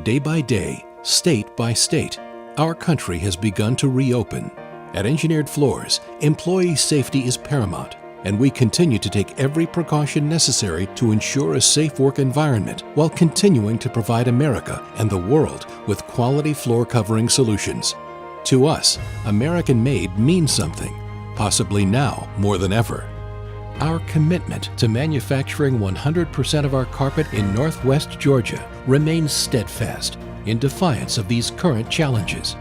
Day by day, state by state, our country has begun to reopen. At Engineered Floors, employee safety is paramount, and we continue to take every precaution necessary to ensure a safe work environment while continuing to provide America and the world with quality floor covering solutions. To us, American-made means something, possibly now more than ever. Our commitment to manufacturing 100% of our carpet in Northwest Georgia remains steadfast in defiance of these current challenges.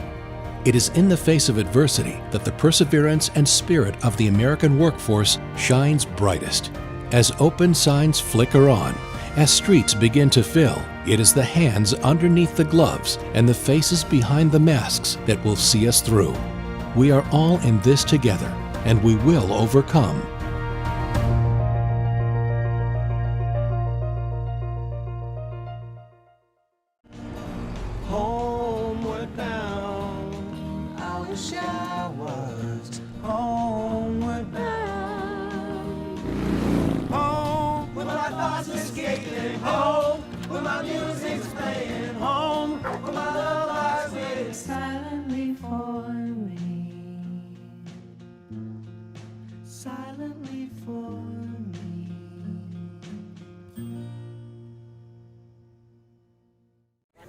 It is in the face of adversity that the perseverance and spirit of the American workforce shines brightest. As open signs flicker on, as streets begin to fill, it is the hands underneath the gloves and the faces behind the masks that will see us through. We are all in this together, and we will overcome. Homeward bound, I wish I was homeward bound. Home, where my thoughts escaping. Home, where my music's playing. Home, where my love lies waiting silently for me. Silently for me.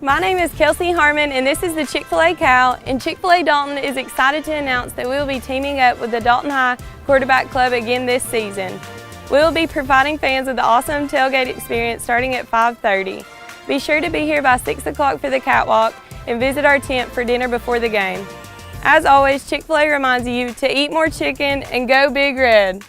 My name is Kelsey Harmon, and this is the Chick-fil-A Cow, and Chick-fil-A Dalton is excited to announce that we will be teaming up with the Dalton High Quarterback Club again this season. We will be providing fans with an awesome tailgate experience starting at 5:30. Be sure to be here by 6 o'clock for the catwalk and visit our tent for dinner before the game. As always, Chick-fil-A reminds you to eat more chicken and go Big Red.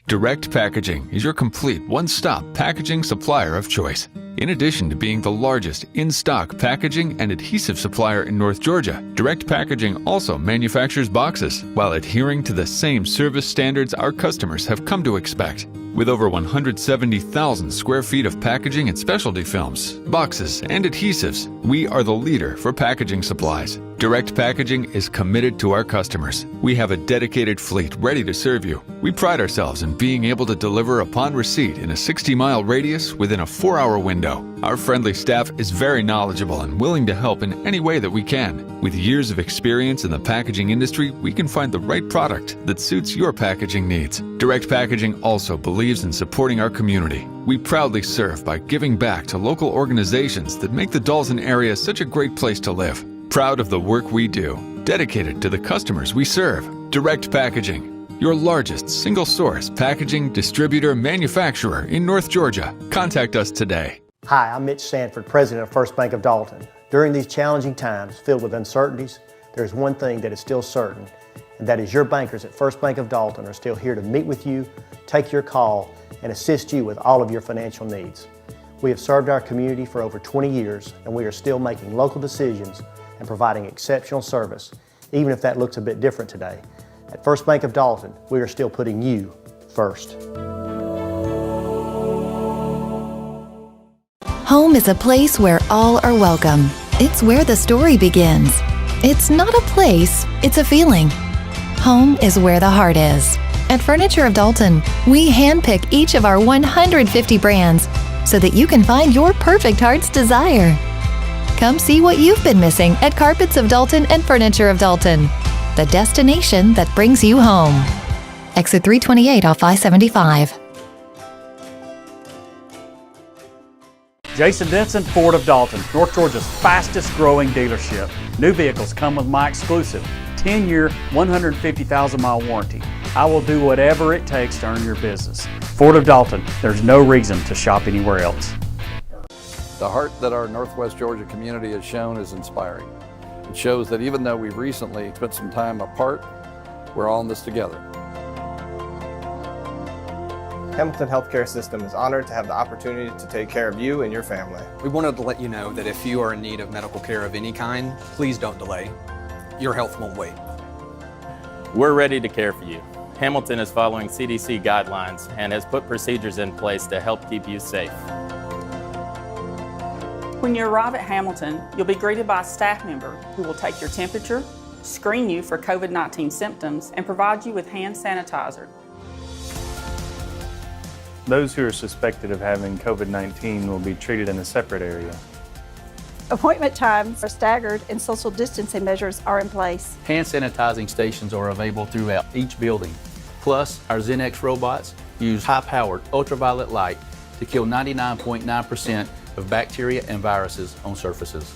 Direct Packaging is your complete one-stop packaging supplier of choice. In addition to being the largest in-stock packaging and adhesive supplier in North Georgia, Direct Packaging also manufactures boxes while adhering to the same service standards our customers have come to expect. With over 170,000 square feet of packaging and specialty films, boxes, and adhesives, we are the leader for packaging supplies. Direct Packaging is committed to our customers. We have a dedicated fleet ready to serve you. We pride ourselves in being able to deliver upon receipt in a 60-mile radius within a 4-hour window. Our friendly staff is very knowledgeable and willing to help in any way that we can. With years of experience in the packaging industry, we can find the right product that suits your packaging needs. Direct Packaging also believes in supporting our community. We proudly serve by giving back to local organizations that make the Dalton area such a great place to live. Proud of the work we do, dedicated to the customers we serve. Direct Packaging, your largest single-source packaging distributor manufacturer in North Georgia. Contact us today. Hi, I'm Mitch Sanford, President of First Bank of Dalton. During these challenging times filled with uncertainties, there's one thing that is still certain, and that is your bankers at First Bank of Dalton are still here to meet with you, take your call, and assist you with all of your financial needs. We have served our community for over 20 years, and we are still making local decisions and providing exceptional service, even if that looks a bit different today. At First Bank of Dalton, we are still putting you first. Home is a place where all are welcome. It's where the story begins. It's not a place, it's a feeling. Home is where the heart is. At Furniture of Dalton, we handpick each of our 150 brands so that you can find your perfect heart's desire. Come see what you've been missing at Carpets of Dalton and Furniture of Dalton, the destination that brings you home. Exit 328 off I-75. Jason Denson, Ford of Dalton, North Georgia's fastest growing dealership. New vehicles come with my exclusive 10-year, 150,000-mile warranty. I will do whatever it takes to earn your business. Ford of Dalton, there's no reason to shop anywhere else. The heart that our Northwest Georgia community has shown is inspiring. It shows that even though we've recently spent some time apart, we're all in this together. Hamilton Healthcare System is honored to have the opportunity to take care of you and your family. We wanted to let you know that if you are in need of medical care of any kind, please don't delay. Your health won't wait. We're ready to care for you. Hamilton is following CDC guidelines and has put procedures in place to help keep you safe. When you arrive at Hamilton, you'll be greeted by a staff member who will take your temperature, screen you for COVID-19 symptoms, and provide you with hand sanitizer. Those who are suspected of having COVID-19 will be treated in a separate area. Appointment times are staggered and social distancing measures are in place. Hand sanitizing stations are available throughout each building. Plus, our Xenex robots use high-powered ultraviolet light to kill 99.9% of bacteria and viruses on surfaces.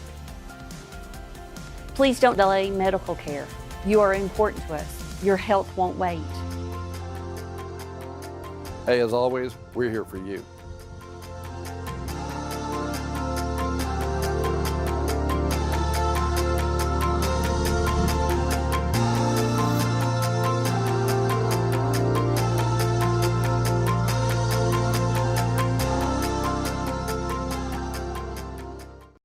Please don't delay medical care. You are important to us. Your health won't wait. Hey, as always, we're here for you.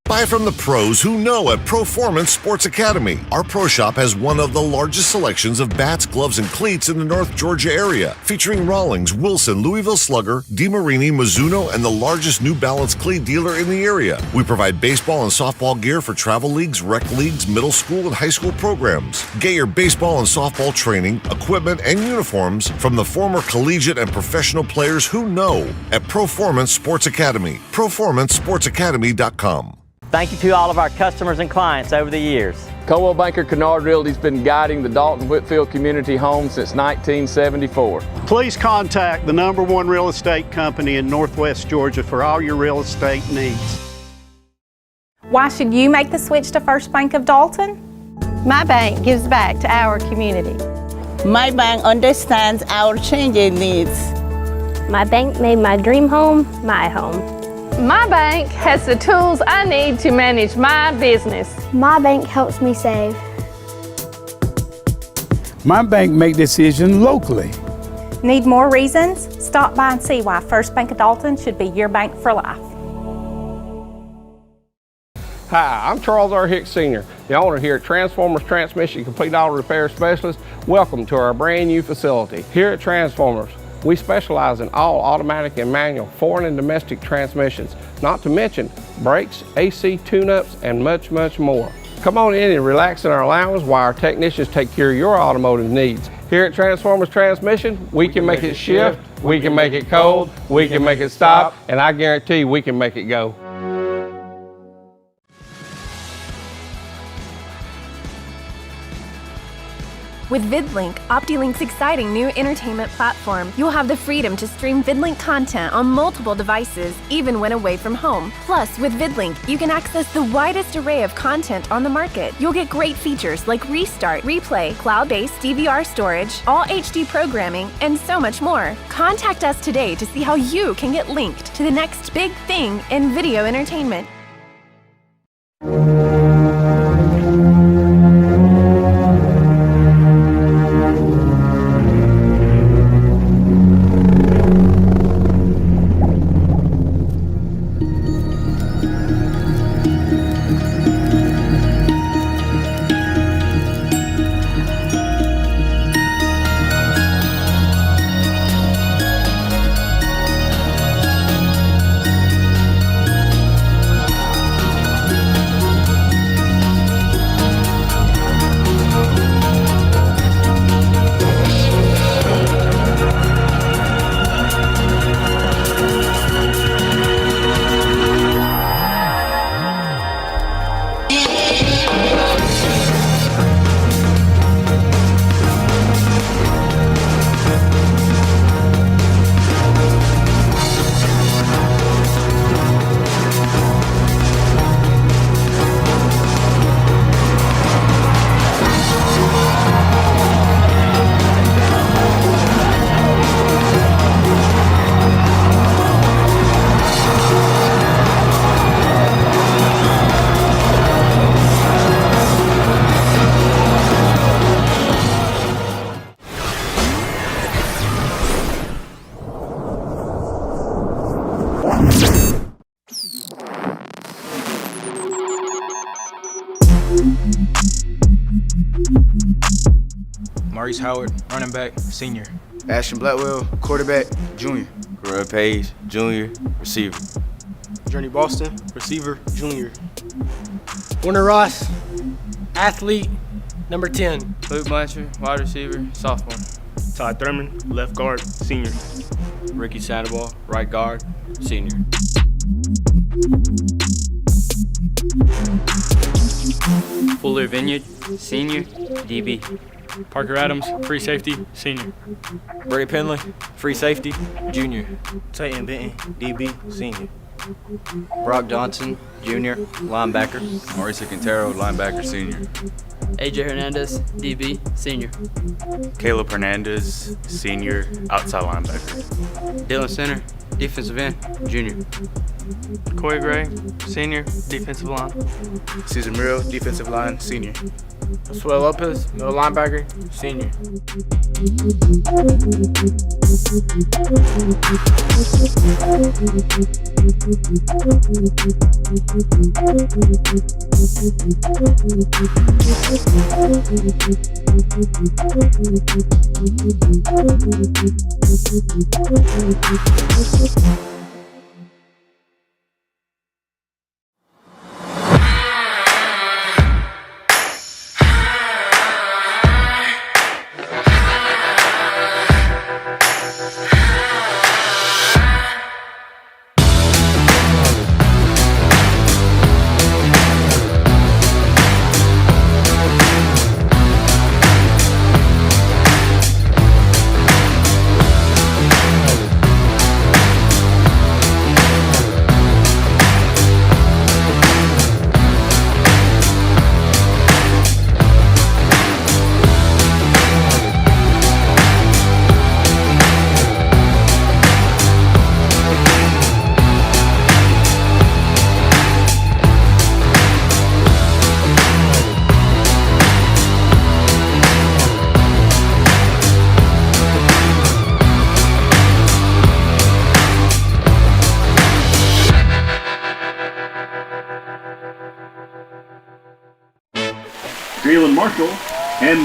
Buy from the pros who know at Proformance Sports Academy. Our pro shop has one of the largest selections of bats, gloves, and cleats in the North Georgia area, featuring Rawlings, Wilson, Louisville Slugger, DeMarini, Mizuno, and the largest New Balance cleat dealer in the area. We provide baseball and softball gear for travel leagues, rec leagues, middle school, and high school programs. Get your baseball and softball training, equipment, and uniforms from the former collegiate and professional players who know at Proformance Sports Academy. ProformanceSportsAcademy.com. Thank you to all of our customers and clients over the years. Coldwell Banker Kennard Realty's been guiding the Dalton Whitfield community home since 1974. Please contact the #1 real estate company in Northwest Georgia for all your real estate needs. Why should you make the switch to First Bank of Dalton? My bank gives back to our community. My bank understands our changing needs. My bank made my dream home my home. My bank has the tools I need to manage my business. My bank helps me save. My bank makes decisions locally. Need more reasons? Stop by and see why First Bank of Dalton should be your bank for life. Hi, I'm Charles R. Hicks Sr., the owner here at Transformers Transmission Complete Auto Repair Specialist. Welcome to our brand new facility. Here at Transformers, we specialize in all automatic and manual foreign and domestic transmissions, not to mention brakes, AC tune-ups, and much, much more. Come on in and relax in our lounge while our technicians take care of your automotive needs. Here at Transformers Transmission, we can make it shift, we can make it cold, we can make it stop, and I guarantee we can make it go. With VidLink, OptiLink's exciting new entertainment platform, you'll have the freedom to stream VidLink content on multiple devices, even when away from home. Plus, with VidLink, you can access the widest array of content on the market. You'll get great features like Restart, Replay, cloud-based DVR storage, all HD programming, and so much more. Contact us today to see how you can get linked to the next big thing in video entertainment. Maurice Howard, running back, senior. Ashton Blackwell, quarterback, junior. Correll Page, junior, receiver. Journey Boston, receiver, junior. Warner Ross, athlete, number 10. Luke Blanchard, wide receiver, sophomore. Todd Thurman, left guard, senior. Ricky Sandoval, right guard, senior. Fuller Vineyard, senior, DB. Parker Adams, free safety, senior. Bray Penley, free safety, junior. Titan Benton, DB, senior. Brock Johnson, junior, linebacker. Mauricio Quintero, linebacker, senior. AJ Hernandez, DB, senior. Caleb Hernandez, senior, outside linebacker. Dylan Center, defensive end, junior. Corey Gray, senior, defensive line. Cesar Muro, defensive line, senior. Josué Lopez, middle linebacker, senior.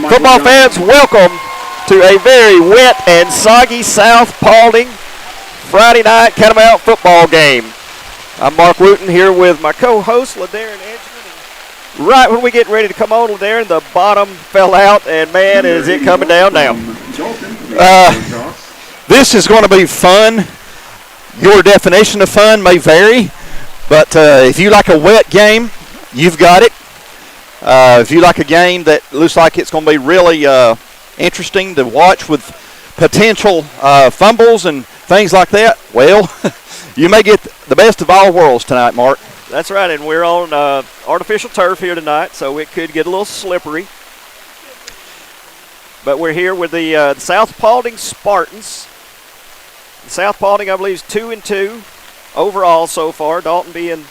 Football fans, welcome to a very wet and soggy South Paulding Friday night Catamount football game. I'm Mark Wooten here with my co-host LaDarren Edgman. Right when we get ready to come on, LaDarren, the bottom fell out, and man, is it coming down now. This is going to be fun. Your definition of fun may vary, but if you like a wet game, you've got it. If you like a game that looks like it's going to be really interesting to watch with potential fumbles and things like that, well, you may get the best of all worlds tonight, Mark. That's right, and we're on artificial turf here tonight, so it could get a little slippery. But we're here with the South Paulding Spartans. South Paulding, I believe, is 2-2 overall so far. Dalton being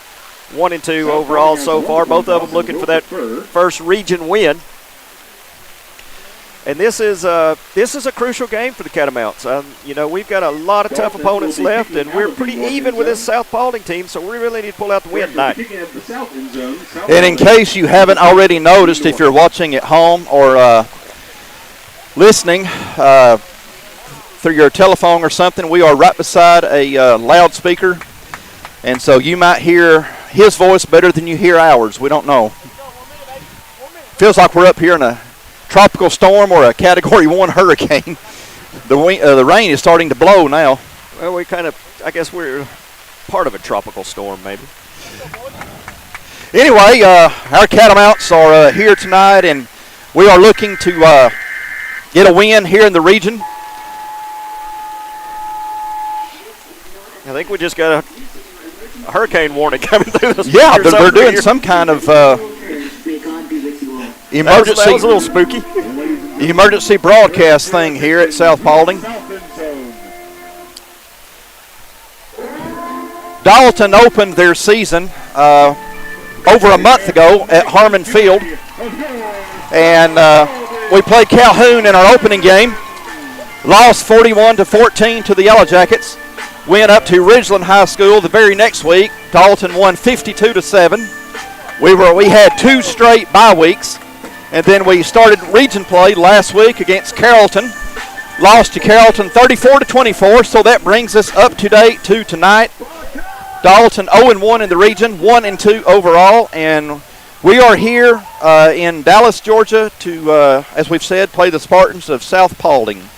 1-2 overall so far. Both of them looking for that first region win. And this is a crucial game for the Catamounts. You know, we've got a lot of tough opponents left, and we're pretty even with this South Paulding team, so we really need to pull out the win tonight. And in case you haven't already noticed, if you're watching at home or listening through your telephone or something, we are right beside a loudspeaker, and so you might hear his voice better than you hear ours. We don't know. Feels like we're up here in a tropical storm or a Category 1 hurricane. The rain is starting to blow now. Well, I guess we're part of a tropical storm, maybe. Anyway, our Catamounts are here tonight, and we are looking to get a win here in the region. I think we just got a hurricane warning coming through this. Yeah, they're doing some kind of emergency. That was a little spooky. Emergency broadcast thing here at South Paulding. Dalton opened their season over a month ago at Harmon Field, and we played Calhoun in our opening game. Lost 41-14 to the Yellow Jackets. Went up to Ridgeland High School the very next week. Dalton won 52-7. We had 2 straight bye weeks, and then we started region play last week against Carrollton. Lost to Carrollton 34-24, so that brings us up to date to tonight. Dalton 0-1 in the region, 1-2 overall, and we are here in Dallas, Georgia to, as we've said, play the Spartans of South Paulding.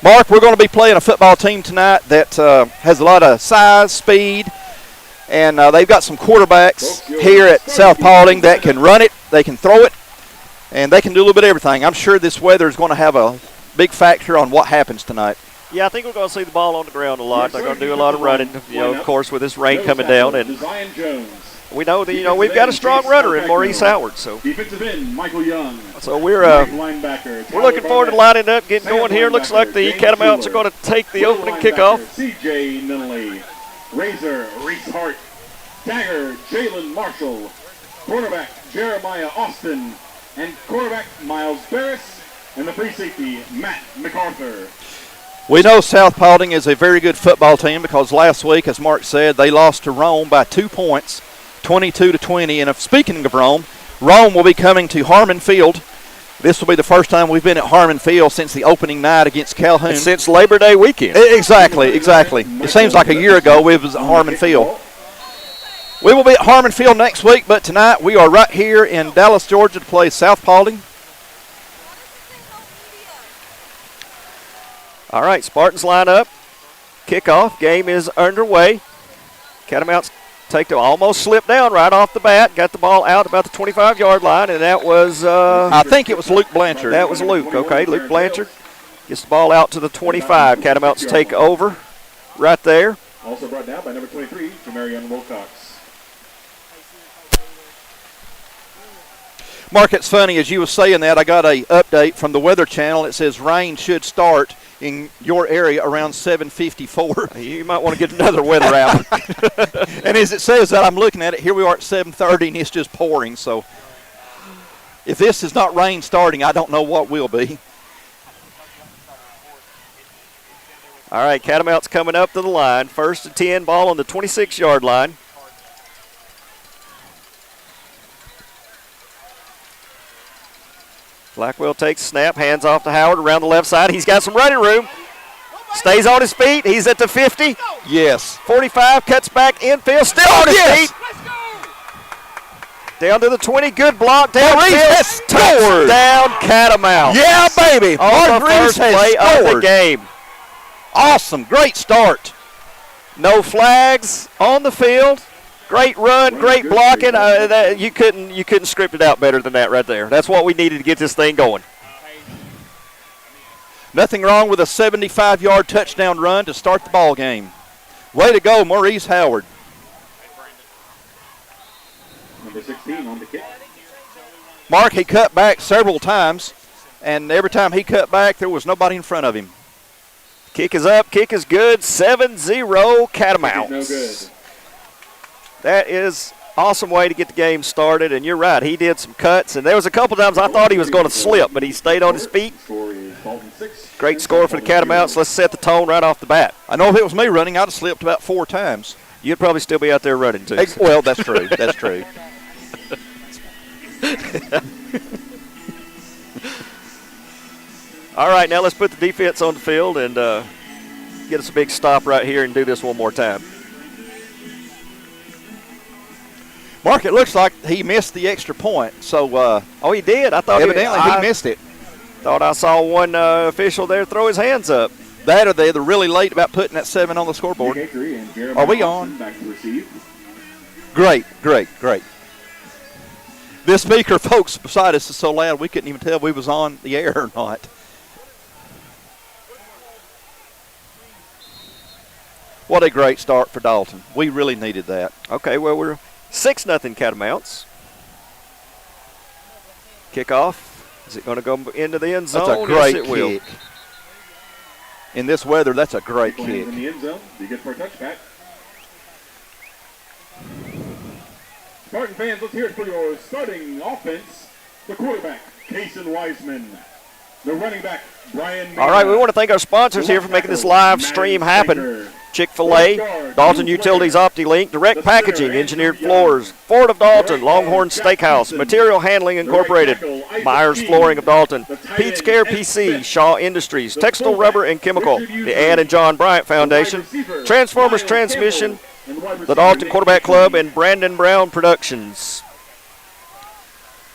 Mark, we're going to be playing a football team tonight that has a lot of size, speed, and they've got some quarterbacks here at South Paulding that can run it, they can throw it, and they can do a little bit of everything. I'm sure this weather is going to have a big factor on what happens tonight. Yeah, I think we're going to see the ball on the ground a lot. They're going to do a lot of running, of course, with this rain coming down. And we know that, we've got a strong runner in Maurice Howard. So defensive end, Michael Young. So we're looking forward to lining up, getting going here. Looks like the Catamounts are going to take the opening kickoff. C.J. Nunnally, Razor, Reese Hart, Dagger, Jalen Marshall, quarterback, Jeremiah Austin, and quarterback, Miles Barris, and the free safety, Matt MacArthur. We know South Paulding is a very good football team because last week, as Mark said, they lost to Rome by 2 points, 22-20. And speaking of Rome, Rome will be coming to Harmon Field. This will be the first time we've been at Harmon Field since the opening night against Calhoun. And since Labor Day weekend. Exactly. It seems like a year ago we was at Harmon Field. We will be at Harmon Field next week, but tonight we are right here in Dallas, Georgia to play South Paulding. All right, Spartans line up. Kickoff. Game is underway. Catamounts almost slipped down right off the bat. Got the ball out about the 25-yard line, and that was I think it was Luke Blanchard. That was Luke. Okay, Luke Blanchard gets the ball out to the 25. Catamounts take over right there. Also brought down by number 23, Jamarion Wilcox. Mark, it's funny, as you were saying that, I got an update from the Weather Channel. It says rain should start in your area around 7:54. You might want to get another weather app. And as it says that, I'm looking at it, here we are at 7:30, and it's just pouring. So if this is not rain starting, I don't know what will be. All right, Catamounts coming up to the line. 1st and 10, ball on the 26-yard line. Blackwell takes snap, hands off to Howard around the left side. He's got some running room. Stays on his feet. He's at the 50. Yes. 45, cuts back infield, still on his feet. Down to the 20, good block. Downfield, touchdown Catamounts. Yeah, baby. On the first play of the game. Awesome, great start. No flags on the field. Great run, great blocking. You couldn't script it out better than that right there. That's what we needed to get this thing going. Nothing wrong with a 75-yard touchdown run to start the ball game. Way to go, Maurice Howard. Number 16 on the kick. Mark, he cut back several times, and every time he cut back, there was nobody in front of him. Kick is up, kick is good, 7-0 Catamounts. No good. That is awesome way to get the game started, and you're right, he did some cuts, and there was a couple times I thought he was going to slip, but he stayed on his feet. Great score for the Catamounts. Let's set the tone right off the bat. I know if it was me running, I'd have slipped about 4 times. You'd probably still be out there running, too. Well, that's true. That's true. All right, now let's put the defense on the field and get us a big stop right here and do this one more time. Mark, it looks like he missed the extra point. So, he did. I thought evidently he missed it. Thought I saw one official there throw his hands up. That or they're really late about putting that 7 on the scoreboard. Are we on? Great. This speaker, folks, beside us is so loud we couldn't even tell if we was on the air or not. What a great start for Dalton. We really needed that. Okay, well, we're 6-0 Catamounts. Kickoff. Is it going to go into the end zone? That's a great yes, it kick. Will. In this weather, that's a great kick. In the end zone, be good for a touchback. Spartan fans, let's hear it for your starting offense. The quarterback, Kason Wiseman. The running back, Brian. All right, we want to thank our sponsors here for making this live stream happen. Chick-fil-A, Dalton Utilities OptiLink, Direct Packaging, Engineered Floors, Ford of Dalton, Longhorn Steakhouse, Material Handling Incorporated, Myers Flooring of Dalton, Pete's Care PC, Shaw Industries, Textile Rubber and Chemical, the Ann and John Bryant Foundation, Transformers Transmission, the Dalton Quarterback Club, and Brandon Brown Productions.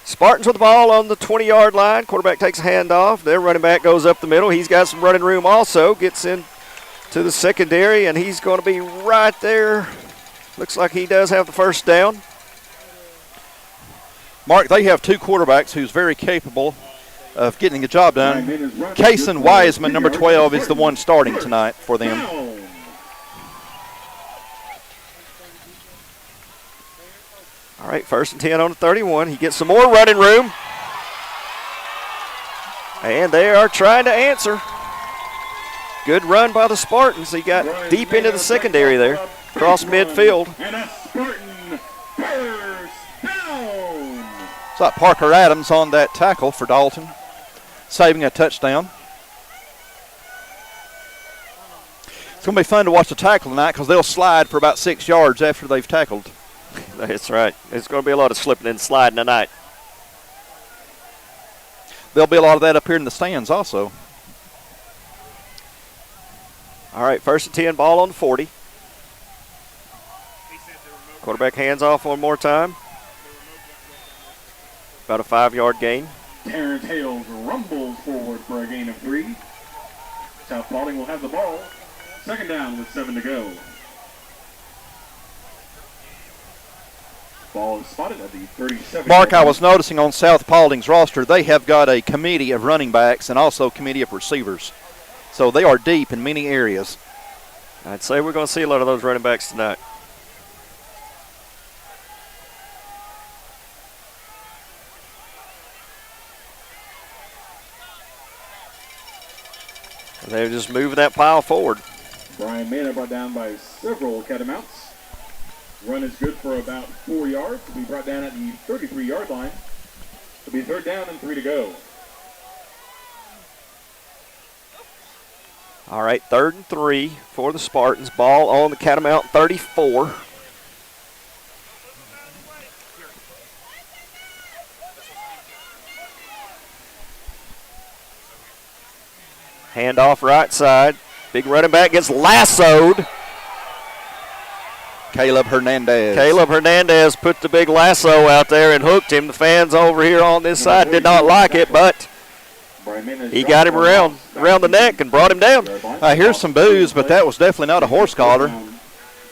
Spartans with the ball on the 20-yard line. Quarterback takes a handoff. Their running back goes up the middle. He's got some running room also. Gets in to the secondary, and he's going to be right there. Looks like he does have the first down. Mark, they have two quarterbacks who's very capable of getting the job done. Kason Wiseman, number 12, is the one starting tonight for them. All right, 1st and 10 on the 31. He gets some more running room. And they are trying to answer. Good run by the Spartans. He got deep into the secondary there, across midfield. And a Spartan first down. It's like Parker Adams on that tackle for Dalton, saving a touchdown. It's going to be fun to watch the tackle tonight because they'll slide for about 6 yards after they've tackled. That's right. There's going to be a lot of slipping and sliding tonight. There'll be a lot of that up here in the stands also. All right, 1st and 10, ball on the 40. Quarterback hands off one more time. About a 5-yard gain. Terrence Hales rumbles forward for a gain of 3. South Paulding will have the ball. 2nd down with 7 to go. Ball is spotted at the 37. Mark, I was noticing on South Paulding's roster, they have got a committee of running backs and also a committee of receivers. So they are deep in many areas. I'd say we're going to see a lot of those running backs tonight. They're just moving that pile forward. Brian Maynard brought down by several Catamounts. Run is good for about 4 yards. Will be brought down at the 33-yard line. It'll be 3rd down and 3 to go. All right, 3rd and 3 for the Spartans. Ball on the Catamount 34. Handoff right side. Big running back gets lassoed. Caleb Hernandez. Caleb Hernandez put the big lasso out there and hooked him. The fans over here on this side did not like it, but he got him around the neck and brought him down. Here's some boos, but that was definitely not a horse collar.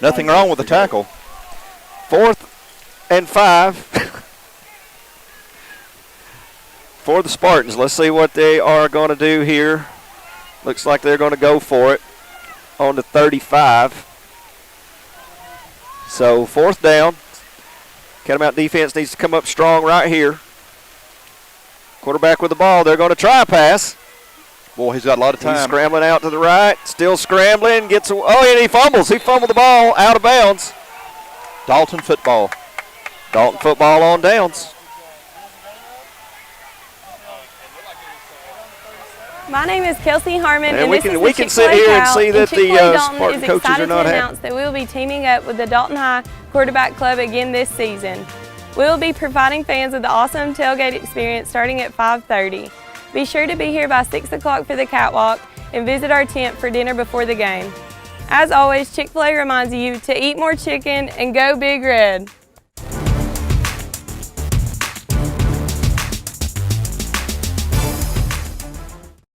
Nothing wrong with the tackle. 4th and 5 for the Spartans. Let's see what they are going to do here. Looks like they're going to go for it on the 35. So 4th down. Catamount defense needs to come up strong right here. Quarterback with the ball. They're going to try a pass. Boy, he's got a lot of time. He's scrambling out to the right. Still scrambling. And he fumbles. He fumbled the ball out of bounds. Dalton football. Dalton football on downs. My name is Kelsey Harmon, and we this is we the can sit Chick-fil-A here and Cow, see that the Dalton Spartan is coaches are excited not to happy. announce that we will be teaming up with the Dalton High Quarterback Club again this season. We will be providing fans with the awesome tailgate experience starting at 5:30. Be sure to be here by 6 o'clock for the catwalk and visit our tent for dinner before the game. As always, Chick-fil-A reminds you to eat more chicken and go Big Red.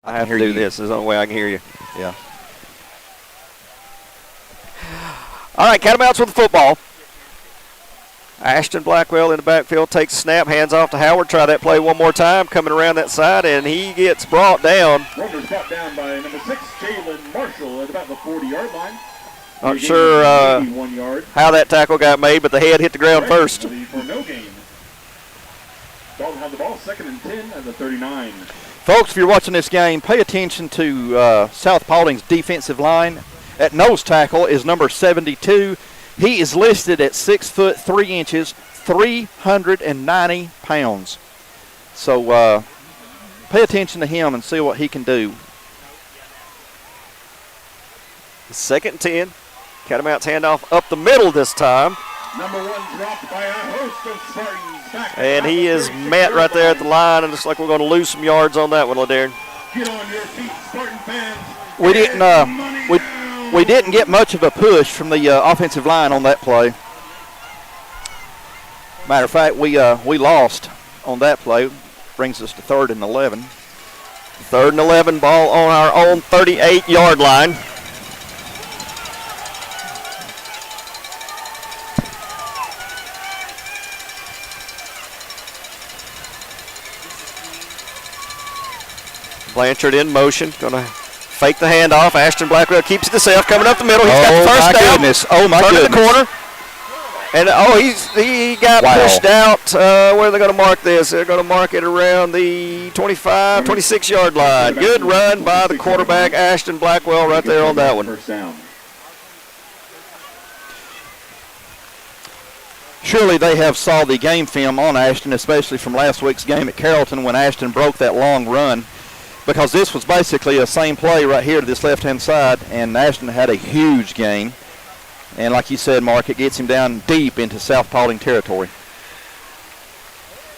I have to do this. There's the only way I can hear you. Yeah. All right, Catamounts with the football. Ashton Blackwell in the backfield takes a snap, hands off to Howard. Try that play one more time, coming around that side, and he gets brought down. Rover's brought down by number 6, Jalen Marshall, at about the 40-yard line. Not sure how that tackle got made, but the head hit the ground first. For no gain. Dalton have the ball, 2nd and 10 at the 39. Folks, if you're watching this game, pay attention to South Paulding's defensive line. At nose tackle is number 72. He is listed at 6 foot 3 inches, 390 pounds. So pay attention to him and see what he can do. 2nd and 10. Catamounts handoff up the middle this time. Number 1 dropped by a host of Spartans. Back and he is met right there at the line, and it looks like we're going to lose some yards on that one, Ladarian. Get on your feet, Spartan fans. We didn't get much of a push from the offensive line on that play. Matter of fact, we lost on that play. Brings us to 3rd and 11. 3rd and 11, ball on our own 38-yard line. Blanchard in motion, going to fake the handoff. Ashton Blackwell keeps it to self, coming up the middle. He's got the first down. Goodness. Oh, my goodness. goodness. The corner. And, he got pushed out. Where are they going to mark this? They're going to mark it around the 25, 26-yard line. Good run by the quarterback, Ashton Blackwell, right there on that one. First down. Surely they have saw the game film on Ashton, especially from last week's game at Carrollton when Ashton broke that long run, because this was basically a same play right here to this left-hand side, and Ashton had a huge gain. And like you said, Mark, it gets him down deep into South Paulding territory.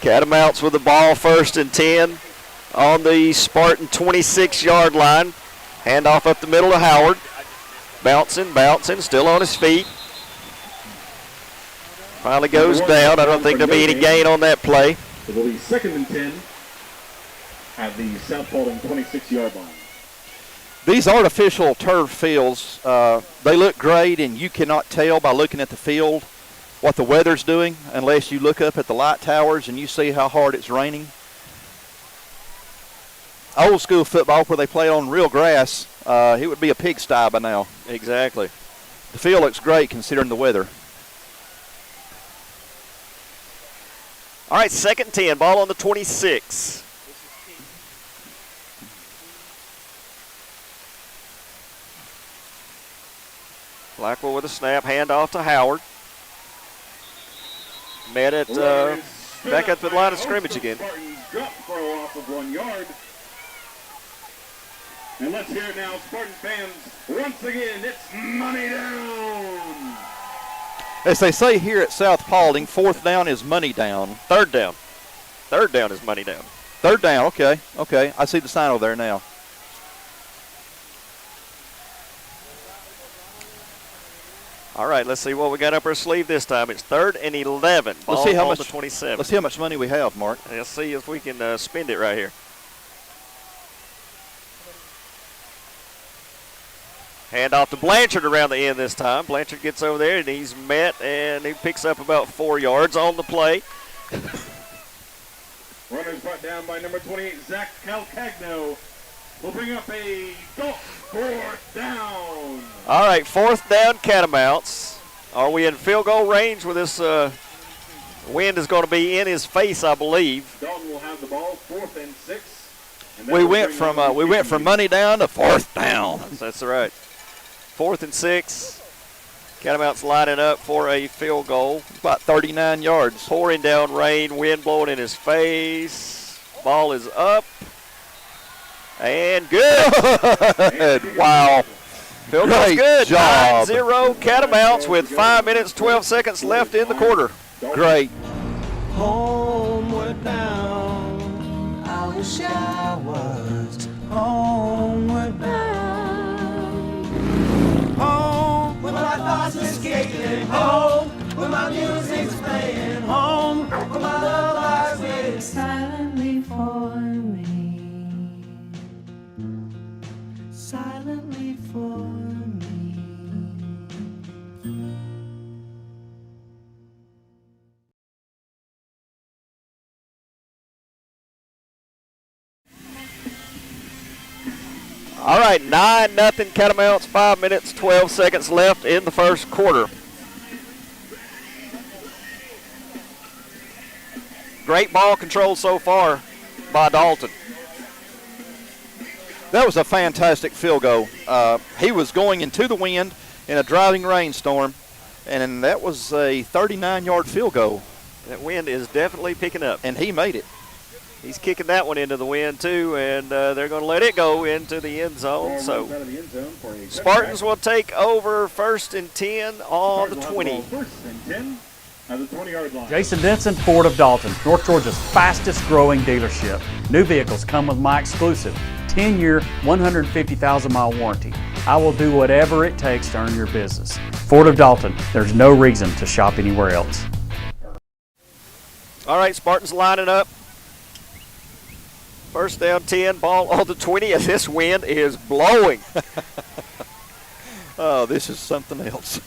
Catamounts with the ball, 1st and 10 on the Spartan 26-yard line. Handoff up the middle to Howard. Bouncing, still on his feet. Finally goes down. I don't think there'll be any gain on that play. It will be 2nd and 10 at the South Paulding 26-yard line. These artificial turf fields, they look great, and you cannot tell by looking at the field what the weather's doing unless you look up at the light towers and you see how hard it's raining. Old school football where they play on real grass, it would be a pigsty by now. Exactly. The field looks great considering the weather. All right, 2nd and 10, ball on the 26. Blackwell with a snap, handoff to Howard. Met it back at the line of scrimmage again. Drop throw off of 1 yard. And let's hear it now, Spartan fans. Once again, it's money down. As they say here at South Paulding, 4th down is money down. 3rd down. 3rd down is money down. 3rd down, okay. I see the sign over there now. All right, let's see what we got up our sleeve this time. It's 3rd and 11. Let's see how much. The 27. Let's see how much money we have, Mark. Let's see if we can spend it right here. Hand off to Blanchard around the end this time. Blanchard gets over there and he's met and he picks up about 4 yards on the play. Runners brought down by number 28, Zach Calcagno. We'll bring up a Dalton 4th down. All right, 4th down, Catamounts. Are we in field goal range with this wind is going to be in his face, I believe. Dalton will have the ball, 4th and 6. And we went from money down to 4th down. That's right. 4th and 6. Catamounts lining up for a field goal. About 39 yards. Pouring down rain, wind blowing in his face. Ball is up. And good. Wow. Field goal's good. Job. 9-0 Catamounts with 5 minutes, 12 seconds left in the quarter. Great. Homeward bound, I wish I was homeward bound. Home, where my thoughts are skating. Home, where my music's playing. Home, where my love lies waiting silently for me. Silently for me. All right, 9-0 Catamounts, 5 minutes, 12 seconds left in the first quarter. Great ball control so far by Dalton. That was a fantastic field goal. He was going into the wind in a driving rainstorm, and that was a 39-yard field goal. That wind is definitely picking up. And he made it. He's kicking that one into the wind, too, and they're going to let it go into the end zone. So Spartans will take over 1st and 10 on the 20. 1st and 10 at the 20-yard line. Jason Denson, Ford of Dalton, North Georgia's fastest growing dealership. New vehicles come with my exclusive 10-year, 150,000-mile warranty. I will do whatever it takes to earn your business. Ford of Dalton, there's no reason to shop anywhere else. All right, Spartans lining up. First down 10, ball on the 20, and this wind is blowing. Oh, this is something else.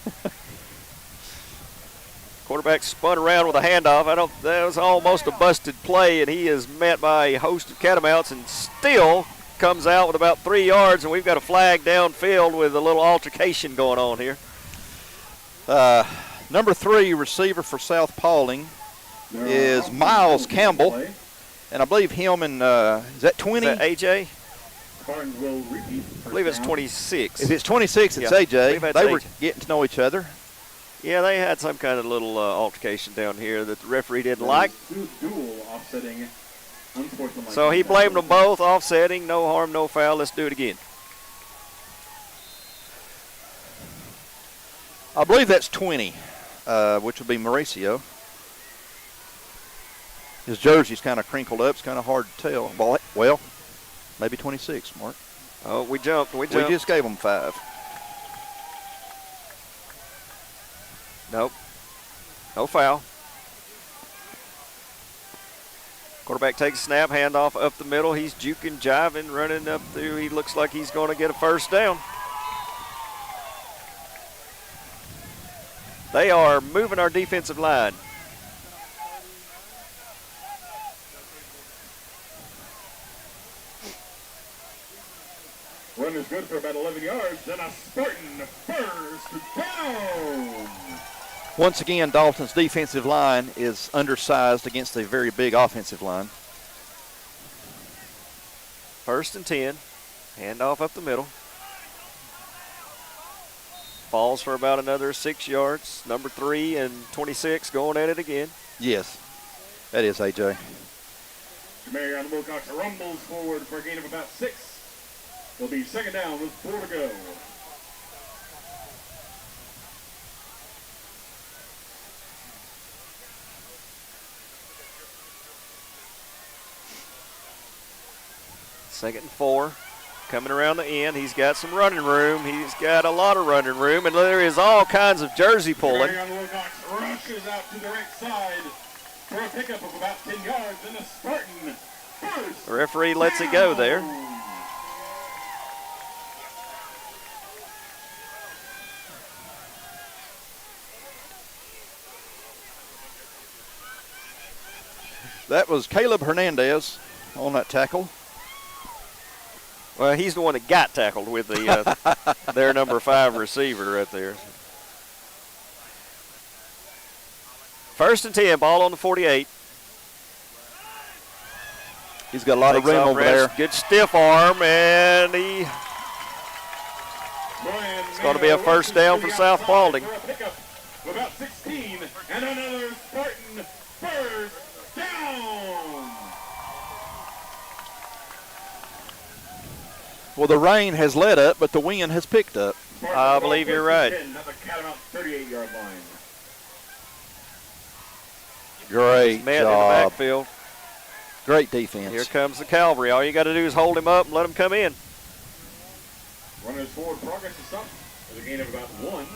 Quarterback spun around with a handoff. That was almost a busted play, and he is met by a host of Catamounts and still comes out with about 3 yards, and we've got a flag downfield with a little altercation going on here. Number 3 receiver for South Paulding is Miles Campbell. And I believe him and, is that 20? Is that AJ? I believe it's 26. If it's 26, it's AJ. They were getting to know each other. Yeah, they had some kind of little altercation down here that the referee didn't like. So he blamed them both, offsetting, no harm, no foul. Let's do it again. I believe that's 20, which would be Mauricio. His jersey's kind of crinkled up. It's kind of hard to tell. Well, maybe 26, Mark. Oh, we jumped. We just gave them 5. Nope. No foul. Quarterback takes a snap, handoff up the middle. He's juking, jiving, running up through. He looks like he's going to get a first down. They are moving our defensive line. Run is good for about 11 yards, and a Spartan first down. Once again, Dalton's defensive line is undersized against a very big offensive line. 1st and 10. Handoff up the middle. Falls for about another 6 yards. Number 3 and 26 going at it again. Yes, that is AJ. Jamarion Wilcox rumbles forward for a gain of about 6. It'll be 2nd down with 4 to go. Second and 4. Coming around the end. He's got some running room. He's got a lot of running room, and there is all kinds of jersey pulling. Jamarion Wilcox rushes out to the right side for a pickup of about 10 yards, and a Spartan first. The referee lets it go there. That was Caleb Hernandez on that tackle. Well, he's the one that got tackled with the their number 5 receiver right there. 1st and 10, ball on the 48. He's got a lot of room over there. Good stiff arm, and it's going to be a first down for South Paulding. About 16, and another Spartan first down. Well, the rain has let up, but the wind has picked up. I believe you're right. Another Catamounts 38-yard line. Great Met job. in the backfield. Great defense. Here comes the cavalry. All you got to do is hold him up and let him come in. Runners forward progress is something. There's a gain of about 1.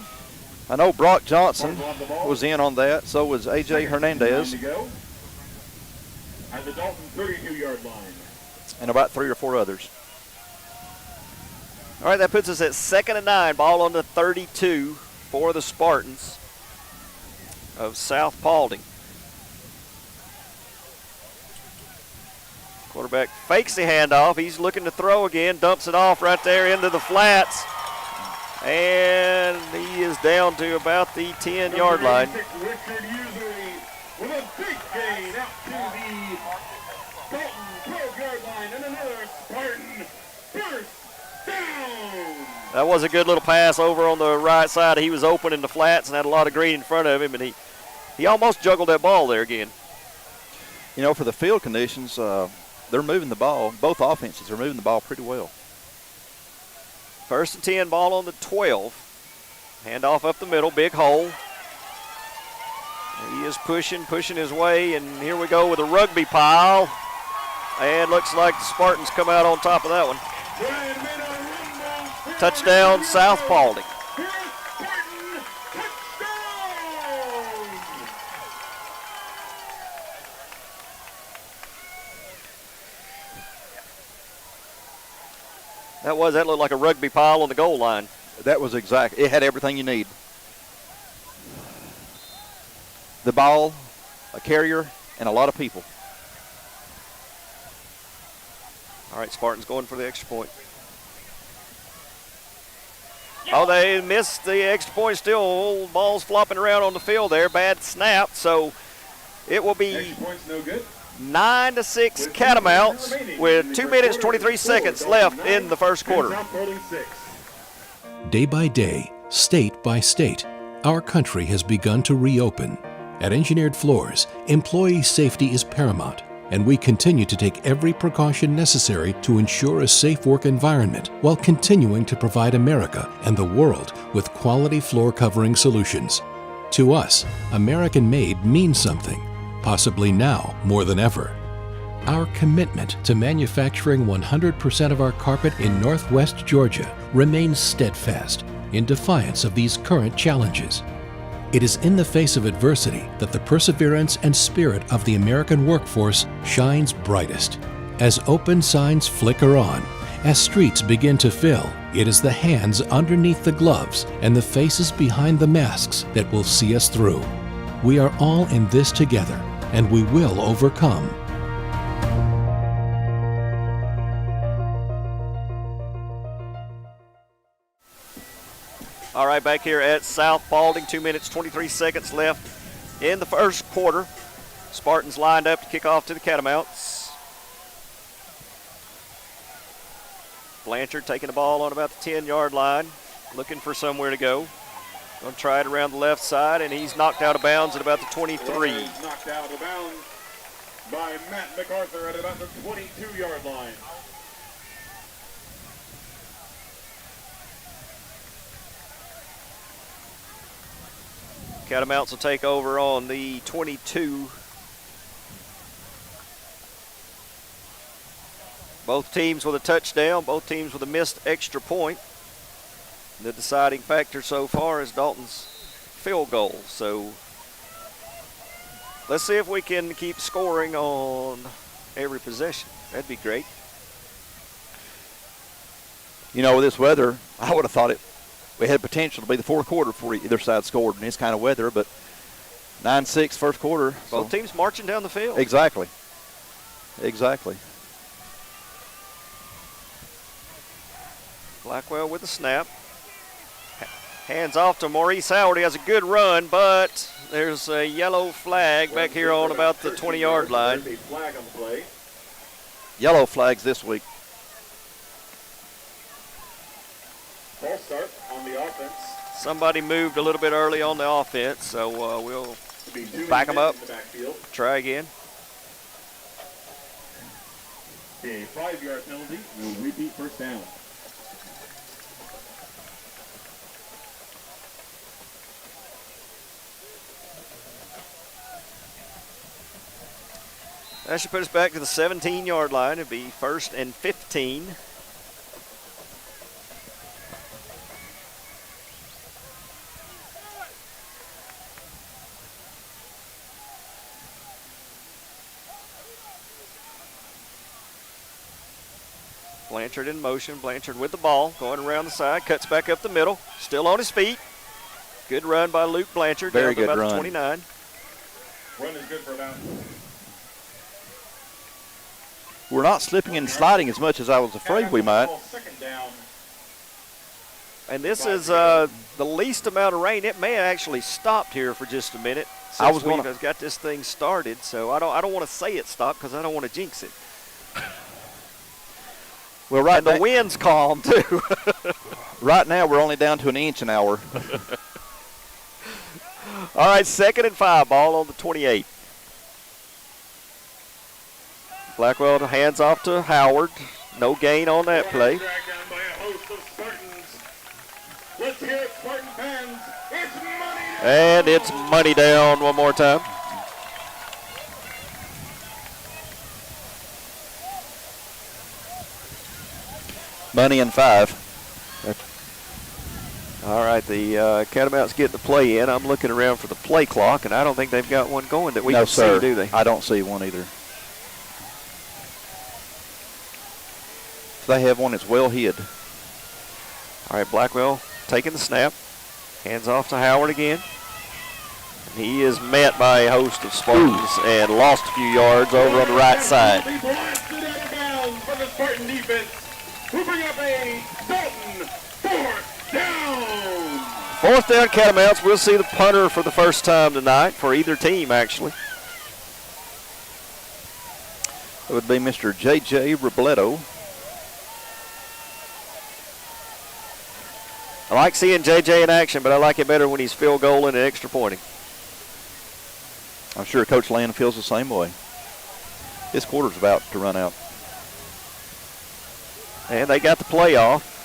I know Brock Johnson was in on that. So was A.J. Hernandez. At the Dalton 32-yard line. And about 3 or 4 others. All right, that puts us at 2nd and 9. Ball on the 32 for the Spartans of South Paulding. Quarterback fakes the handoff. He's looking to throw again. Dumps it off right there into the flats. And he is down to about the 10-yard line. Richard Usury with a big gain out to the Dalton 12-yard line. And another Spartan first down. That was a good little pass over on the right side. He was open in the flats and had a lot of green in front of him, and he almost juggled that ball there again. You know, for the field conditions, they're moving the ball. Both offenses are moving the ball pretty well. 1st and 10, ball on the 12. Handoff up the middle, big hole. He is pushing his way, and here we go with a rugby pile. And looks like the Spartans come out on top of that one. Touchdown, South Paulding. That looked like a rugby pile on the goal line. That was exact. It had everything you need. The ball, a carrier, and a lot of people. All right, Spartans going for the extra point. Oh, they missed the extra point still. Ball's flopping around on the field there. Bad snap, so it will be 9-6 Catamounts with 2 minutes, 23 seconds left in the first quarter. Day by day, state by state, our country has begun to reopen. At Engineered Floors, employee safety is paramount, and we continue to take every precaution necessary to ensure a safe work environment while continuing to provide America and the world with quality floor covering solutions. To us, American-made means something, possibly now more than ever. Our commitment to manufacturing 100% of our carpet in Northwest Georgia remains steadfast in defiance of these current challenges. It is in the face of adversity that the perseverance and spirit of the American workforce shines brightest. As open signs flicker on, as streets begin to fill, it is the hands underneath the gloves and the faces behind the masks that will see us through. We are all in this together, and we will overcome. All right, back here at South Paulding, 2 minutes, 23 seconds left in the first quarter. Spartans lined up to kick off to the Catamounts. Blanchard taking the ball on about the 10-yard line, looking for somewhere to go. Going to try it around the left side, and he's knocked out of bounds at about the 23. Knocked out of bounds by Matt MacArthur at about the 22-yard line. Catamounts will take over on the 22. Both teams with a touchdown, both teams with a missed extra point. The deciding factor so far is Dalton's field goal. So let's see if we can keep scoring on every possession. That'd be great. You know, with this weather, I would have thought we had potential to be the fourth quarter before either side scored in this kind of weather, but 9-6 first quarter. Both teams marching down the field. Exactly. Exactly. Blackwell with the snap. Hands off to Maurice Howard. He has a good run, but there's a yellow flag back here on about the 20-yard line. Flag on the play. Yellow flags this week. False start on the offense. Somebody moved a little bit early on the offense, so we'll back them up, try again. A 5-yard penalty will repeat first down. That should put us back to the 17-yard line. It'll be 1st and 15. Blanchard in motion. Blanchard with the ball, going around the side, cuts back up the middle, still on his feet. Good run by Luke Blanchard. Very down to good about run. The 29. Run is good for about. We're not slipping and sliding as much as I was afraid we might. Second down. And this is the least amount of rain. It may have actually stopped here for just a minute. I was going to got this thing started, so I don't want to say it stopped because I don't want to jinx it. Well, right and the wind's calm too. Right now we're only down to an inch an hour. All right, 2nd and 5, ball on the 28. Blackwell hands off to Howard. No gain on that play. Dragged down by a host of Spartans. Let's hear it, Spartan fans. It's money down. And it's money down one more time. Money and 5. All right, the Catamounts get the play in. I'm looking around for the play clock, and I don't think they've got one going that we can see, do they? I don't see one either. They have one that's well hid. All right, Blackwell taking the snap. Hands off to Howard again. And he is met by a host of Spartans and lost a few yards over on the right side. Blasted out of bounds for the Spartan defense. We'll bring up a Dalton fourth down. Fourth down, Catamounts. We'll see the punter for the first time tonight for either team, actually. It would be Mr. J.J. Robledo. I like seeing J.J. in action, but I like it better when he's field goaling and extra pointing. I'm sure Coach Land feels the same way. His quarter's about to run out. And they got the play off.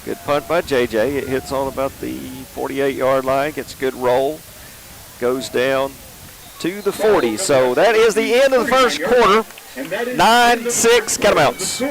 Good punt by J.J. It hits on about the 48-yard line. Gets a good roll. Goes down to the 40. So that is the end of the first quarter. 9-6 Catamounts.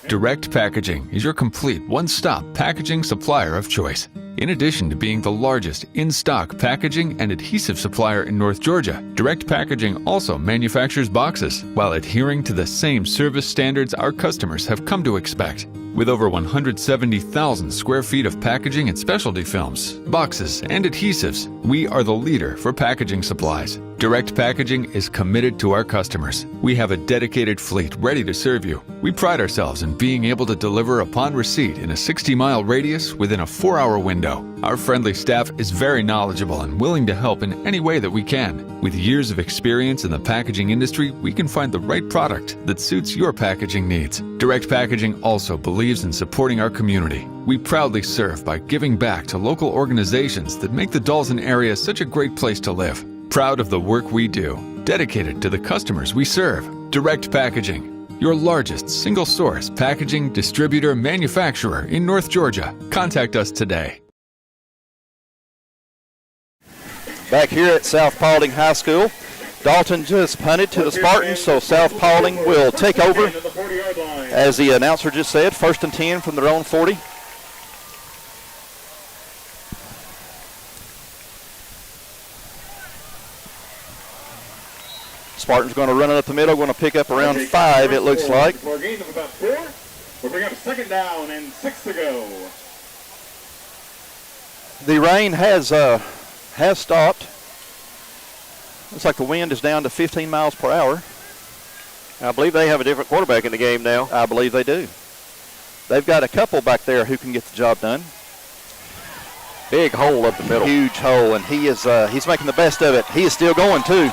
Direct Packaging is your complete one-stop packaging supplier of choice. In addition to being the largest in-stock packaging and adhesive supplier in North Georgia, Direct Packaging also manufactures boxes while adhering to the same service standards our customers have come to expect. With over 170,000 square feet of packaging and specialty films, boxes, and adhesives, we are the leader for packaging supplies. Direct Packaging is committed to our customers. We have a dedicated fleet ready to serve you. We pride ourselves in being able to deliver upon receipt in a 60-mile radius within a 4-hour window. Our friendly staff is very knowledgeable and willing to help in any way that we can. With years of experience in the packaging industry, we can find the right product that suits your packaging needs. Direct Packaging also believes in supporting our community. We proudly serve by giving back to local organizations that make the Dalton area such a great place to live. Proud of the work we do, dedicated to the customers we serve. Direct Packaging, your largest single-source packaging distributor manufacturer in North Georgia. Contact us today. Back here at South Paulding High School, Dalton just punted to the Spartans, so South Paulding will take over. As the announcer just said, 1st and 10 from their own 40. Spartans going to run it up the middle, going to pick up around 5, it looks like. For a gain of about 4, we'll bring up 2nd down and 6 to go. The rain has stopped. Looks like the wind is down to 15 miles per hour. I believe they have a different quarterback in the game now. I believe they do. They've got a couple back there who can get the job done. Big hole up the middle. Huge hole, and he is he's making the best of it. He is still going too.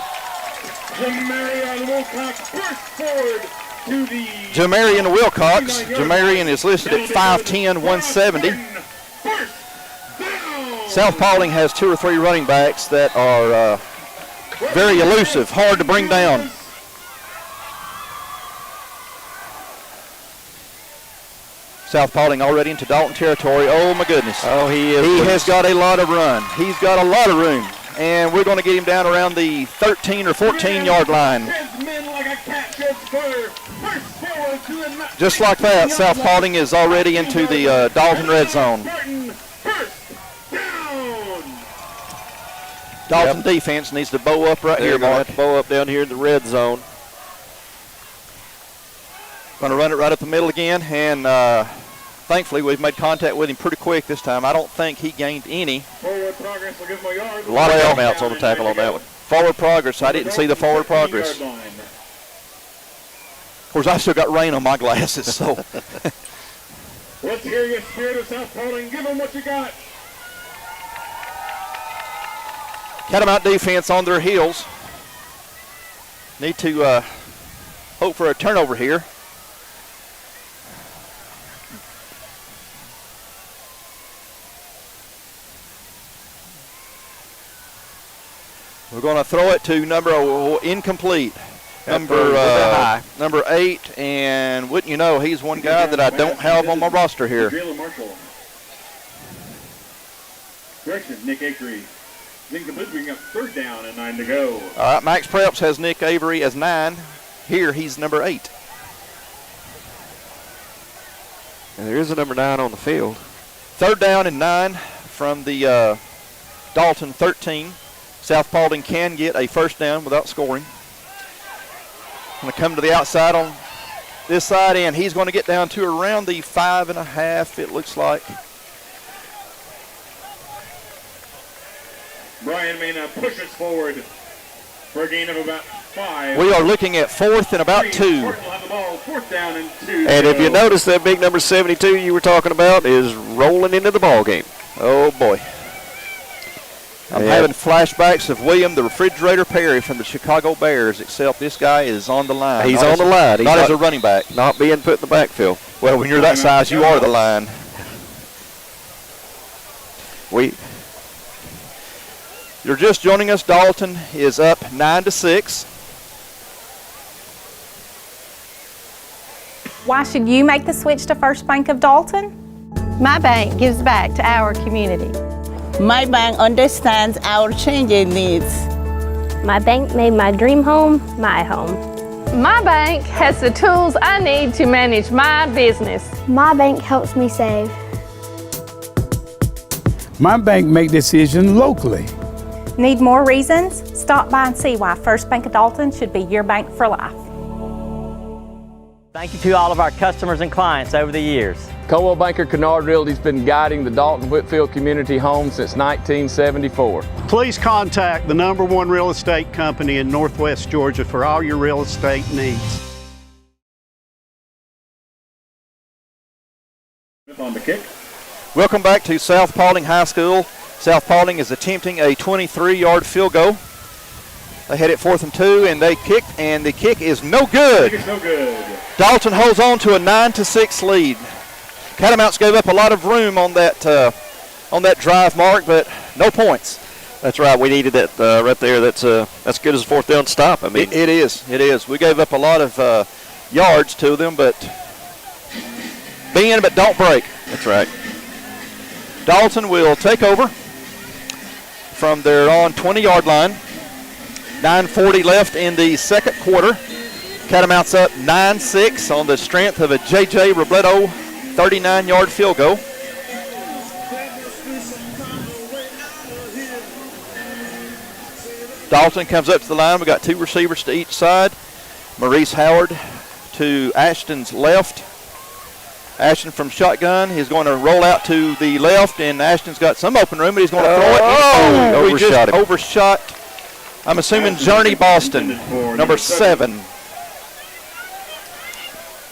Jamarian Wilcox burst forward to the Jamarian Wilcox. Jamarian is listed at 5'10", 170. South Paulding has 2 or 3 running backs that are very elusive, hard to bring down. South Paulding already into Dalton territory. Oh my goodness. Oh, he is. He has got a lot of run. He's got a lot of room. And we're going to get him down around the 13 or 14-yard line. Just like that, South Paulding is already into the Dalton red zone. Dalton defense needs to bow up right here, Mark. Bow up down here in the red zone. Going to run it right up the middle again, and thankfully we've made contact with him pretty quick this time. I don't think he gained any. Forward progress will give him a yard. A lot of Catamounts on the tackle on that one. Forward progress. I didn't see the forward progress. Of course, I still got rain on my glasses, so. Let's hear your spirit of South Paulding. Give them what you got. Catamount defense on their heels. Need to hope for a turnover here. We're going to throw it to number incomplete. Number 8, and wouldn't you know, he's one guy that I don't have on my roster here. Correction, Nick Avery. Incomplete, bringing up 3rd down and 9 to go. All right, Max Preps has Nick Avery as 9. Here, he's number 8. And there is a number 9 on the field. 3rd down and 9 from the Dalton 13. South Paulding can get a 1st down without scoring. Going to come to the outside on this side, and he's going to get down to around the 5.5, it looks like. Brian may now push us forward for a gain of about 5. We are looking at 4th and about 2. Will have the ball, 4th down and 2. And if you notice, that big number 72 you were talking about is rolling into the ball game. Oh, boy. I'm having flashbacks of William the Refrigerator Perry from the Chicago Bears, except this guy is on the line. He's on the line. Not as a running back. Not being put in the backfield. Well, when you're that size, you are the line. You're just joining us. Dalton is up 9-6. Why should you make the switch to First Bank of Dalton? My bank gives back to our community. My bank understands our changing needs. My bank made my dream home my home. My bank has the tools I need to manage my business. My bank helps me save. My bank make decisions locally. Need more reasons? Stop by and see why First Bank of Dalton should be your bank for life. Thank you to all of our customers and clients over the years. Coldwell Banker Kennard Realty's been guiding the Dalton Whitfield community home since 1974. Please contact the #1 real estate company in Northwest Georgia for all your real estate needs. On the kick. Welcome back to South Paulding High School. South Paulding is attempting a 23-yard field goal. They had it 4th and 2, and they kicked, and the kick is no good. It's no good. Dalton holds on to a 9-6 lead. Catamounts gave up a lot of room on that drive, Mark, but no points. That's right. We needed that right there. That's good as a 4th down stop. I mean, it is. We gave up a lot of yards to them, but bend but don't break. That's right. Dalton will take over from their own 20-yard line. 9:40 left in the second quarter. Catamounts up 9-6 on the strength of a J.J. Robledo 39-yard field goal. Dalton comes up to the line. We got 2 receivers to each side. Maurice Howard to Ashton's left. Ashton from shotgun. He's going to roll out to the left, and Ashton's got some open room, but he's going to throw it. Oh, we just overshot. I'm assuming Journey Boston, number 7.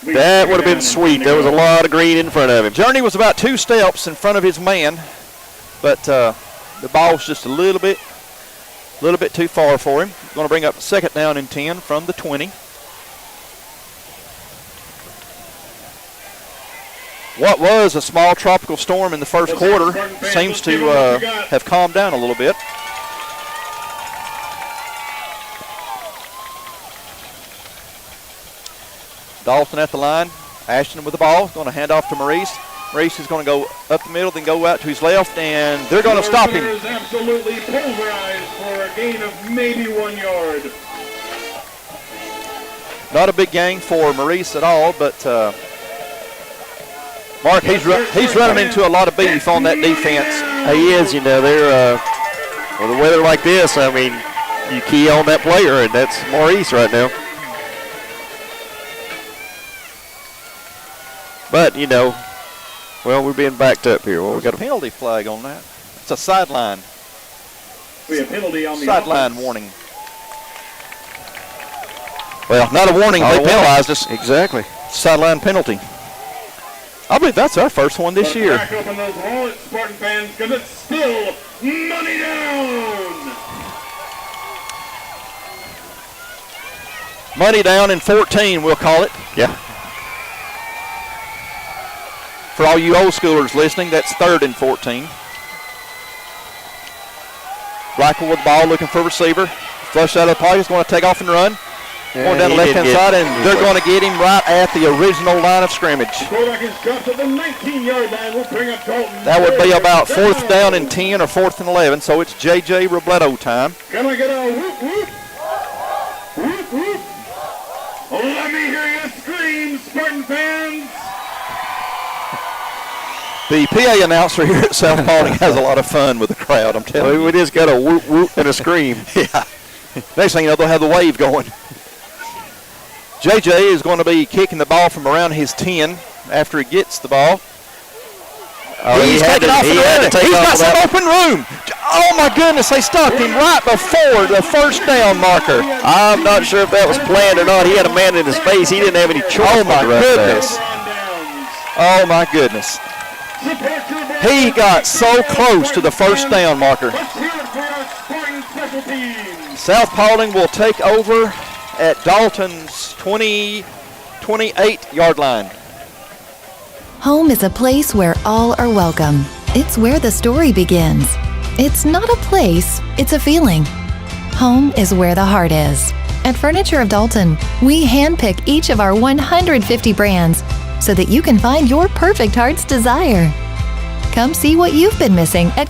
That would have been sweet. There was a lot of green in front of him. Journey was about 2 steps in front of his man, but the ball was just a little bit too far for him. Going to bring up 2nd down and 10 from the 20. What was a small tropical storm in the first quarter seems to have calmed down a little bit. Dalton at the line. Ashton with the ball. Going to hand off to Maurice. Maurice is going to go up the middle, then go out to his left, and they're going to stop him. Is absolutely pulverized for a gain of maybe 1 yard. Not a big gain for Maurice at all, but Mark, he's running into a lot of beef on that defense. He is, you know, they're with a weather like this, I mean, you key on that player, and that's Maurice right now. But, you know, well, we're being backed up here. Well, we got a penalty flag on that. It's a sideline. We have penalty on the sideline warning. Well, not a warning. They penalized us. Exactly. Sideline penalty. I believe that's our first one this year. Crack open those wallets, Spartan fans, because it's still money down. Money down in 14, we'll call it. Yeah. For all you old schoolers listening, that's 3rd and 14. Blackwell with the ball, looking for receiver. Flush out of the pocket, he's going to take off and run. Going down the left-hand side, and they're going to get him right at the original line of scrimmage. Quarterback is dropped at the 19-yard line. We'll bring up Dalton. That would be about 4th down and 10 or 4th and 11, so it's J.J. Robledo time. Can I get a whoop, whoop? Whoop, whoop. Oh, let me hear you scream, Spartan fans. The PA announcer here at South Paulding has a lot of fun with the crowd, I'm telling you. We just got a whoop, whoop, and a scream. Yeah. Next thing you know, they'll have the wave going. JJ is going to be kicking the ball from around his 10 after he gets the ball. He's taking off and running. He's got some open room. Oh, my goodness, they stopped him right before the first down marker. I'm not sure if that was planned or not. He had a man in his face. He didn't have any choice. Oh, my goodness. Oh, my goodness. He got so close to the first down marker. South Paulding will take over at Dalton's 28-yard line. Home is a place where all are welcome. It's where the story begins. It's not a place, it's a feeling. Home is where the heart is. At Furniture of Dalton, we handpick each of our 150 brands so that you can find your perfect heart's desire. Come see what you've been missing at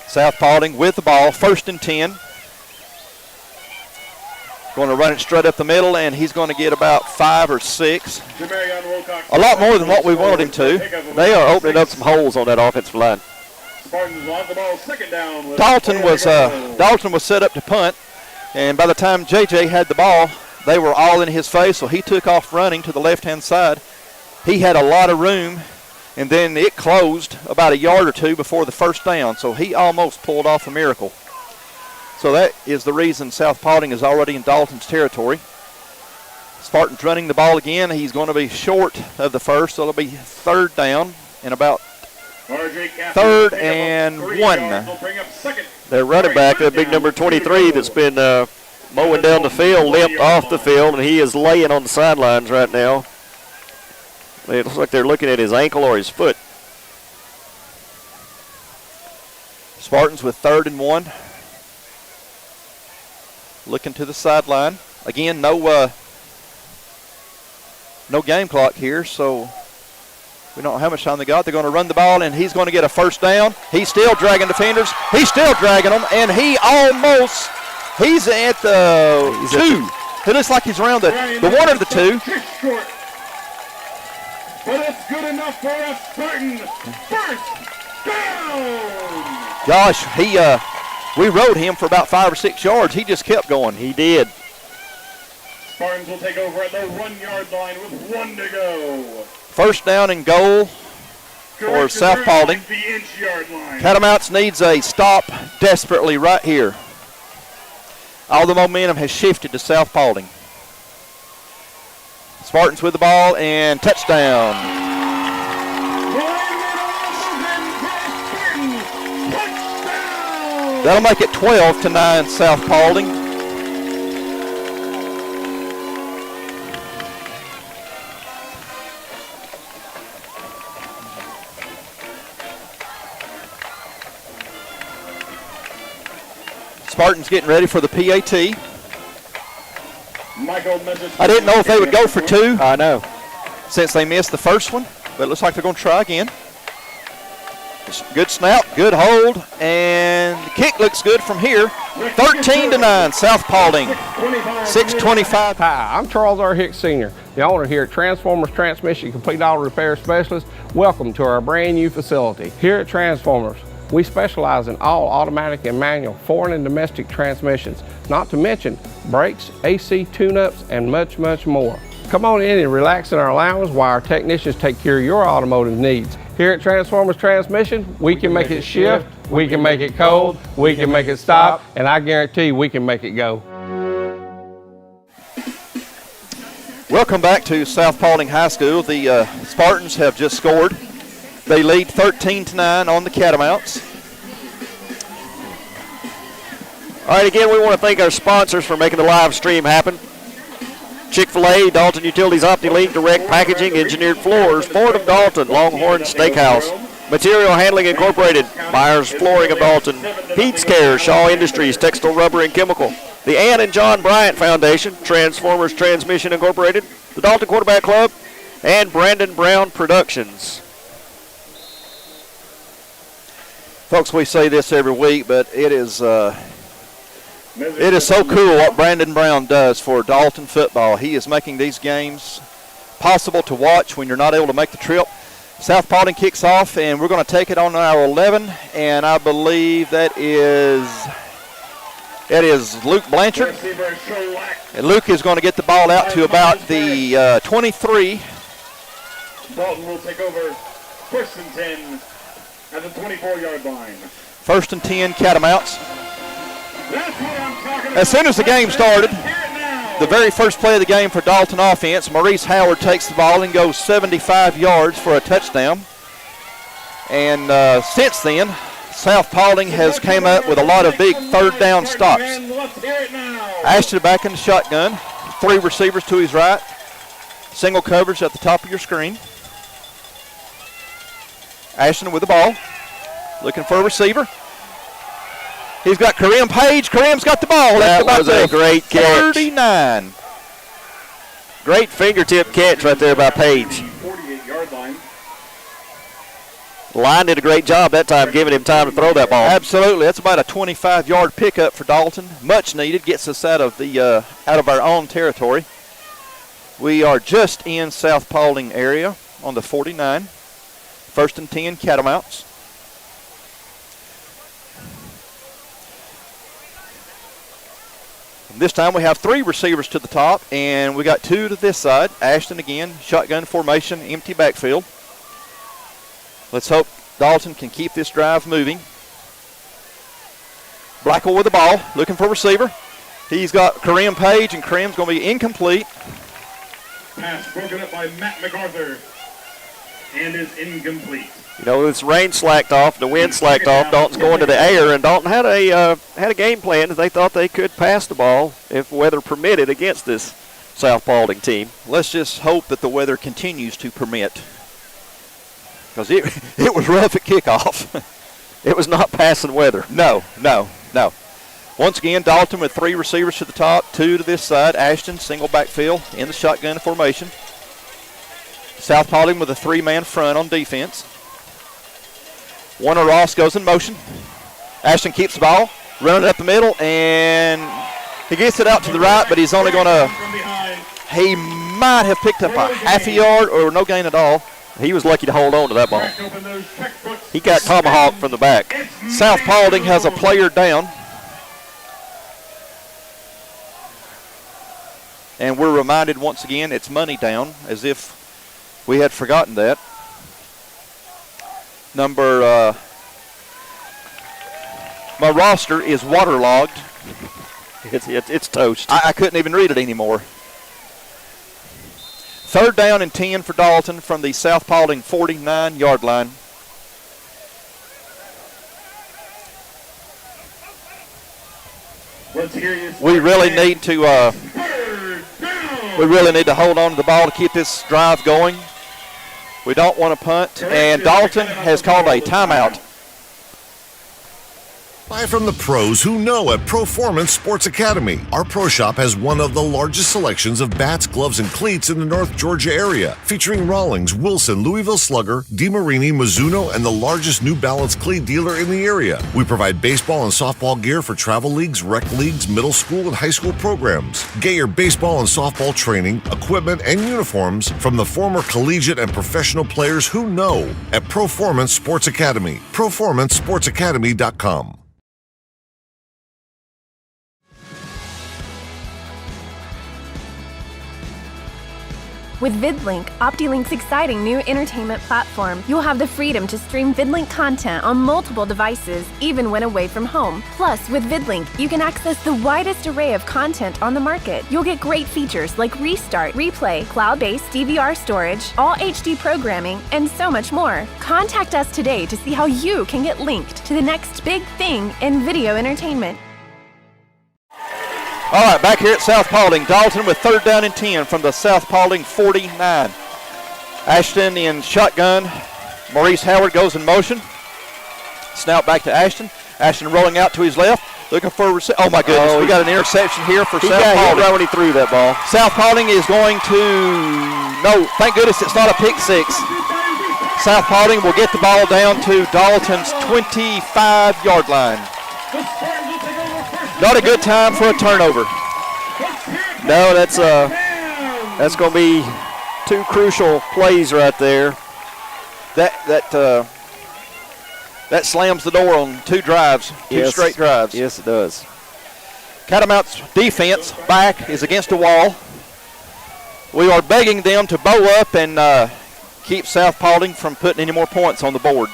South Paulding with the ball, 1st and 10. Going to run it straight up the middle, and he's going to get about 5 or 6. A lot more than what we wanted him to. They are opening up some holes on that offensive line. Dalton was set up to punt, and by the time JJ had the ball, they were all in his face, so he took off running to the left-hand side. He had a lot of room, and then it closed about a yard or two before the first down, so he almost pulled off a miracle. So that is the reason South Paulding is already in Dalton's territory. Spartans running the ball again. He's going to be short of the first, so it'll be 3rd down and about 3rd and 1. Their running back, that big number 23 that's been mowing down the field, limped off the field, and he is laying on the sidelines right now. It looks like they're looking at his ankle or his foot. Spartans with 3rd and 1. Looking to the sideline. Again, no game clock here, so we don't know how much time they got. They're going to run the ball, and he's going to get a 1st down. He's still dragging defenders. He's still dragging them, and he's at the 2. It looks like he's around the 1 or the 2. But it's good enough for a Spartan. 1st down. Gosh, we rode him for about 5 or 6 yards. He just kept going. He did. Spartans will take over at the 1-yard line with 1 to go. 1st down and goal for South Paulding. Catamounts needs a stop desperately right here. All the momentum has shifted to South Paulding. Spartans with the ball and touchdown. That'll make it 12-9 South Paulding. Spartans getting ready for the PAT. I didn't know if they would go for 2. I know. Since they missed the first one, but it looks like they're going to try again. Good snap, good hold, and the kick looks good from here. 13-9, South Paulding. 6:25. Hi, I'm Charles R. Hicks Sr., the owner here at Transformers Transmission Complete Auto Repair Specialist. Welcome to our brand new facility. Here at Transformers, we specialize in all automatic and manual foreign and domestic transmissions, not to mention brakes, AC tune-ups, and much, much more. Come on in and relax in our lounge while our technicians take care of your automotive needs. Here at Transformers Transmission, we can make it shift, we can make it cold, we can make it stop, and I guarantee we can make it go. Welcome back to South Paulding High School. The Spartans have just scored. They lead 13-9 on the Catamounts. All right, again, we want to thank our sponsors for making the live stream happen. Chick-fil-A, Dalton Utilities, OptiLink, Direct Packaging, Engineered Floors, Ford of Dalton, Longhorn Steakhouse, Material Handling Incorporated, Myers Flooring of Dalton, Pete's Care, Shaw Industries, Textile, Rubber, and Chemical, the Ann and John Bryant Foundation, Transformers Transmission Incorporated, the Dalton Quarterback Club, and Brandon Brown Productions. Folks, we say this every week, but it is so cool what Brandon Brown does for Dalton football. He is making these games possible to watch when you're not able to make the trip. South Paulding kicks off, and we're going to take it on our 11, and I believe that is It is Luke Blanchard. And Luke is going to get the ball out to about the 23. Dalton will take over 1st and 10 at the 24-yard line. 1st and 10, Catamounts. As soon as the game started, the very first play of the game for Dalton offense, Maurice Howard takes the ball and goes 75 yards for a touchdown. And since then, South Paulding has came up with a lot of big third down stops. Ashton back in the shotgun, 3 receivers to his right, single coverage at the top of your screen. Ashton with the ball, looking for a receiver. He's got Kareem Page. Kareem's got the ball. That was a great catch. 39. Great fingertip catch right there by Page. 48-yard line. Line did a great job that time, giving him time to throw that ball. Absolutely. That's about a 25-yard pickup for Dalton. Much needed. Gets us out of our own territory. We are just in South Paulding area on the 49. 1st and 10, Catamounts. This time we have 3 receivers to the top, and we got 2 to this side. Ashton again, shotgun formation, empty backfield. Let's hope Dalton can keep this drive moving. Blackwell with the ball, looking for a receiver. He's got Kareem Page, and Kareem's going to be incomplete. Pass broken up by Matt MacArthur and is incomplete. You know, this rain slacked off, the wind slacked off. Dalton's going to the air, and Dalton had a game plan that they thought they could pass the ball if weather permitted against this South Paulding team. Let's just hope that the weather continues to permit, because it was rough at kickoff. It was not passing weather. No. Once again, Dalton with 3 receivers to the top, 2 to this side. Ashton, single backfield in the shotgun formation. South Paulding with a 3-man front on defense. Warner Ross goes in motion. Ashton keeps the ball, running it up the middle, and he gets it out to the right, but he's only going to, he might have picked up a half a yard or no gain at all. He was lucky to hold on to that ball. He got tomahawked from the back. South Paulding has a player down. And we're reminded once again it's money down, as if we had forgotten that. My roster is waterlogged. It's toast. I couldn't even read it anymore. 3rd down and 10 for Dalton from the South Paulding 49-yard line. We really need to hold on to the ball to keep this drive going. We don't want to punt, and Dalton has called a timeout. Buy from the pros who know at Proformance Sports Academy. Our pro shop has one of the largest selections of bats, gloves, and cleats in the North Georgia area, featuring Rawlings, Wilson, Louisville Slugger, DeMarini, Mizuno, and the largest New Balance cleat dealer in the area. We provide baseball and softball gear for travel leagues, rec leagues, middle school, and high school programs. Get your baseball and softball training, equipment, and uniforms from the former collegiate and professional players who know at Proformance Sports Academy. ProformanceSportsAcademy.com. With VidLink, OptiLink's exciting new entertainment platform, you'll have the freedom to stream VidLink content on multiple devices, even when away from home. Plus, with VidLink, you can access the widest array of content on the market. You'll get great features like Restart, Replay, cloud-based DVR storage, all HD programming, and so much more. Contact us today to see how you can get linked to the next big thing in video entertainment. All right, back here at South Paulding, Dalton with 3rd down and 10 from the South Paulding 49. Ashton in shotgun. Maurice Howard goes in motion. Snout back to Ashton. Ashton rolling out to his left, looking for a receiver. Oh, my goodness, we got an interception here for South Paulding. When he threw that ball. South Paulding is going to, no, thank goodness it's not a pick six. South Paulding will get the ball down to Dalton's 25-yard line. Not a good time for a turnover. No, that's going to be 2 crucial plays right there. That slams the door on 2 drives, 2 straight drives. Yes, it does. Catamounts defense back is against the wall. We are begging them to bow up and keep South Paulding from putting any more points on the board.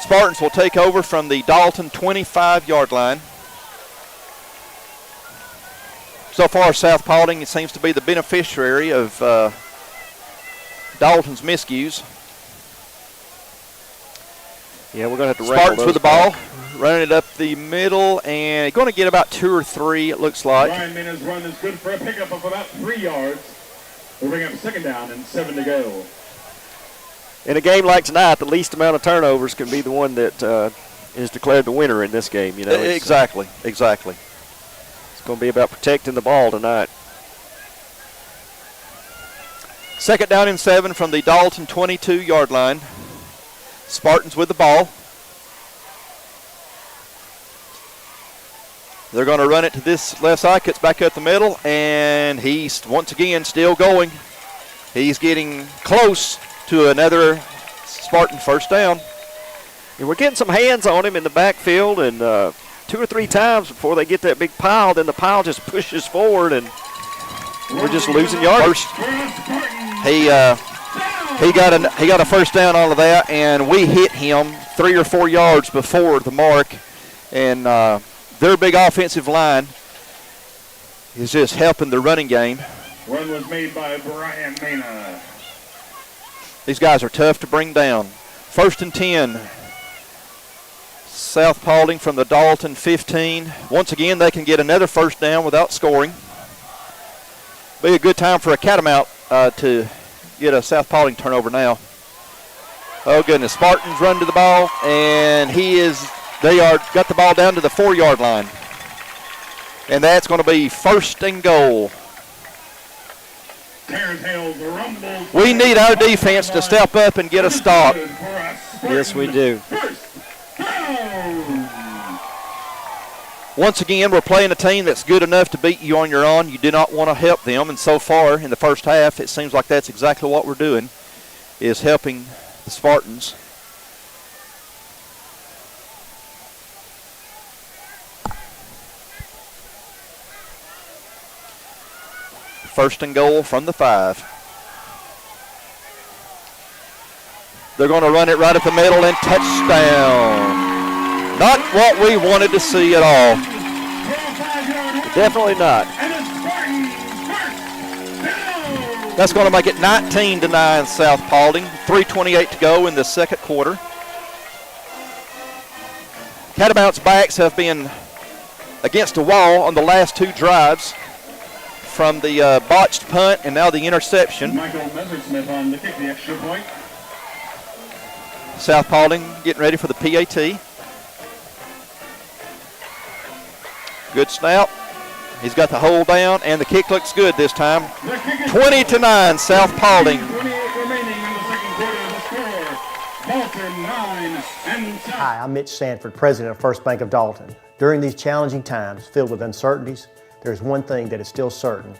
Spartans will take over from the Dalton 25-yard line. So far, South Paulding seems to be the beneficiary of Dalton's miscues. Yeah, we're going to have to Spartans with the ball, running it up the middle, and going to get about 2 or 3, it looks like. Ryan Mina's run is good for a pickup of about 3 yards. We'll bring up 2nd down and 7 to go. In a game like tonight, the least amount of turnovers can be the one that is declared the winner in this game. You know, exactly. It's going to be about protecting the ball tonight. 2nd down and 7 from the Dalton 22-yard line. Spartans with the ball. They're going to run it to this left side, cuts back up the middle, and he's once again still going. He's getting close to another Spartan first down. And we're getting some hands on him in the backfield, and 2 or 3 times before they get that big pile, then the pile just pushes forward, and we're just losing yardage. He got a first down on of that, and we hit him 3 or 4 yards before the mark, and their big offensive line is just helping the running game. Run was made by Brian Mina. These guys are tough to bring down. 1st and 10. South Paulding from the Dalton 15. Once again, they can get another first down without scoring. Be a good time for a Catamount to get a South Paulding turnover now. Oh goodness, Spartans run to the ball, and they are got the ball down to the 4-yard line. And that's going to be 1st and goal. We need our defense to step up and get a stop. Yes, we do. Once again, we're playing a team that's good enough to beat you on your own. You do not want to help them, and so far in the first half, it seems like that's exactly what we're doing, is helping the Spartans. First and goal from the 5. They're going to run it right up the middle and touchdown. Not what we wanted to see at all. Definitely not. That's going to make it 19-9 South Paulding. 3:28 to go in the second quarter. Catamounts backs have been against the wall on the last 2 drives, from the botched punt and now the interception. Michael Messersmith on the kick, the extra point. South Paulding getting ready for the PAT. Good snap. He's got the hold down, and the kick looks good this time. 20-9, South Paulding. 28 remaining in the second quarter of the score. Dalton 9 and South. Hi, I'm Mitch Sanford, president of First Bank of Dalton. During these challenging times filled with uncertainties, there's one thing that is still certain,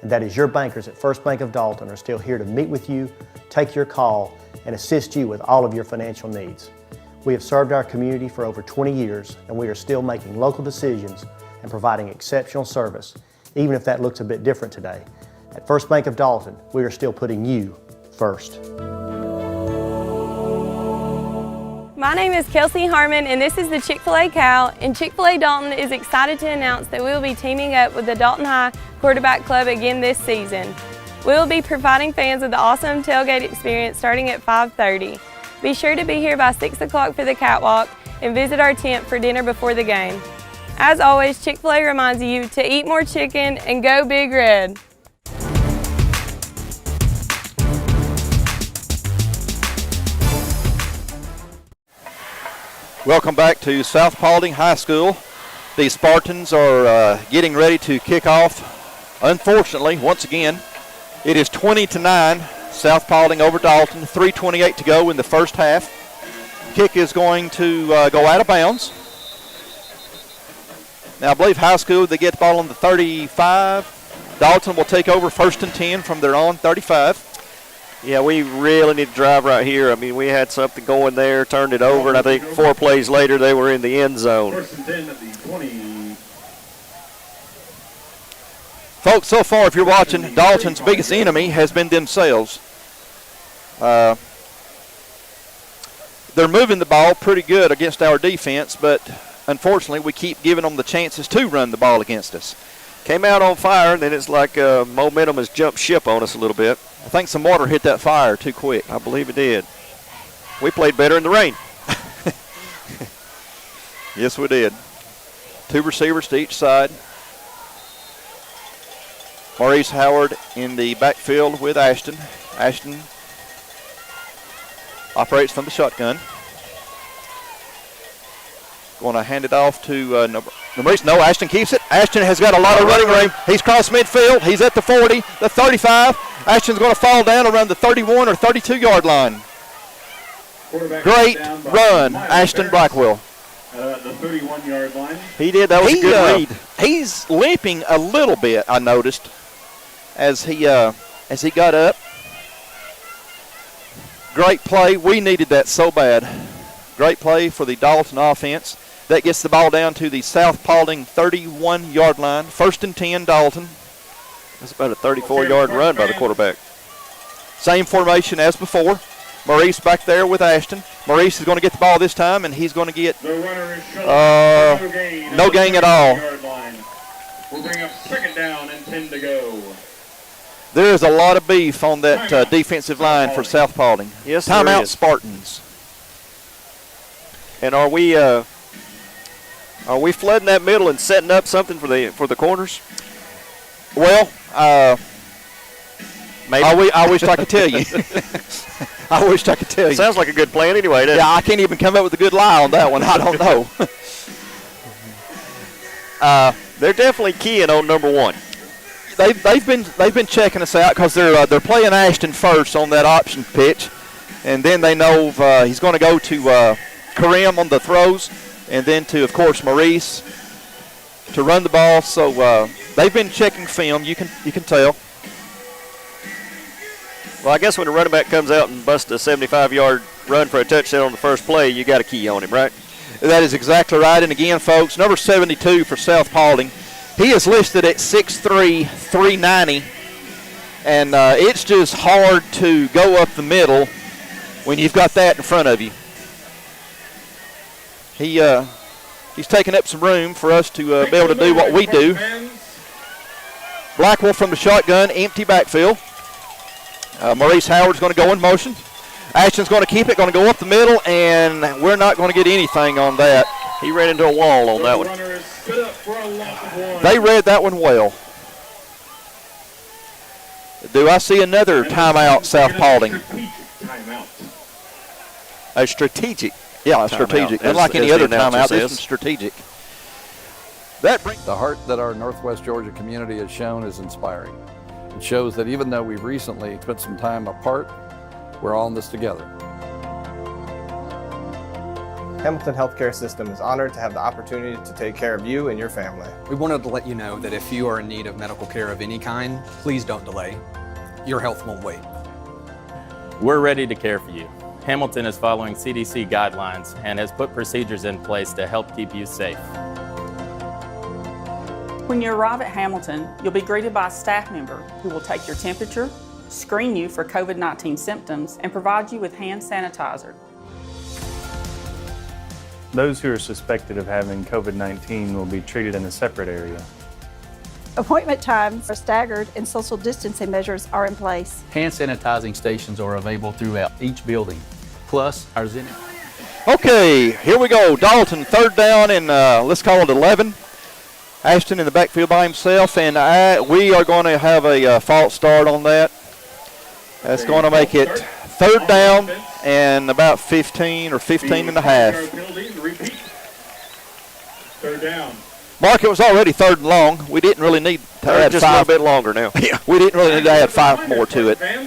and that is your bankers at First Bank of Dalton are still here to meet with you, take your call, and assist you with all of your financial needs. We have served our community for over 20 years, and we are still making local decisions and providing exceptional service, even if that looks a bit different today. At First Bank of Dalton, we are still putting you first. My name is Kelsey Harmon, and this is the Chick-fil-A Cow, and Chick-fil-A Dalton is excited to announce that we will be teaming up with the Dalton High Quarterback Club again this season. We will be providing fans with the awesome tailgate experience starting at 5:30. Be sure to be here by 6 o'clock for the catwalk and visit our tent for dinner before the game. As always, Chick-fil-A reminds you to eat more chicken and go Big Red. Welcome back to South Paulding High School. The Spartans are getting ready to kick off. Unfortunately, once again, it is 20-9, South Paulding over Dalton. 3:28 to go in the first half. Kick is going to go out of bounds. Now, I believe high school, they get the ball on the 35. Dalton will take over 1st and 10 from their own 35. Yeah, we really need to drive right here. I mean, we had something going there, turned it over, and I think 4 plays later they were in the end zone. First and 10 at the 20. Folks, so far, if you're watching, Dalton's biggest enemy has been themselves. They're moving the ball pretty good against our defense, but unfortunately we keep giving them the chances to run the ball against us. Came out on fire, and then it's like momentum has jumped ship on us a little bit. I think some water hit that fire too quick. I believe it did. We played better in the rain. Yes, we did. 2 receivers to each side. Maurice Howard in the backfield with Ashton. Ashton operates from the shotgun. Going to hand it off to Maurice. No, Ashton keeps it. Ashton has got a lot of running room. He's crossed midfield. He's at the 40, the 35. Ashton's going to fall down around the 31 or 32-yard line. Great run, Ashton Blackwell. The 31-yard line. He did. That was a good read. He's limping a little bit, I noticed, as he got up. Great play. We needed that so bad. Great play for the Dalton offense. That gets the ball down to the South Paulding 31-yard line. 1st and 10, Dalton. That's about a 34-yard run by the quarterback. Same formation as before. Maurice back there with Ashton. Maurice is going to get the ball this time, and he's going to get no gain at all. We'll bring up 2nd down and 10 to go. There is a lot of beef on that defensive line for South Paulding. Yes, timeout, Spartans. And are we flooding that middle and setting up something for the corners? Well, maybe. I wish I could tell you. I wish I could tell you. Sounds like a good plan anyway, doesn't it? Yeah, I can't even come up with a good lie on that one. I don't know. They're definitely keying on number 1. They've been checking us out because they're playing Ashton first on that option pitch, and then they know he's going to go to Kareem on the throws, and then to, of course, Maurice to run the ball. So they've been checking film. You can tell. Well, I guess when a running back comes out and busts a 75-yard run for a touchdown on the first play, you got a key on him, right? That is exactly right. And again, folks, number 72 for South Paulding, he is listed at 6'3", 390, and it's just hard to go up the middle when you've got that in front of you. He's taking up some room for us to be able to do what we do. Blackwell from the shotgun, empty backfield. Maurice Howard's going to go in motion. Ashton's going to keep it, going to go up the middle, and we're not going to get anything on that. He ran into a wall on that one. They read that one well. Do I see another timeout, South Paulding? A strategic. Yeah, strategic. Unlike any other timeout, this is strategic. The heart that our Northwest Georgia community has shown is inspiring. It shows that even though we've recently spent some time apart, we're all in this together. Hamilton Healthcare System is honored to have the opportunity to take care of you and your family. We wanted to let you know that if you are in need of medical care of any kind, please don't delay. Your health won't wait. We're ready to care for you. Hamilton is following CDC guidelines and has put procedures in place to help keep you safe. When you arrive at Hamilton, you'll be greeted by a staff member who will take your temperature, screen you for COVID-19 symptoms, and provide you with hand sanitizer. Those who are suspected of having COVID-19 will be treated in a separate area. Appointment times are staggered and social distancing measures are in place. Hand sanitizing stations are available throughout each building, plus our Zen. Okay, here we go. Dalton, 3rd down and let's call it 11. Ashton in the backfield by himself, and we are going to have a false start on that. That's going to make it 3rd down and about 15 or 15 and a half. 3rd down. Mark, it was already 3rd and long. We didn't really need to add just 5. a little bit longer now. Yeah, we didn't really need to add 5 more to it. Get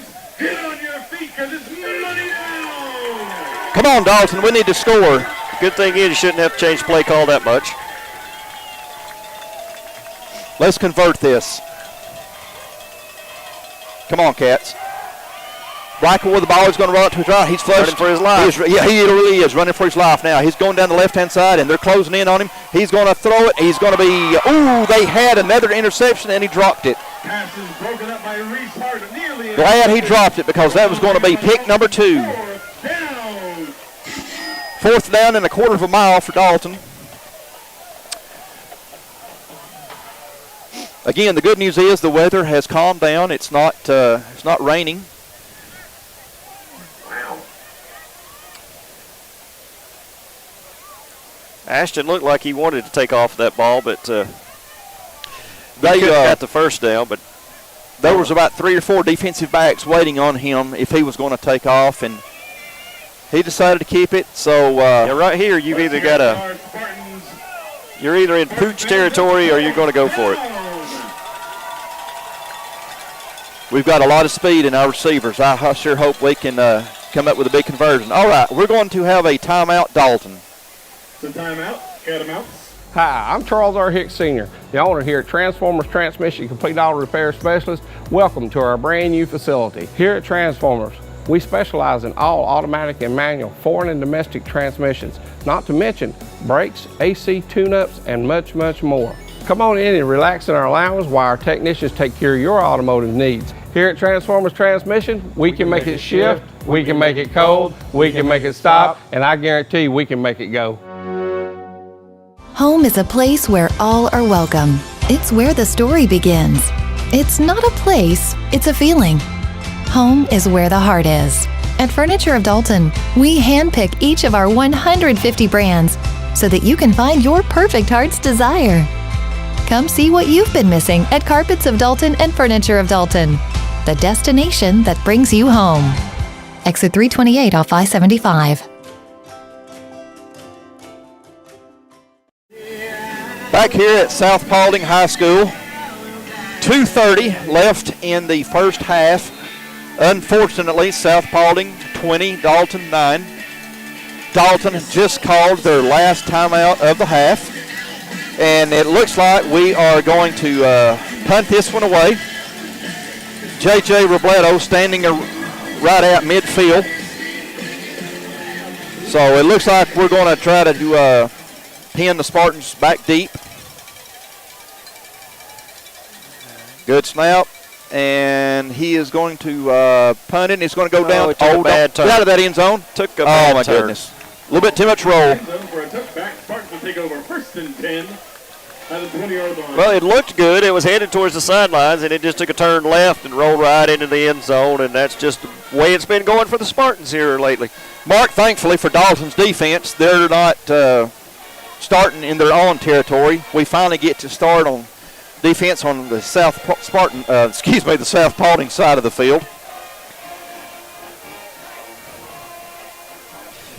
on your feet because it's money down. Come on, Dalton. We need to score. Good thing is you shouldn't have to change play call that much. Let's convert this. Come on, Cats. Brackle with the ball. He's going to run it to his right. He's flushed. Running for his life. He really is running for his life now. He's going down the left-hand side, and they're closing in on him. He's going to throw it. He's going to be, they had another interception, and he dropped it. Pass is broken up by Reese Hart. Nearly Glad he dropped it because that was going to be pick number 2. Fourth down and a quarter of a mile for Dalton. Again, the good news is the weather has calmed down. It's not raining. Ashton looked like he wanted to take off that ball, but they got the first down. But there was about 3 or 4 defensive backs waiting on him if he was going to take off, and he decided to keep it. So right here, you've either got you're either in pooch territory or you're going to go for it. We've got a lot of speed in our receivers. I sure hope we can come up with a big conversion. All right, we're going to have a timeout, Dalton. It's a timeout, Catamounts. Hi, I'm Charles R. Hicks Sr., the owner here at Transformers Transmission Complete Auto Repair Specialist. Welcome to our brand new facility. Here at Transformers, we specialize in all automatic and manual foreign and domestic transmissions, not to mention brakes, AC tune-ups, and much, much more. Come on in and relax in our lounge while our technicians take care of your automotive needs. Here at Transformers Transmission, we can make it shift, we can make it cold, we can make it stop, and I guarantee we can make it go. Home is a place where all are welcome. It's where the story begins. It's not a place, it's a feeling. Home is where the heart is. At Furniture of Dalton, we handpick each of our 150 brands so that you can find your perfect heart's desire. Come see what you've been missing at Carpets of Dalton and Furniture of Dalton, the destination that brings you home. Exit 328 off I-75. Back here at South Paulding High School, 2:30 left in the first half. Unfortunately, South Paulding 20, Dalton 9. Dalton just called their last timeout of the half, and it looks like we are going to punt this one away. J.J. Robledo standing right at midfield. So it looks like we're going to try to pin the Spartans back deep. Good snap, and he is going to punt it, and it's going to go down. Took a bad turn. Out of that end zone. Took a bad my turn. Goodness. A little bit too much roll. For a touchback, Spartans will take over 1st and 10 at the 20-yard line. Well, it looked good. It was headed towards the sidelines, and it just took a turn left and rolled right into the end zone, and that's just the way it's been going for the Spartans here lately. Mark, thankfully for Dalton's defense, they're not starting in their own territory. We finally get to start on defense on the South Paulding side of the field.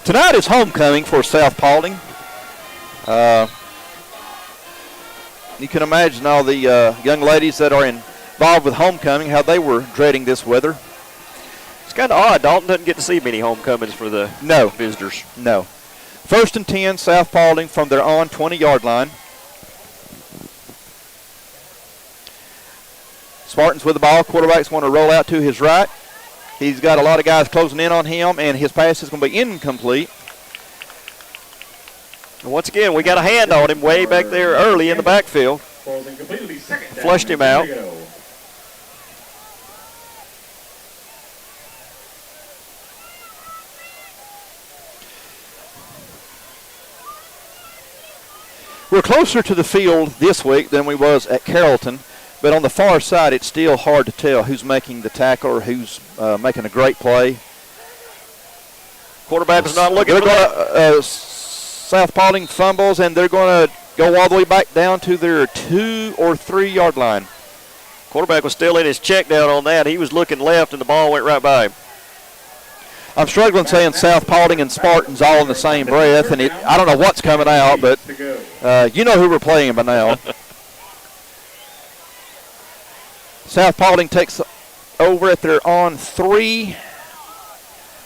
Tonight is homecoming for South Paulding. You can imagine all the young ladies that are involved with homecoming, how they were dreading this weather. It's kind of odd. Dalton doesn't get to see many homecomings for the visitors. No. 1st and 10, South Paulding from their own 20-yard line. Spartans with the ball. Quarterback's going to roll out to his right. He's got a lot of guys closing in on him, and his pass is going to be incomplete. And once again, we got a hand on him way back there early in the backfield. Flushed him out. We're closer to the field this week than we was at Carrollton, but on the far side, it's still hard to tell who's making the tackle or who's making a great play. Quarterback is not looking for that. South Paulding fumbles, and they're going to go all the way back down to their 2 or 3 yard line. Quarterback was still in his check down on that. He was looking left, and the ball went right by him. I'm struggling saying South Paulding and Spartans all in the same breath, and I don't know what's coming out, but you know who we're playing by now. South Paulding takes over at their on 3,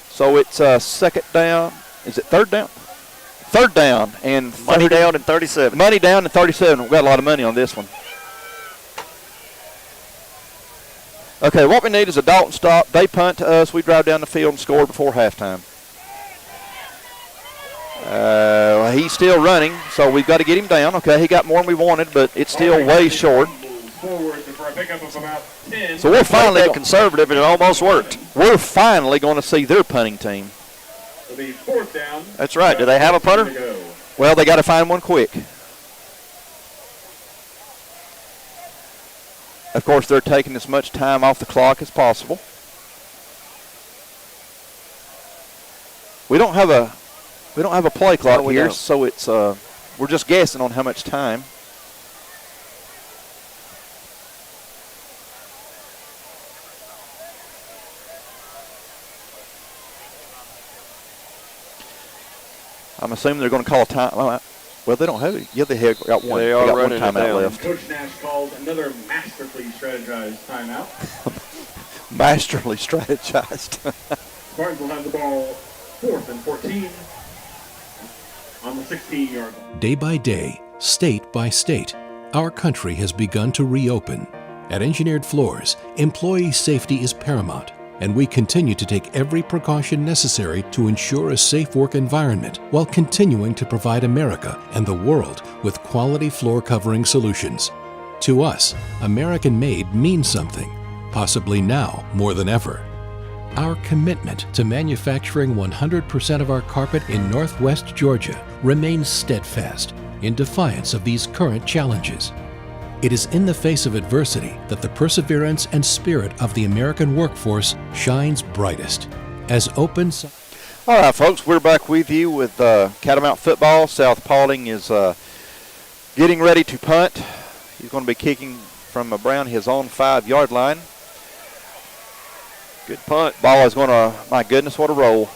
so it's second down. Is it third down? Third down and money down and 37. Money down and 37. We've got a lot of money on this one. Okay, what we need is a Dalton stop. They punt to us. We drive down the field and score before halftime. He's still running, so we've got to get him down. Okay, he got more than we wanted, but it's still way short. So we're finally conservative, and it almost worked. We're finally going to see their punting team. It'll be 4th down. That's right. Do they have a punter? Well, they got to find one quick. Of course, they're taking as much time off the clock as possible. We don't have a play clock here, so it's we're just guessing on how much time. I'm assuming they're going to call a time. Well, they don't have it. Yeah, they have got one. They got are one running timeout left. Coach Nash called another masterfully strategized timeout. Masterly strategized. Spartans will have the ball 4th and 14 on the 16-yard line. Day by day, state by state, our country has begun to reopen. At Engineered Floors, employee safety is paramount, and we continue to take every precaution necessary to ensure a safe work environment while continuing to provide America and the world with quality floor covering solutions. To us, American-made means something, possibly now more than ever. Our commitment to manufacturing 100% of our carpet in Northwest Georgia remains steadfast in defiance of these current challenges. It is in the face of adversity that the perseverance and spirit of the American workforce shines brightest. As open... All right, folks, we're back with you with Catamount football. South Paulding is getting ready to punt. He's going to be kicking from around his own 5-yard line. Good punt. Ball is going to, my goodness, what a roll.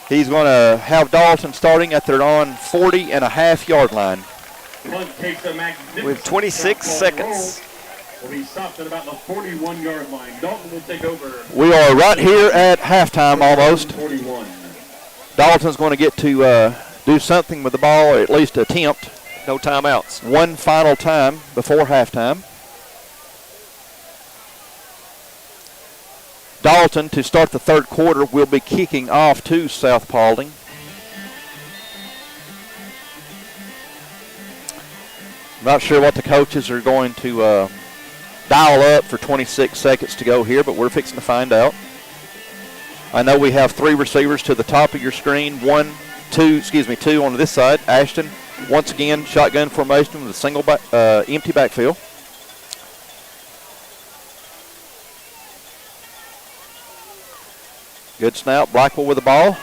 He's going to have Dalton starting at their own 40.5-yard line. With 26 seconds. Will be stopped at about the 41-yard line. Dalton will take over. We are right here at halftime almost. 41. Dalton's going to get to do something with the ball, or at least attempt. No timeouts. One final time before halftime. Dalton, to start the third quarter, will be kicking off to South Paulding. Not sure what the coaches are going to dial up for 26 seconds to go here, but we're fixing to find out. I know we have 3 receivers to the top of your screen. Two on this side. Ashton, once again, shotgun formation with a single empty backfield. Good snap. Blackwell with the ball.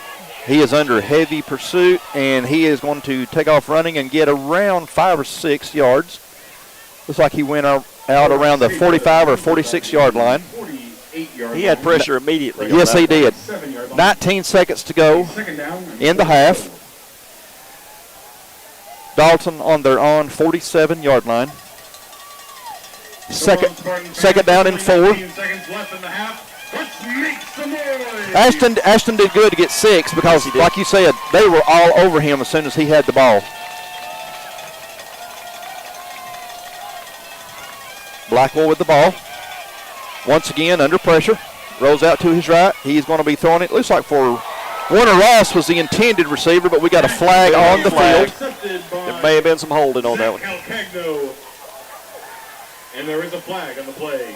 He is under heavy pursuit, and he is going to take off running and get around 5 or 6 yards. Looks like he went out around the 45 or 46-yard line. He had pressure immediately. Yes, he did. 19 seconds to go in the half. Dalton on their own 47-yard line. Second down and 4. Ashton did good to get 6 because, like you said, they were all over him as soon as he had the ball. Blackwell with the ball. Once again, under pressure. Rolls out to his right. He's going to be throwing it. Looks like for Warner Ross was the intended receiver, but we got a flag on the field. There may have been some holding on that one. And there is a flag on the play.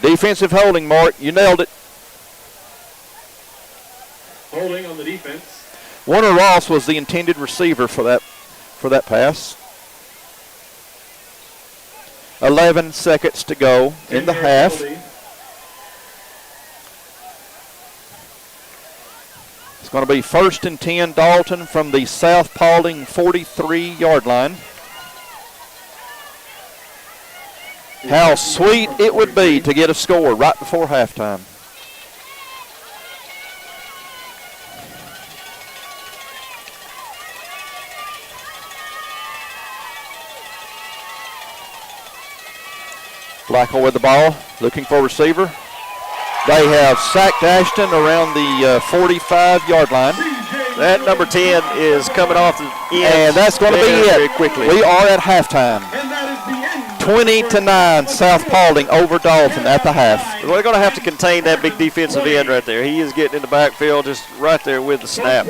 Defensive holding, Mark. You nailed it. Holding on the defense. Warner Ross was the intended receiver for that pass. 11 seconds to go in the half. It's going to be 1st and 10 Dalton from the South Paulding 43-yard line. How sweet it would be to get a score right before halftime. Blackwell with the ball, looking for a receiver. They have sacked Ashton around the 45-yard line. That number 10 is coming off the end. And that's going to be it. Quickly. We are at halftime. 20-9, South Paulding over Dalton at the half. We're going to have to contain that big defensive end right there. He is getting in the backfield just right there with the snap.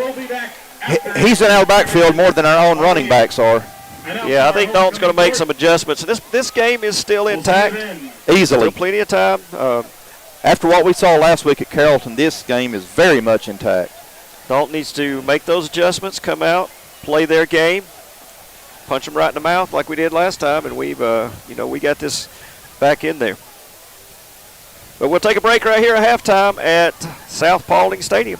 He's in our backfield more than our own running backs are. Yeah, I think Dalton's going to make some adjustments. This game is still intact. Easily. Still plenty of time. After what we saw last week at Carrollton, this game is very much intact. Dalton needs to make those adjustments, come out, play their game, punch them right in the mouth like we did last time, and we've, we got this back in there. But we'll take a break right here at halftime at South Paulding Stadium.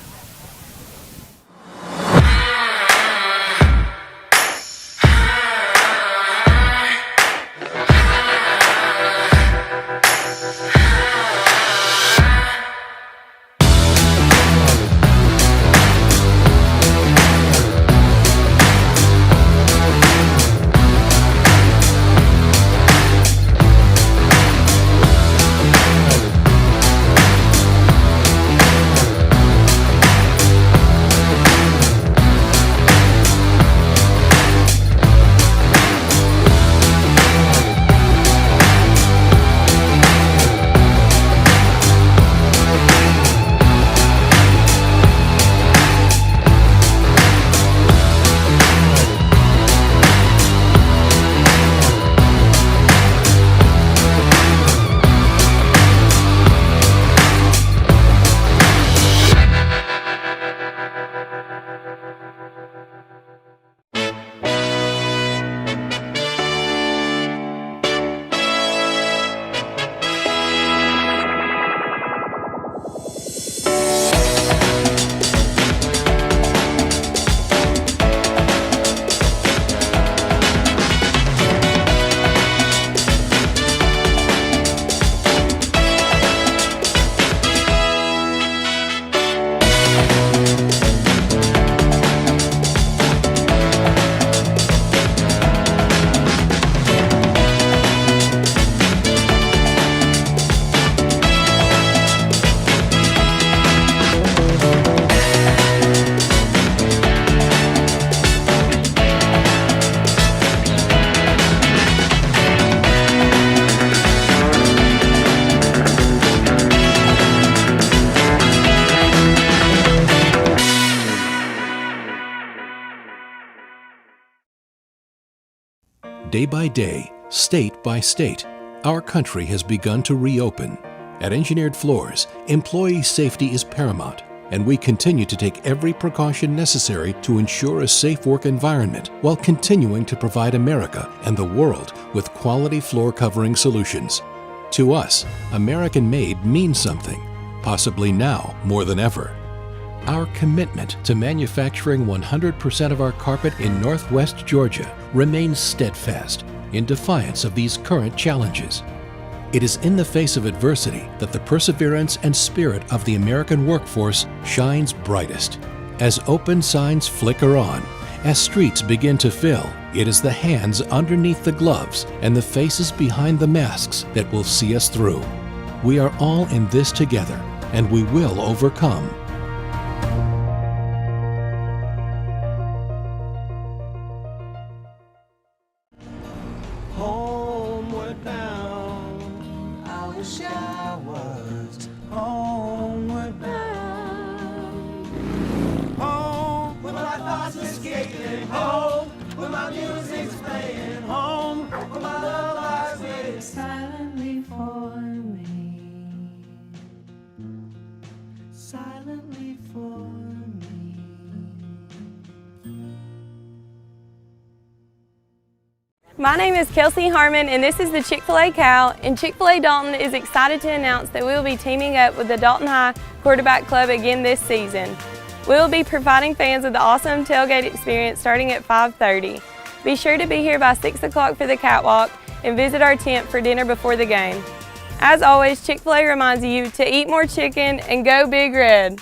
Day by day, state by state, our country has begun to reopen. At Engineered Floors, employee safety is paramount, and we continue to take every precaution necessary to ensure a safe work environment while continuing to provide America and the world with quality floor covering solutions. To us, American-made means something, possibly now more than ever. Our commitment to manufacturing 100% of our carpet in Northwest Georgia remains steadfast in defiance of these current challenges. It is in the face of adversity that the perseverance and spirit of the American workforce shines brightest. As open signs flicker on, as streets begin to fill, it is the hands underneath the gloves and the faces behind the masks that will see us through. We are all in this together, and we will overcome. My name is Kelsey Harmon, and this is the Chick-fil-A Cow, and Chick-fil-A Dalton is excited to announce that we will be teaming up with the Dalton High Quarterback Club again this season. We will be providing fans with the awesome tailgate experience starting at 5:30. Be sure to be here by 6 o'clock for the catwalk and visit our tent for dinner before the game. As always, Chick-fil-A reminds you to eat more chicken and go Big Red.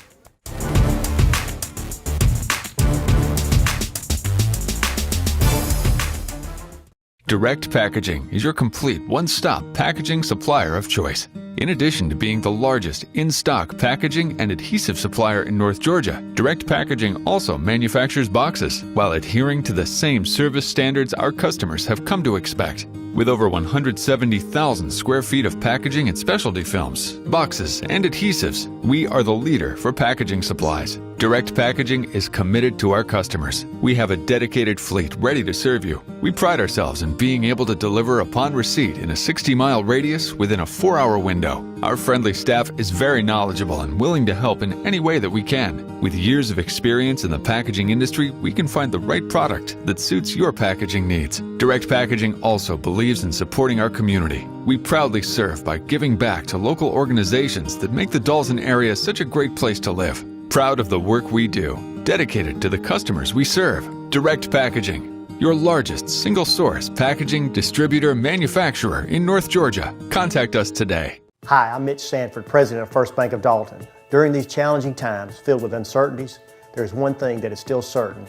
Direct Packaging is your complete one-stop packaging supplier of choice. In addition to being the largest in-stock packaging and adhesive supplier in North Georgia, Direct Packaging also manufactures boxes while adhering to the same service standards our customers have come to expect. With over 170,000 square feet of packaging and specialty films, boxes, and adhesives, we are the leader for packaging supplies. Direct Packaging is committed to our customers. We have a dedicated fleet ready to serve you. We pride ourselves in being able to deliver upon receipt in a 60-mile radius within a 4-hour window. Our friendly staff is very knowledgeable and willing to help in any way that we can. With years of experience in the packaging industry, we can find the right product that suits your packaging needs. Direct Packaging also believes in supporting our community. We proudly serve by giving back to local organizations that make the Dalton area such a great place to live. Proud of the work we do, dedicated to the customers we serve. Direct Packaging, your largest single-source packaging distributor manufacturer in North Georgia. Contact us today. Hi, I'm Mitch Sanford, President of First Bank of Dalton. During these challenging times filled with uncertainties, there's one thing that is still certain,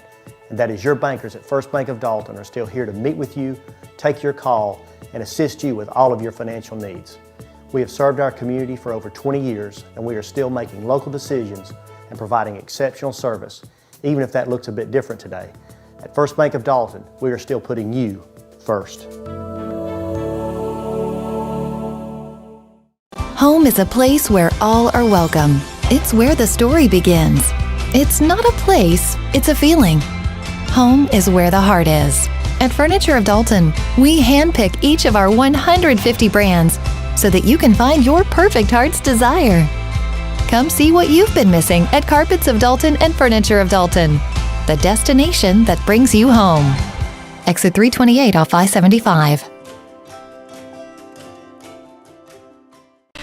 and that is your bankers at First Bank of Dalton are still here to meet with you, take your call, and assist you with all of your financial needs. We have served our community for over 20 years, and we are still making local decisions and providing exceptional service, even if that looks a bit different today. At First Bank of Dalton, we are still putting you first. Home is a place where all are welcome. It's where the story begins. It's not a place, it's a feeling. Home is where the heart is. At Furniture of Dalton, we handpick each of our 150 brands so that you can find your perfect heart's desire. Come see what you've been missing at Carpets of Dalton and Furniture of Dalton, the destination that brings you home. Exit 328 off I-75.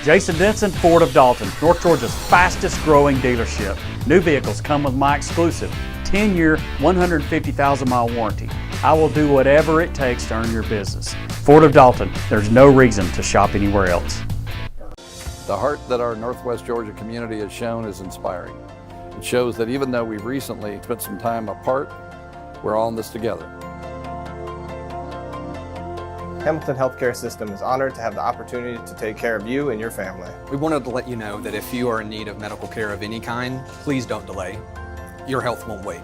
Jason Denson, Ford of Dalton, North Georgia's fastest growing dealership. New vehicles come with my exclusive 10-year, 150,000-mile warranty. I will do whatever it takes to earn your business. Ford of Dalton, there's no reason to shop anywhere else. The heart that our Northwest Georgia community has shown is inspiring. It shows that even though we've recently spent some time apart, we're all in this together. Hamilton Healthcare System is honored to have the opportunity to take care of you and your family. We wanted to let you know that if you are in need of medical care of any kind, please don't delay. Your health won't wait.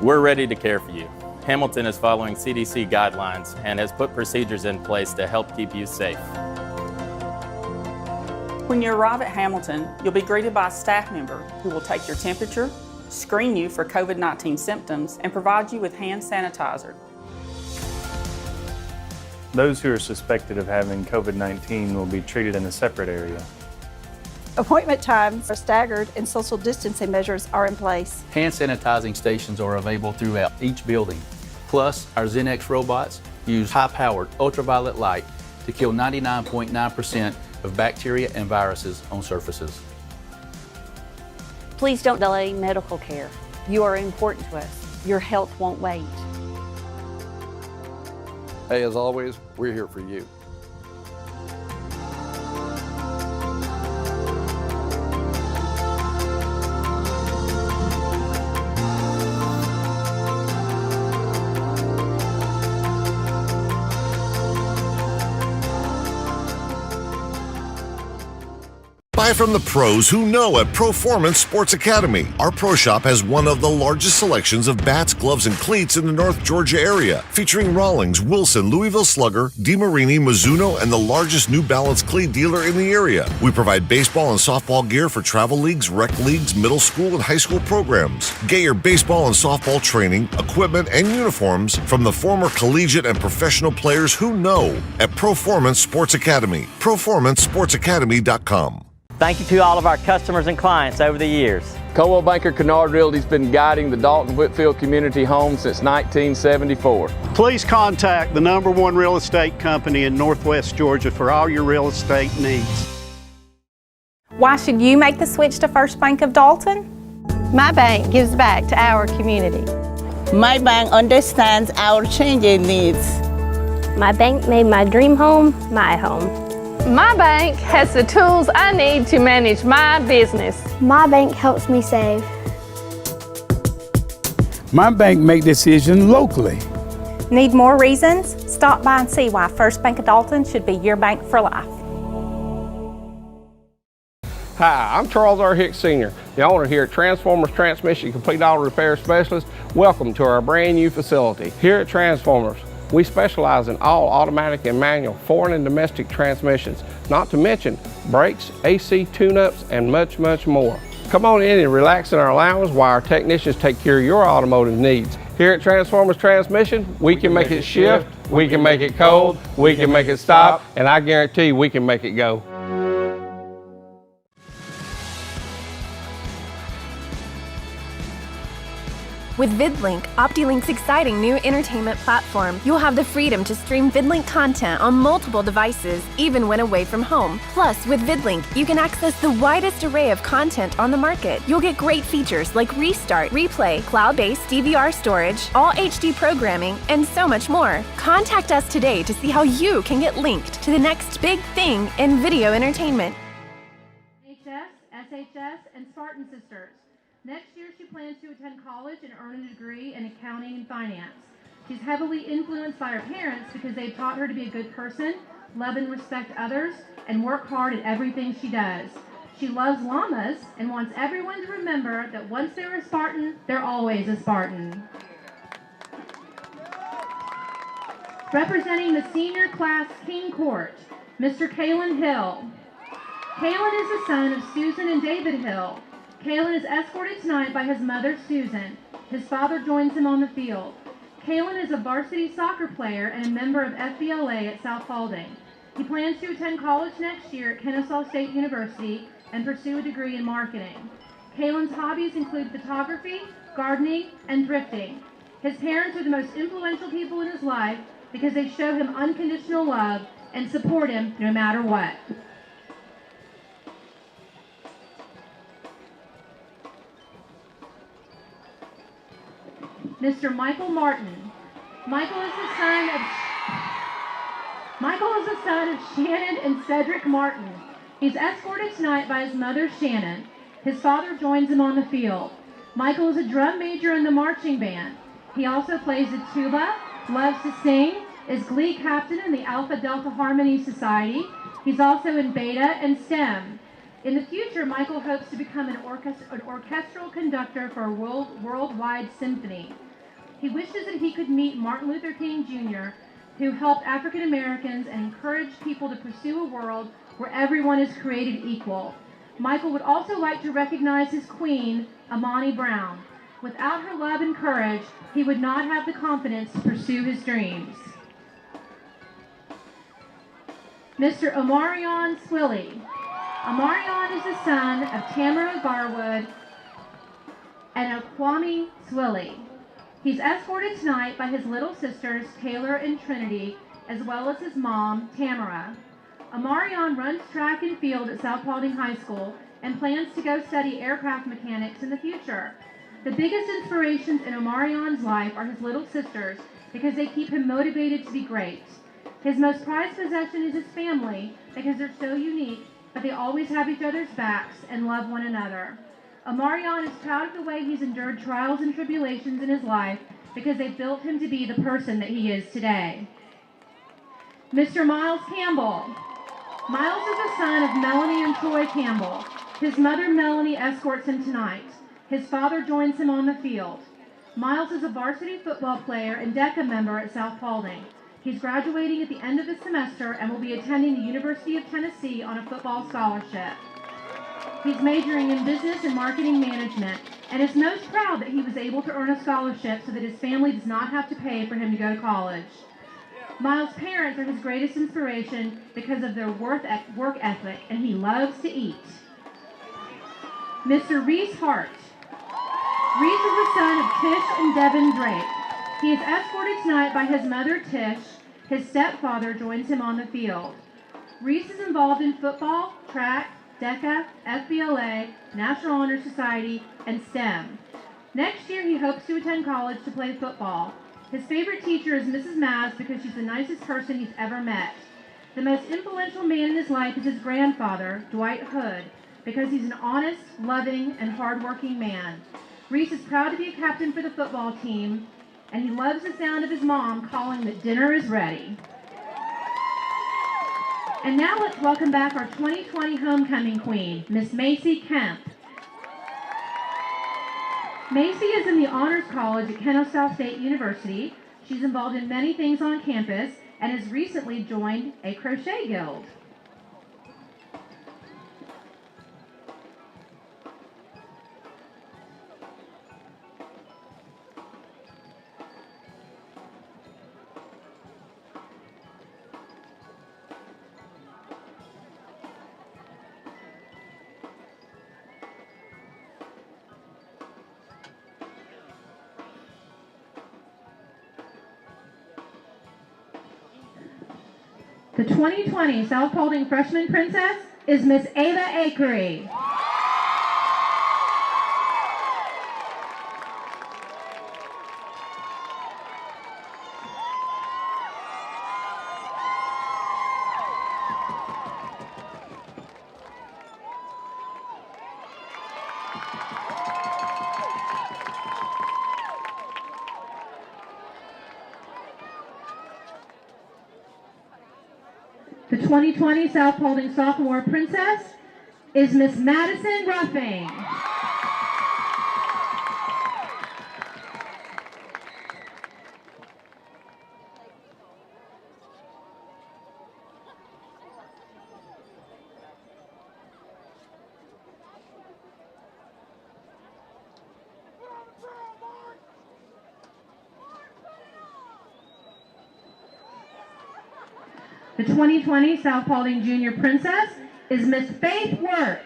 We're ready to care for you. Hamilton is following CDC guidelines and has put procedures in place to help keep you safe. When you arrive at Hamilton, you'll be greeted by a staff member who will take your temperature, screen you for COVID-19 symptoms, and provide you with hand sanitizer. Those who are suspected of having COVID-19 will be treated in a separate area. Appointment times are staggered and social distancing measures are in place. Hand sanitizing stations are available throughout each building. Plus, our Xenex robots use high-powered ultraviolet light to kill 99.9% of bacteria and viruses on surfaces. Please don't delay medical care. You are important to us. Your health won't wait. Hey, as always, we're here for you. Buy from the pros who know at Proformance Sports Academy. Our pro shop has one of the largest selections of bats, gloves, and cleats in the North Georgia area, featuring Rawlings, Wilson, Louisville Slugger, DeMarini, Mizuno, and the largest New Balance cleat dealer in the area. We provide baseball and softball gear for travel leagues, rec leagues, middle school, and high school programs. Get your baseball and softball training, equipment, and uniforms from the former collegiate and professional players who know at Proformance Sports Academy. ProformanceSportsAcademy.com. Thank you to all of our customers and clients over the years. Coldwell Banker Kennard Realty's been guiding the Dalton Whitfield Community Home since 1974. Please contact the #1 real estate company in Northwest Georgia for all your real estate needs. Why should you make the switch to First Bank of Dalton? My bank gives back to our community. My bank understands our changing needs. My bank made my dream home my home. My bank has the tools I need to manage my business. My bank helps me save. My bank make decisions locally. Need more reasons? Stop by and see why First Bank of Dalton should be your bank for life. Hi, I'm Charles R. Hicks Sr., the owner here at Transformers Transmission Complete Auto Repair Specialist. Welcome to our brand new facility. Here at Transformers, We specialize in all automatic and manual foreign and domestic transmissions, not to mention brakes, AC tune-ups, and much, much more. Come on in and relax in our lounge while our technicians take care of your automotive needs. Here at Transformers Transmission, we can make it shift, we can make it cold, we can make it stop, and I guarantee we can make it go. With VidLink, OptiLink's exciting new entertainment platform, you'll have the freedom to stream VidLink content on multiple devices, even when away from home. Plus, with VidLink, you can access the widest array of content on the market. You'll get great features like Restart, Replay, cloud-based DVR storage, all HD programming, and so much more. Contact us today to see how you can get linked to the next big thing in video entertainment. SHS, and Spartan Sisters. Next year, she plans to attend college and earn a degree in accounting and finance. She's heavily influenced by her parents because they've taught her to be a good person, love and respect others, and work hard at everything she does. She loves llamas and wants everyone to remember that once they're a Spartan, they're always a Spartan. Representing the senior class King Court, Mr. Kalen Hill. Kalen is the son of Susan and David Hill. Kalen is escorted tonight by his mother, Susan. His father joins him on the field. Kalen is a varsity soccer player and a member of FBLA at South Paulding. He plans to attend college next year at Kennesaw State University and pursue a degree in marketing. Kalen's hobbies include photography, gardening, and thrifting. His parents are the most influential people in his life because they show him unconditional love and support him no matter what. Mr. Michael Martin. Michael is the son of Shannon and Cedric Martin. He's escorted tonight by his mother, Shannon. His father joins him on the field. Michael is a drum major in the marching band. He also plays the tuba, loves to sing, is glee captain in the Alpha Delta Harmony Society. He's also in Beta and STEM. In the future, Michael hopes to become an orchestral conductor for a worldwide symphony. He wishes that he could meet Martin Luther King Jr., who helped African Americans and encouraged people to pursue a world where everyone is created equal. Michael would also like to recognize his queen, Amani Brown. Without her love and courage, he would not have the confidence to pursue his dreams. Mr. Omarion Swilly. Omarion is the son of Tamara Garwood and Kwame Swilly. He's escorted tonight by his little sisters, Taylor and Trinity, as well as his mom, Tamara. Omarion runs track and field at South Paulding High School and plans to go study aircraft mechanics in the future. The biggest inspirations in Omarion's life are his little sisters because they keep him motivated to be great. His most prized possession is his family because they're so unique, but they always have each other's backs and love one another. Omarion is proud of the way he's endured trials and tribulations in his life because they built him to be the person that he is today. Mr. Miles Campbell. Miles is the son of Melanie and Troy Campbell. His mother, Melanie, escorts him tonight. His father joins him on the field. Miles is a varsity football player and DECA member at South Paulding. He's graduating at the end of the semester and will be attending the University of Tennessee on a football scholarship. He's majoring in business and marketing management and is most proud that he was able to earn a scholarship so that his family does not have to pay for him to go to college. Miles' parents are his greatest inspiration because of their work ethic, and he loves to eat. Mr. Reese Hart. Reese is the son of Tish and Devin Drake. He is escorted tonight by his mother, Tish. His stepfather joins him on the field. Reese is involved in football, track, DECA, FBLA, National Honor Society, and STEM. Next year, he hopes to attend college to play football. His favorite teacher is Mrs. Maz because she's the nicest person he's ever met. The most influential man in his life is his grandfather, Dwight Hood, because he's an honest, loving, and hardworking man. Reese is proud to be a captain for the football team, and he loves the sound of his mom calling that dinner is ready. And now let's welcome back our 2020 homecoming queen, Miss Macy Kemp. Macy is in the Honors College at Kennesaw State University. She's involved in many things on campus and has recently joined a crochet guild. The 2020 South Paulding Freshman Princess is Miss Ava Akery. The 2020 South Paulding Sophomore Princess is Miss Madison Ruffing. The 2020 South Paulding Junior Princess is Miss Faith Wirt.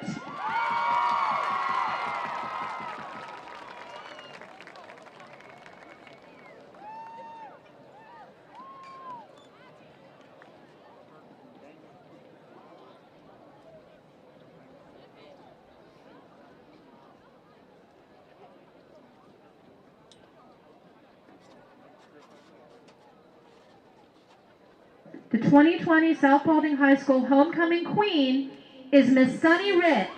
The 2020 South Paulding High School Homecoming Queen is Miss Sunny Rich.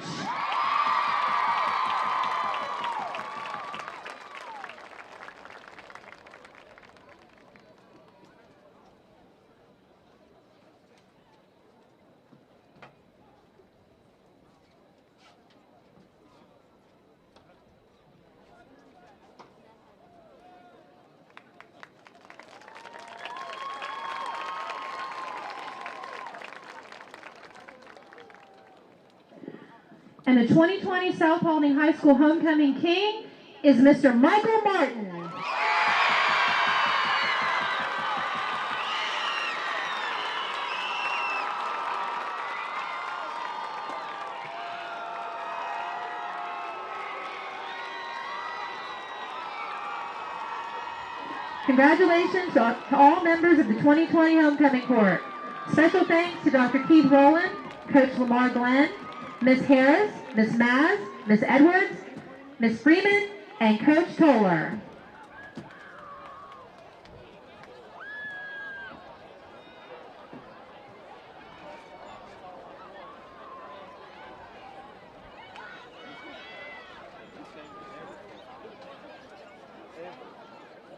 And the 2020 South Paulding High School Homecoming King is Mr. Michael Martin. Congratulations to all members of the 2020 Homecoming Court. Special thanks to Dr. Keith Rowland, Coach Lamar Glenn, Miss Harris, Miss Maz, Miss Edwards, Miss Freeman, and Coach Toller.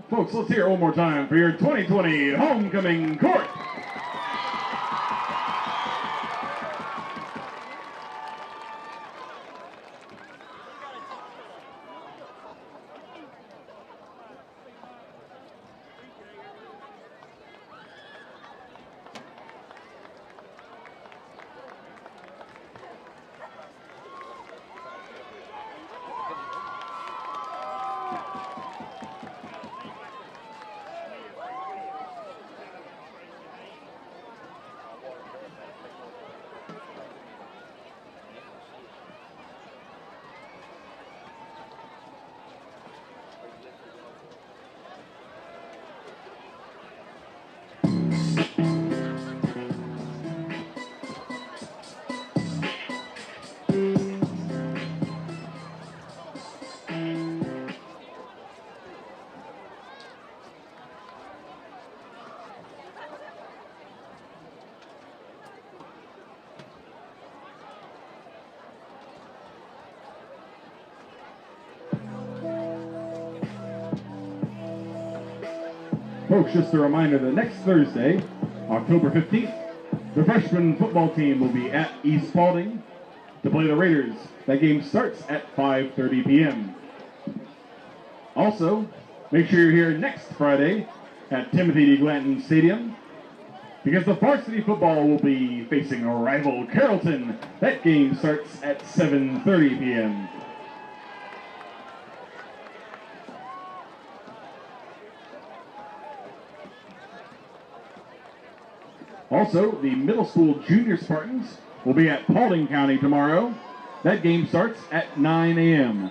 Folks, let's hear it one more time for your 2020 Homecoming Court. Folks, just a reminder that next Thursday, October 15th, the freshman football team will be at East Paulding to play the Raiders. That game starts at 5:30 p.m. Also, make sure you're here next Friday at Timothy D. Glanton Stadium because the varsity football will be facing a rival Carrollton. That game starts at 7:30 p.m. Also, the middle school junior Spartans will be at Paulding County tomorrow. That game starts at 9 a.m.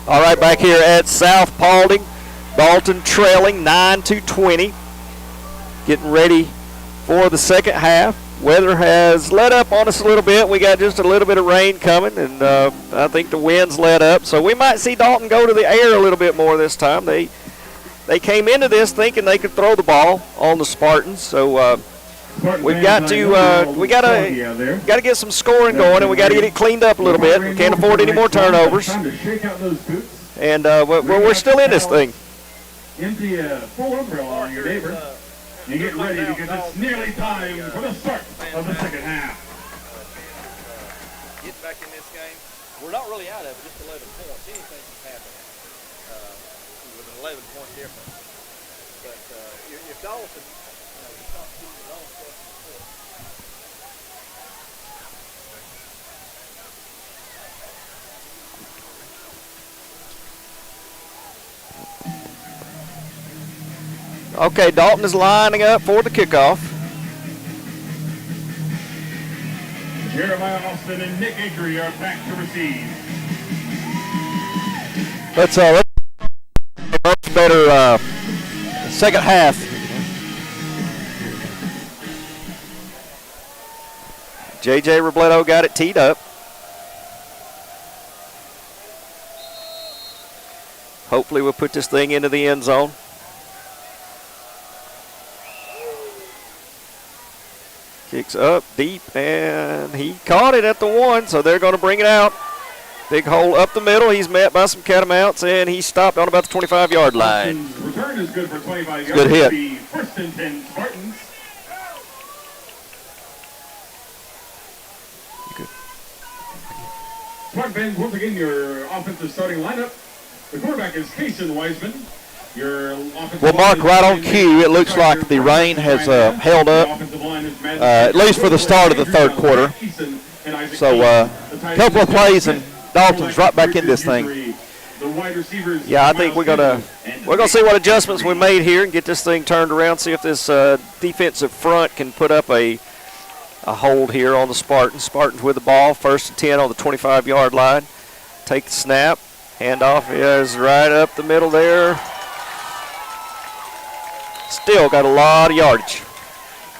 All right, back here at South Paulding, Dalton trailing 9-20, getting ready for the second half. Weather has let up on us a little bit. We got just a little bit of rain coming, and I think the wind's let up. So we might see Dalton go to the air a little bit more this time. They came into this thinking they could throw the ball on the Spartans. So we've got to get some scoring going, and we got to get it cleaned up a little bit. We can't afford any more turnovers. And we're still in this thing. Empty a full umbrella on your neighbor. And get ready because it's nearly time for the start of the second half. Get back in this game. We're not really out of it, just 11 points. Anything can happen with an 11-point difference. But if Dalton, is not doing his own stuff in the foot. Okay, Dalton is lining up for the kickoff. Jeremiah Austin and Nick Acree are back to receive. Let's much better second half. J.J. Robledo got it teed up. Hopefully we'll put this thing into the end zone. Kicks up deep, and he caught it at the 1, so they're going to bring it out. Big hole up the middle. He's met by some Catamounts, and he stopped on about the 25-yard line. Return is good for 25 yards. Good hit. The first and 10 Spartans. Spartan fans, once again, your offensive starting lineup. The quarterback is Kason Wiseman. Your offensive Well, Mark, right on cue, it looks like the rain has held up, at least for the start of the third quarter. So a couple of plays, and Dalton's right back in this thing. Yeah, I think we're gonna see what adjustments we made here and get this thing turned around. See if this defensive front can put up a hold here on the Spartans. Spartans with the ball, 1st and 10 on the 25-yard line. Take the snap, handoff is right up the middle there. Still got a lot of yardage.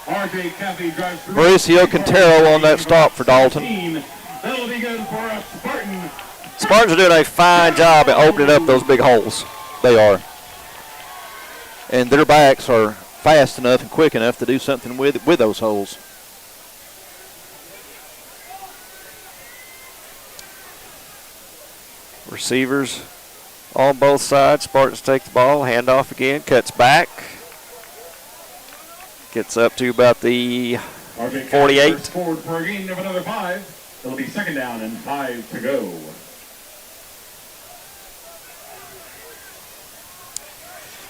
Mauricio Quintero on that stop for Dalton. That'll be good for a Spartan. Spartans are doing a fine job at opening up those big holes. They are. And their backs are fast enough and quick enough to do something with those holes. Receivers on both sides. Spartans take the ball, handoff again, cuts back. Gets up to about the 48. Forward for a gain of another 5. It'll be 2nd down and 5 to go.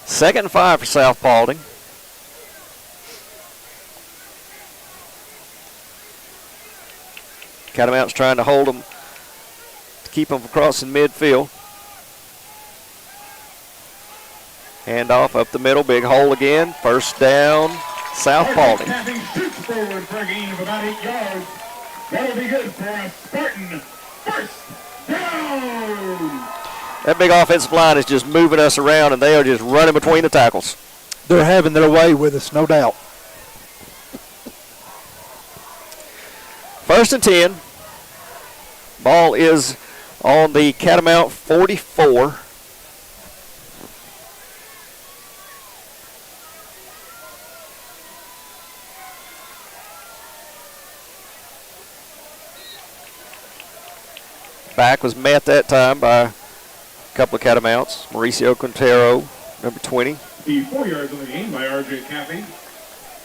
Second and 5 for South Paulding. Catamounts trying to hold them, to keep them from crossing midfield. Handoff up the middle, big hole again. 1st down, South Paulding. Shoots forward for a gain of about 8 yards. That'll be good for a Spartan 1st down. That big offensive line is just moving us around, and they are just running between the tackles. They're having their way with us, no doubt. 1st and 10. Ball is on the Catamount 44. Back was met that time by a couple of Catamounts. Mauricio Quintero, number 20. The 4 yards on the game by R.J. Caffey.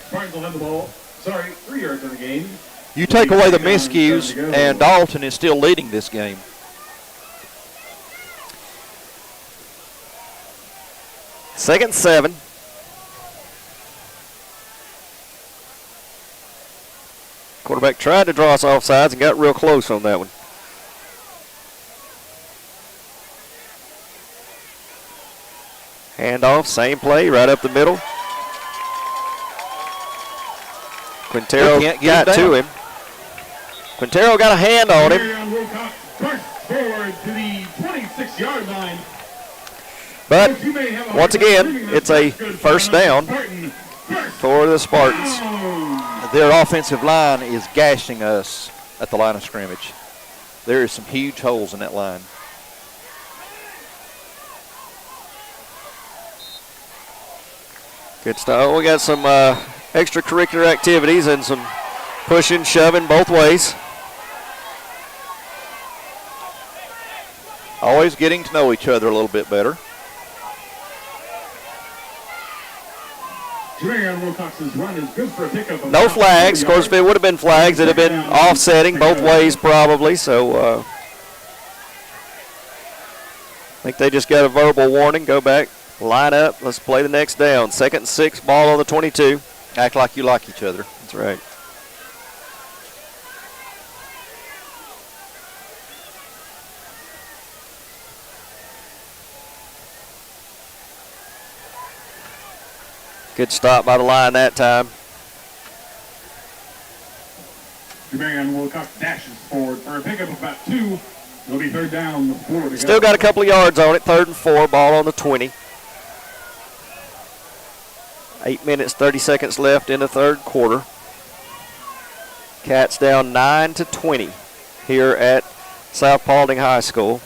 Spartans will have the ball. 3 yards on the game. You take away the miscues, and Dalton is still leading this game. Second and 7. Quarterback tried to draw us off sides and got real close on that one. Handoff, same play, right up the middle. Quintero got to him. Quintero got a hand on him. Burst forward to the 26-yard line. But once again, it's a 1st down for the Spartans. Their offensive line is gashing us at the line of scrimmage. There is some huge holes in that line. Good stuff. We got some extracurricular activities and some pushing, shoving both ways. Always getting to know each other a little bit better. Run is good for a pickup. No flags. Of course, if it would have been flags, it would have been offsetting both ways probably. So I think they just got a verbal warning. Go back, line up. Let's play the next down. 2nd and 6, ball on the 22. Act like you like each other. That's right. Good stop by the line that time. Marion Wilcox dashes forward for a pickup of about 2. It'll be 3rd down. 4 to Still go. got a couple of yards on it. 3rd and 4, ball on the 20. 8 minutes, 30 seconds left in the 3rd quarter. Cats down 9-20 here at South Paulding High School.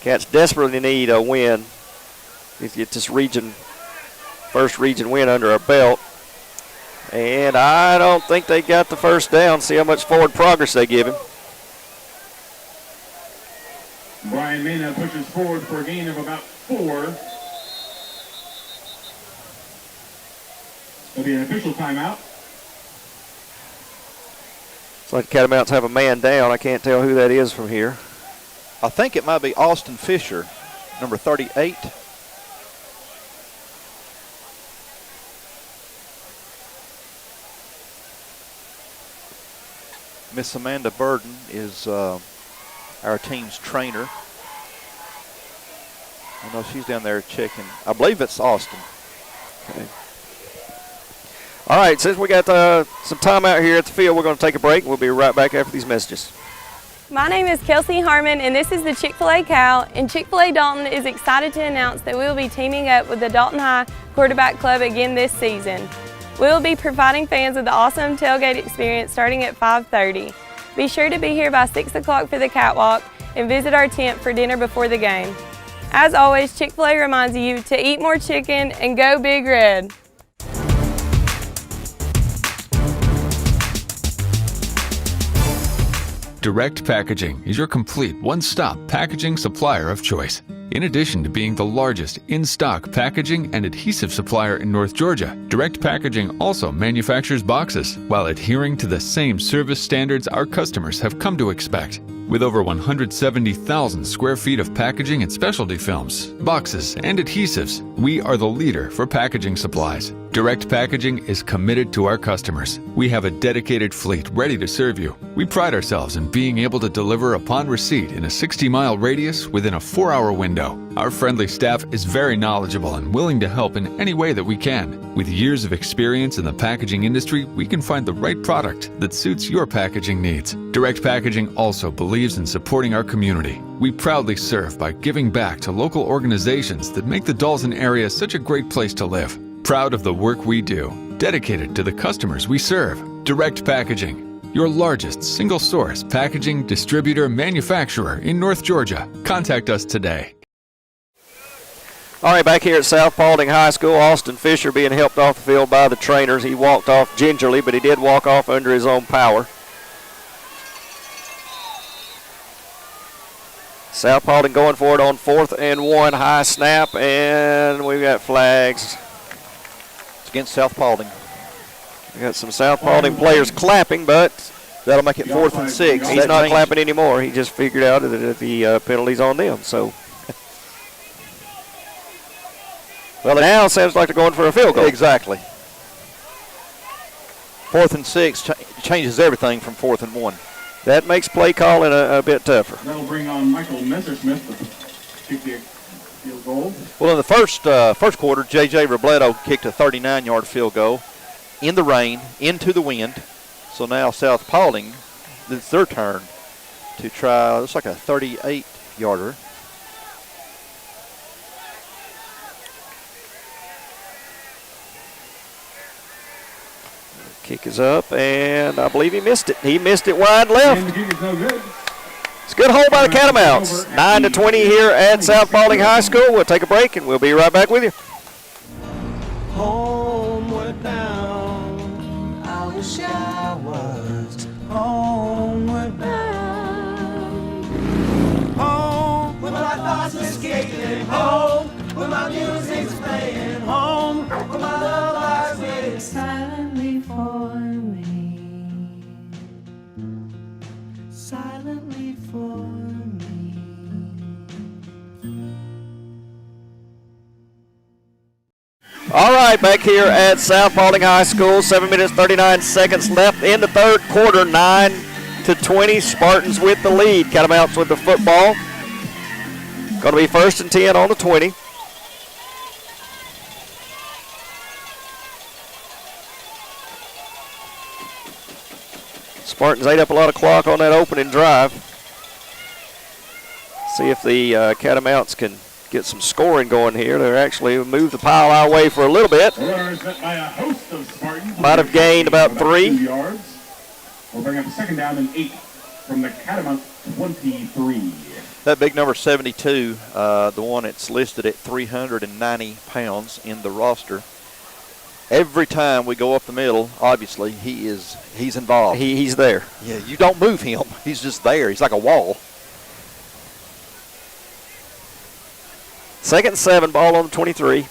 Cats desperately need a win. Get this first region win under our belt. And I don't think they got the first down. See how much forward progress they give him. Brian Mena pushes forward for a gain of about 4. It'll be an official timeout. It's like the Catamounts have a man down. I can't tell who that is from here. I think it might be Austin Fisher, number 38. Miss Amanda Burden is our team's trainer. I know she's down there checking. I believe it's Austin. Okay. All right, since we got some time out here at the field, we're going to take a break. We'll be right back after these messages. My name is Kelsey Harmon, and this is the Chick-fil-A Cow, and Chick-fil-A Dalton is excited to announce that we will be teaming up with the Dalton High Quarterback Club again this season. We will be providing fans with the awesome tailgate experience starting at 5:30. Be sure to be here by 6 o'clock for the catwalk and visit our tent for dinner before the game. As always, Chick-fil-A reminds you to eat more chicken and go Big Red. Direct Packaging is your complete one-stop packaging supplier of choice. In addition to being the largest in-stock packaging and adhesive supplier in North Georgia, Direct Packaging also manufactures boxes while adhering to the same service standards our customers have come to expect. With over 170,000 square feet of packaging and specialty films, boxes, and adhesives, we are the leader for packaging supplies. Direct Packaging is committed to our customers. We have a dedicated fleet ready to serve you. We pride ourselves in being able to deliver upon receipt in a 60-mile radius within a 4-hour window. Our friendly staff is very knowledgeable and willing to help in any way that we can. With years of experience in the packaging industry, we can find the right product that suits your packaging needs. Direct Packaging also believes in supporting our community. We proudly serve by giving back to local organizations that make the Dalton area such a great place to live. Proud of the work we do, dedicated to the customers we serve. Direct Packaging, your largest single-source packaging distributor manufacturer in North Georgia. Contact us today. All right, back here at South Paulding High School, Austin Fisher being helped off the field by the trainers. He walked off gingerly, but he did walk off under his own power. South Paulding going for it on 4th and 1, high snap, and we've got flags. It's against South Paulding. We got some South Paulding players clapping, but that'll make it 4th and 6. He's not clapping anymore. He just figured out that the penalty's on them. So, well, it now sounds like they're going for a field goal. Exactly. 4th and 6 changes everything from 4th and 1. That makes play calling a bit tougher. That'll bring on Michael Messersmith to kick the field goal. Well, in the first quarter, J.J. Robledo kicked a 39-yard field goal in the rain, into the wind. So now South Paulding, it's their turn to try, looks like a 38-yarder. Kick is up, and I believe he missed it. He missed it wide left. And the kick is no good. It's a good hold by the Catamounts. 9-20 here at South Paulding High School. We'll take a break, and we'll be right back with you. Homeward bound, I wish I was homeward bound. Home, where my thoughts are skating. Home, where my music's playing. Home, where my love lies waiting silently for me. Silently for me. All right, back here at South Paulding High School, 7 minutes, 39 seconds left in the third quarter, 9-20. Spartans with the lead. Catamounts with the football. Going to be 1st and 10 on the 20. Spartans ate up a lot of clock on that opening drive. See if the Catamounts can get some scoring going here. They're actually moved the pile our way for a little bit. Might have gained about 3. 2 yards. We'll bring up a second down and 8 from the Catamounts 23. That big number 72, the one that's listed at 390 pounds in the roster, Every time we go up the middle, obviously, he's involved. He's there. Yeah, you don't move him. He's just there. He's like a wall. 2nd and 7, ball on the 23.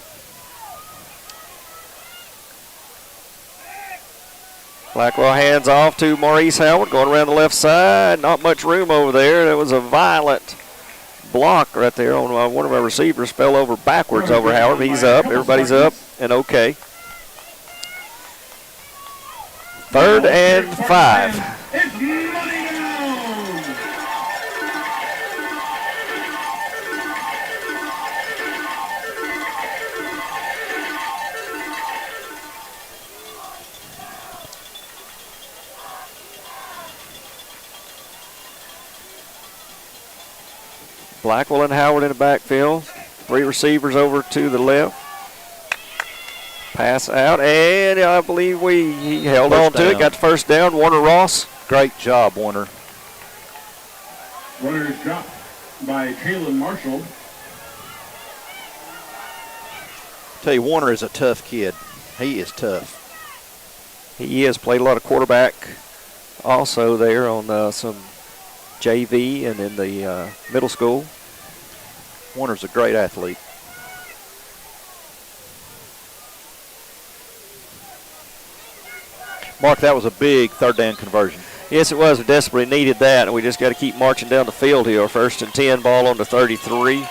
Blackwell hands off to Maurice Howard, going around the left side. Not much room over there. There was a violent block right there on one of our receivers. Fell over backwards over Howard. He's up. Everybody's up and okay. 3rd and 5. Blackwell and Howard in the backfield. 3 receivers over to the left. Pass out, and I believe he held on to it. Got the first down. Warner Ross. Great job, Warner. Warner is dropped by Jalen Marshall. Tell you, Warner is a tough kid. He is tough. He has played a lot of quarterback also there on some JV and in the middle school. Warner's a great athlete. Mark, that was a big 3rd down conversion. Yes, it was. We desperately needed that, and we just got to keep marching down the field here. 1st and 10, ball on the 33.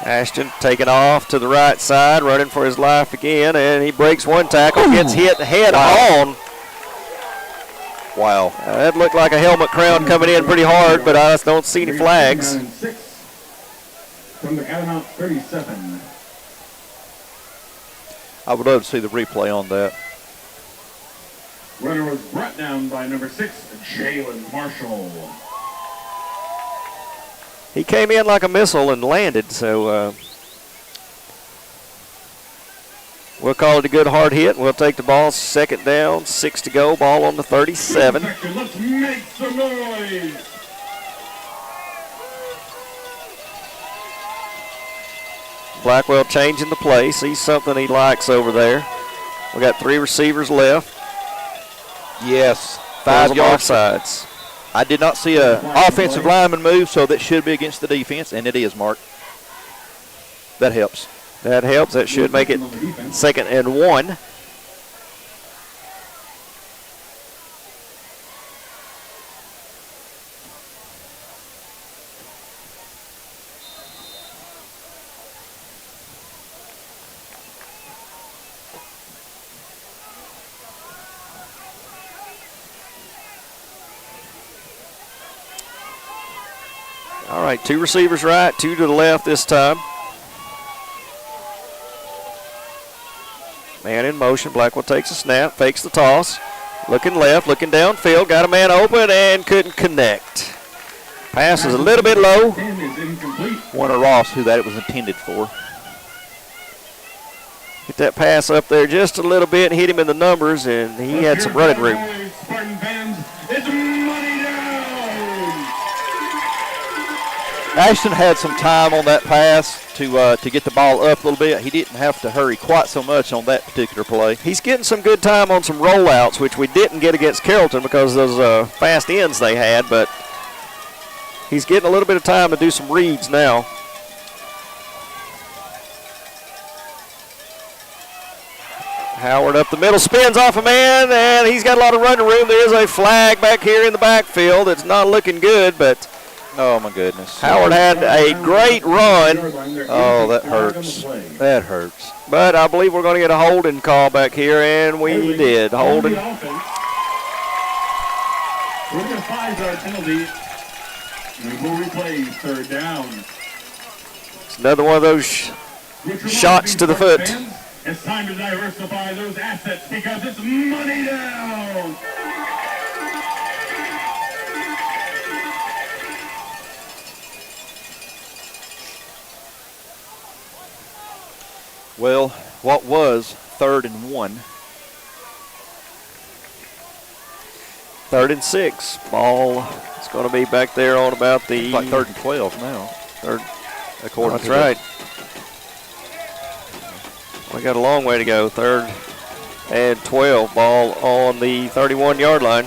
Ashton taking off to the right side, running for his life again, and he breaks one tackle, gets hit head on. Wow. That looked like a helmet crown coming in pretty hard, but I just don't see any flags. From the Catamounts 37. I would love to see the replay on that. Runner was brought down by number 6, Jalen Marshall. He came in like a missile and landed, so we'll call it a good hard hit. We'll take the ball. 2nd down, 6 to go. Ball on the 37. Let's make some noise. Blackwell changing the play. Sees something he likes over there. We got 3 receivers left. Yes, 5 yards. Offsides. I did not see an offensive lineman move, so that should be against the defense, and it is, Mark. That helps. That helps. That should make it 2nd and 1. All right, 2 receivers right, 2 to the left this time. Man in motion. Blackwell takes a snap, fakes the toss. Looking left, looking downfield. Got a man open and couldn't connect. Pass is a little bit low. Warner Ross, who that it was intended for. Get that pass up there just a little bit, hit him in the numbers, and he had some running room. Ashton had some time on that pass to get the ball up a little bit. He didn't have to hurry quite so much on that particular play. He's getting some good time on some rollouts, which we didn't get against Carrollton because of those fast ends they had, but he's getting a little bit of time to do some reads now. Howard up the middle, spins off a man, and he's got a lot of running room. There is a flag back here in the backfield. It's not looking good, but oh, my goodness. Howard had a great run. Oh, that hurts. That hurts. But I believe we're going to get a holding call back here, and we did. Holding. We're going to 5-yard penalty. We will replay 3rd down. It's another one of those shots to the foot. It's time to diversify those assets because it's money down. Well, what was 3rd and 1? 3rd and 6. Ball is going to be back there on about the... It's like 3rd and 12 now. according That's to right. We got a long way to go. 3rd and 12. Ball on the 31-yard line.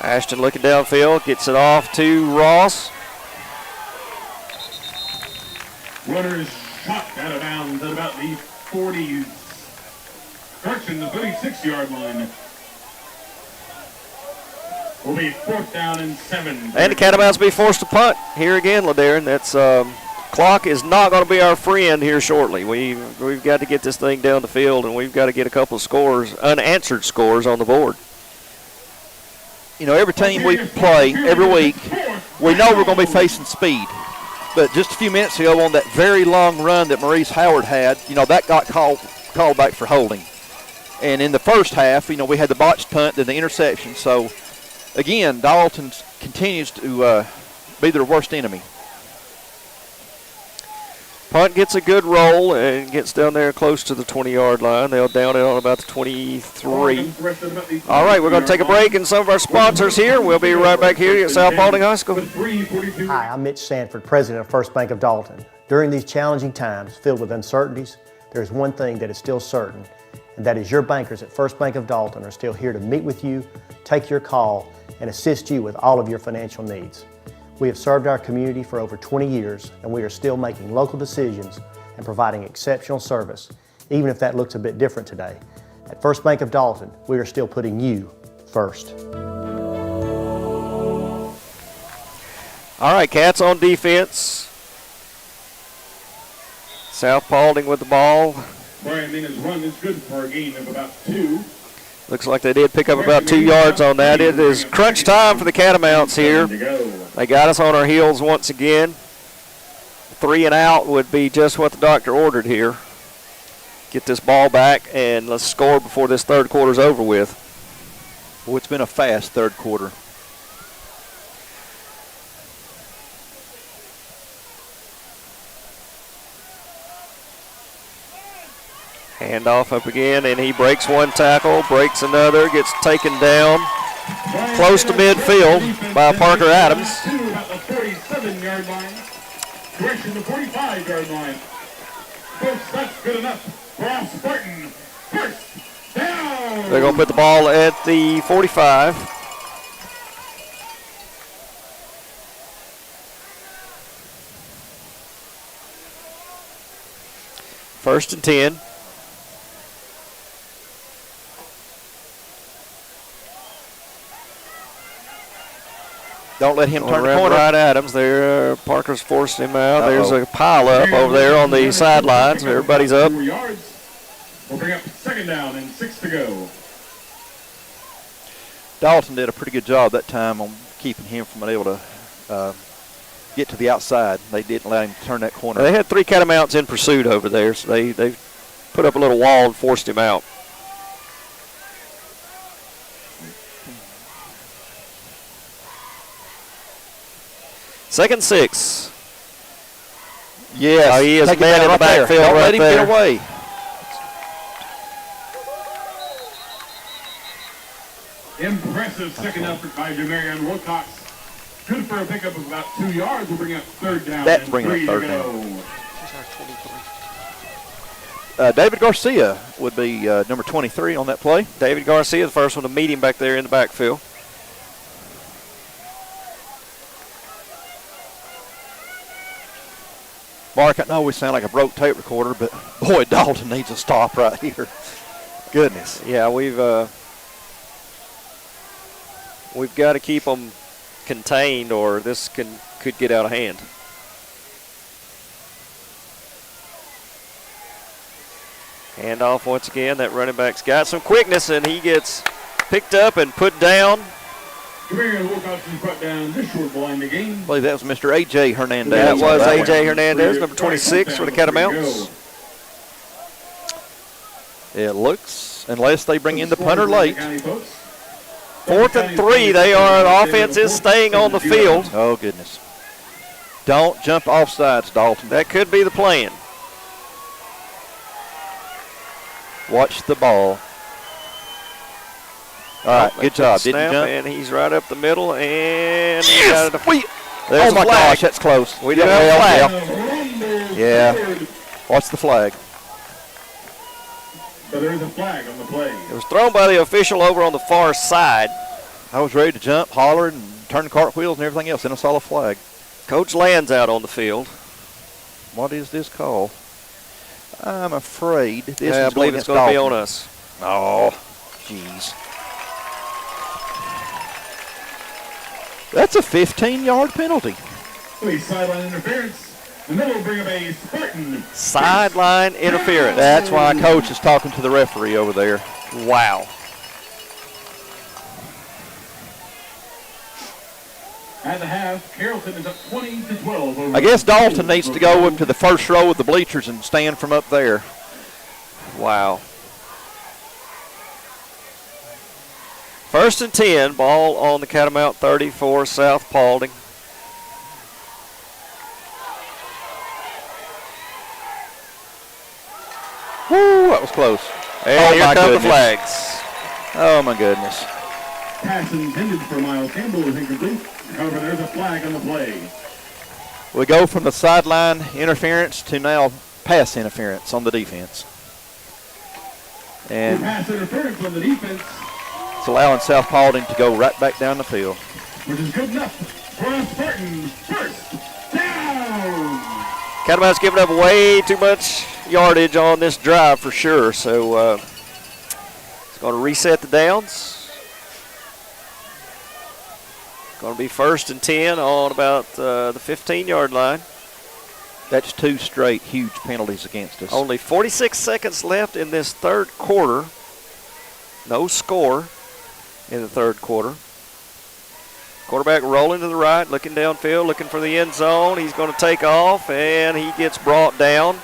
Ashton looking downfield, gets it off to Ross. Runners shot out of bounds at about the 40s. Correction, the 36-yard line. Will be 4th down and 7. And the Catamounts will be forced to punt here again, LaDarren. That's clock is not going to be our friend here shortly. We've got to get this thing down the field, and we've got to get a couple of scores, unanswered scores, on the board. You know, every team we play every week, we know we're going to be facing speed. But just a few minutes ago on that very long run that Maurice Howard had, you know, that got called back for holding. And in the first half, you know, we had the botched punt and the interception. So, again, Dalton continues to be their worst enemy. Punt gets a good roll and gets down there close to the 20-yard line. They'll down it on about the 23. All right, we're going to take a break, and some of our sponsors here. We'll be right back here at South Paulding High School. Hi, I'm Mitch Sanford, president of First Bank of Dalton. During these challenging times filled with uncertainties, there is one thing that is still certain, and that is your bankers at First Bank of Dalton are still here to meet with you, take your call, and assist you with all of your financial needs. We have served our community for over 20 years, and we are still making local decisions and providing exceptional service, even if that looks a bit different today. At First Bank of Dalton, we are still putting you first. All right, Cats on defense. South Paulding with the ball. Brian Mina's run is good for a gain of about 2. Looks like they did pick up about 2 yards on that. It is crunch time for the Catamounts here. They got us on our heels once again. 3 and out would be just what the doctor ordered here. Get this ball back and let's score before this third quarter's over with. Well, it's been a fast third quarter. Handoff up again, and he breaks one tackle, breaks another, gets taken down close to midfield by Parker Adams. About the 47-yard line. Correction, the 45-yard line. Folks, that's good enough for our Spartan. First down. They're going to put the ball at the 45. First and 10. Don't let him turn the corner. Right Adams there. Parker's forced him out. There's a pile up over there on the sidelines. Everybody's up. 4 yards. We'll bring up 2nd down and 6 to go. Dalton did a pretty good job that time on keeping him from being able to get to the outside. They didn't let him turn that corner. They had 3 Catamounts in pursuit over there, so they put up a little wall and forced him out. Second 6. Yes, he is man in the backfield. Don't let him get away. Impressive second effort by Demarion Wilcox. Good for a pickup of about 2 yards. We'll bring up 3rd down. That's bringing up 3rd down. David Garcia would be number 23 on that play. David Garcia, the first one to meet him back there in the backfield. Mark, I know we sound like a broke tape recorder, but boy, Dalton needs a stop right here. Goodness. Yeah, we've got to keep them contained, or this could get out of hand. Handoff once again. That running back's got some quickness, and he gets picked up and put down. Demarion Wilcox is brought down just short behind the game. I believe that was Mr. A.J. Hernandez. That was A.J. Hernandez, number 26 for the Catamounts. It looks, unless they bring in the punter late. 4th and 3. They are, the offense is staying on the field. Oh, goodness. Don't jump off sides, Dalton. That could be the plan. Watch the ball. All right, good job. Didn't jump. And he's right up the middle, and he yes! got Oh my gosh, that's close. We don't have a flag. Yeah. What's the flag? So there is a flag on the play. It was thrown by the official over on the far side. I was ready to jump, holler, and turn cartwheels and everything else, and I saw a flag. Coach Land's out on the field. What is this call? I'm afraid this is I believe it's going to be on us. Oh, jeez. That's a 15-yard penalty. Please, sideline interference. And then we'll bring up a Spartan. Sideline interference. That's why Coach is talking to the referee over there. Wow. At the half, Carrollton is up 20-12. I guess Dalton needs to go up to the first row of the bleachers and stand from up there. Wow. 1st and 10, ball on the Catamount 30 for South Paulding. Woo, that was close. And here come the flags. Oh, my goodness. Pass intended for Miles Campbell is incomplete. However, there's a flag on the play. We go from the sideline interference to now pass interference on the defense. And pass interference on the defense. It's allowing South Paulding to go right back down the field. Which is good enough for a Spartan first down. Catamounts giving up way too much yardage on this drive for sure. So it's going to reset the downs. Going to be 1st and 10 on about the 15-yard line. That's 2 straight huge penalties against us. Only 46 seconds left in this third quarter. No score in the third quarter. Quarterback rolling to the right, looking downfield, looking for the end zone. He's going to take off, and he gets brought down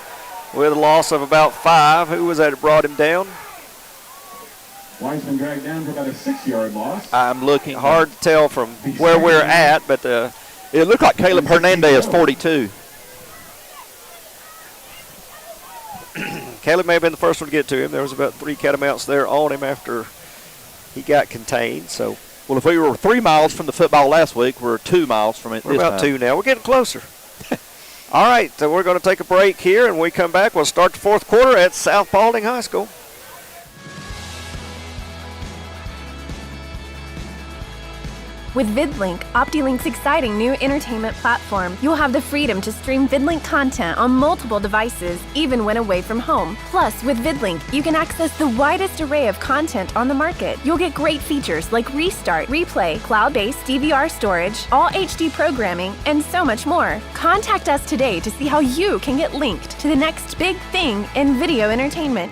with a loss of about 5. Who was that that brought him down? Wiseman dragged down for about a 6-yard loss. I'm looking. Hard to tell from where we're at, but it looked like Caleb Hernandez, 42. Caleb may have been the first one to get to him. There was about 3 Catamounts there on him after he got contained. So, well, if we were 3 miles from the football last week, we're 2 miles from it we're this about time. 2 now. We're getting closer. All right, so we're going to take a break here, and when we come back, we'll start the fourth quarter at South Paulding High School. With VidLink, OptiLink's exciting new entertainment platform, you'll have the freedom to stream VidLink content on multiple devices, even when away from home. Plus, with VidLink, you can access the widest array of content on the market. You'll get great features like Restart, Replay, cloud-based DVR storage, all HD programming, and so much more. Contact us today to see how you can get linked to the next big thing in video entertainment.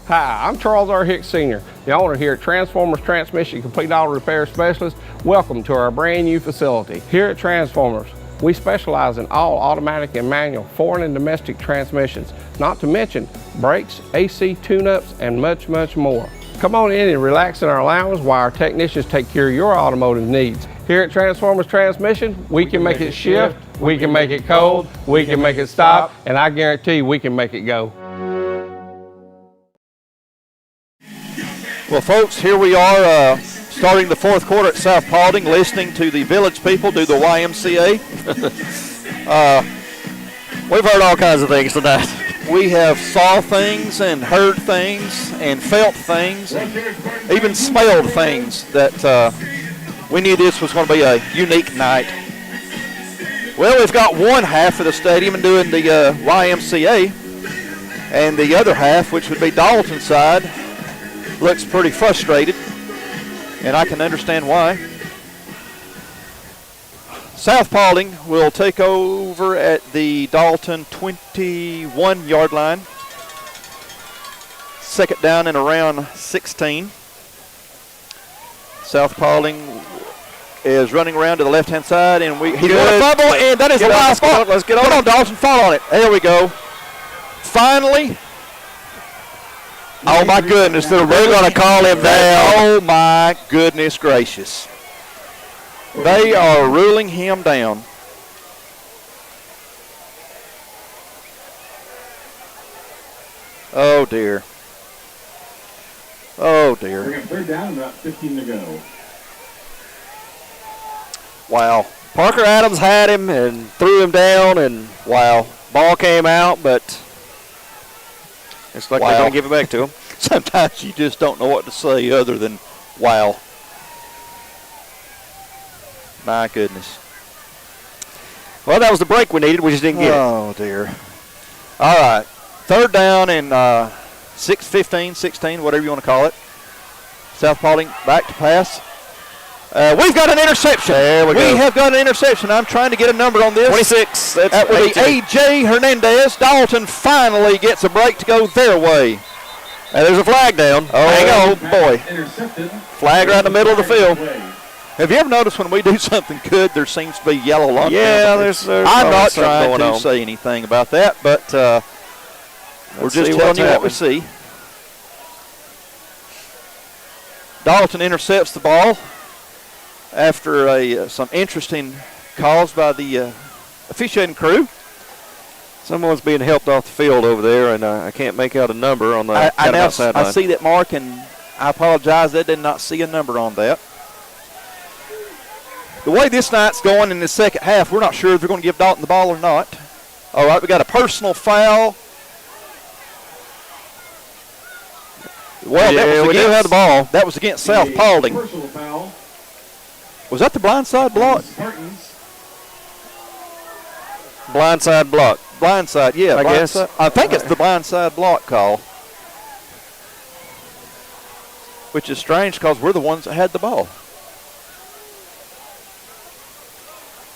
Hi, I'm Charles R. Hicks Sr., the owner here at Transformers Transmission Complete Auto Repair Specialist. Welcome to our brand new facility. Here at Transformers, we specialize in all automatic and manual foreign and domestic transmissions, not to mention brakes, AC tune-ups, and much, much more. Come on in and relax in our lounge while our technicians take care of your automotive needs. Here at Transformers Transmission, we can make it shift, we can make it cold, we can make it stop, and I guarantee we can make it go. Well, folks, here we are starting the fourth quarter at South Paulding, listening to the village people do the YMCA. We've heard all kinds of things tonight. We have saw things and heard things and felt things and even smelled things that we knew this was going to be a unique night. Well, we've got one half of the stadium doing the YMCA, and the other half, which would be Dalton's side, looks pretty frustrated, and I can understand why. South Paulding will take over at the Dalton 21-yard line. Second down and around 16. South Paulding is running around to the left-hand side, and he's going to fumble, and that is a wild spot. Let's get on. Come on, Dalton, fall on it. There we go. Finally. Oh, my goodness. They're going to call him down. Oh, my goodness gracious. They are ruling him down. Oh, dear. Oh, dear. We got third down, about 15 to go. Wow. Parker Adams had him and threw him down, and wow. Ball came out, but it's like they're going to give it back to him. Sometimes you just don't know what to say other than wow. My goodness. Well, that was the break we needed. We just didn't get it. Oh, dear. All right. Third down and 15, 16, whatever you want to call it. South Paulding back to pass. We've got an interception. There we go. We have got an interception. I'm trying to get a number on this. 26. That would be A.J. Hernandez. Dalton finally gets a break to go their way. And there's a flag down. Oh, hang on. boy. Flag right in the middle of the field. Have you ever noticed when we do something good, there seems to be yellow on Yeah, there? there's I'm not trying going to on. say anything about that, but we're just telling you what we see. Dalton intercepts the ball after some interesting calls by the officiating crew. Someone's being helped off the field over there, and I can't make out a number on the Catamounts sideline. I see that mark, and I apologize. I did not see a number on that. The way this night's going in the second half, we're not sure if they're going to give Dalton the ball or not. All right, we got a personal foul. Well, yeah, we do have the ball. That was against South Paulding. Personal foul. Was that the blindside block? Spartans. Blindside block. Blindside, yeah. I guess. I think it's the blindside block call. Which is strange because we're the ones that had the ball.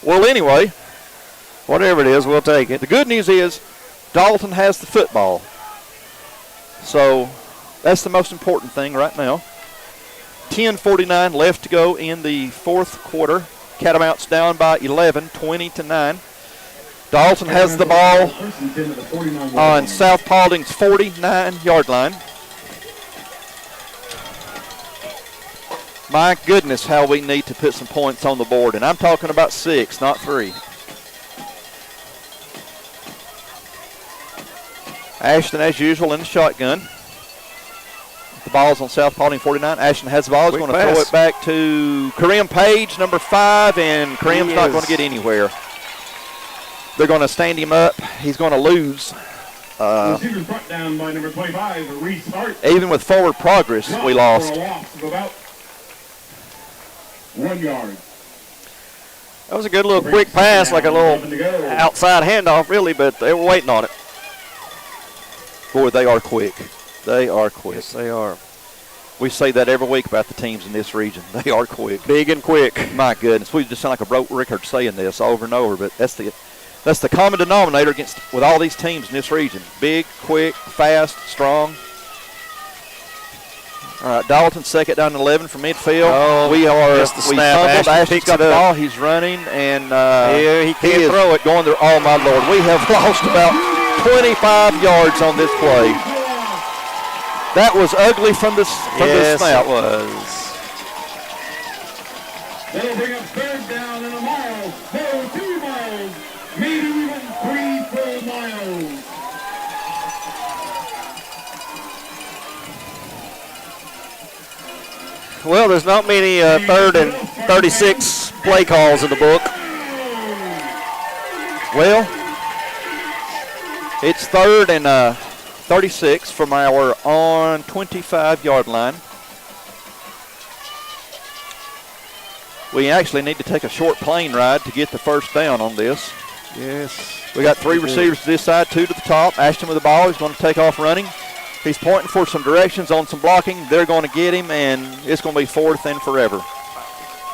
Well, anyway, whatever it is, we'll take it. The good news is Dalton has the football. So that's the most important thing right now. 10:49 left to go in the fourth quarter. Catamounts down by 11, 20-9. Dalton has the ball on South Paulding's 49-yard line. My goodness, how we need to put some points on the board. And I'm talking about 6, not 3. Ashton, as usual, in the shotgun. The ball's on South Paulding 49. Ashton has the ball. He's going to throw it back to Kareem Page, number 5, and Kareem's not going to get anywhere. They're going to stand him up. He's going to lose. Receivers brought down by number 25, a restart. Even with forward progress, we lost. For a loss of about 1 yard. That was a good little quick pass, like a little outside handoff, really, but they were waiting on it. Boy, they are quick. They are quick. Yes, they are. We say that every week about the teams in this region. They are quick. Big and quick. My goodness. We just sound like a broke record saying this over and over, but that's the common denominator with all these teams in this region. Big, quick, fast, strong. All right, Dalton, second down and 11 from midfield. Oh, we the snap. Ashton's got the ball. He's running, and he can't throw it. Going there. Oh, my Lord. We have lost about 25 yards on this play. That was ugly from the snap. Yes, it was. That'll bring up third down in a mile. No, 2 miles. Maybe even 3 full miles. Well, there's not many third and 36 play calls in the book. Well, it's third and 36 from our on 25-yard line. We actually need to take a short plane ride to get the first down on this. Yes. We got 3 receivers to this side, 2 to the top. Ashton with the ball. He's going to take off running. He's pointing for some directions on some blocking. They're going to get him, and it's going to be fourth and forever.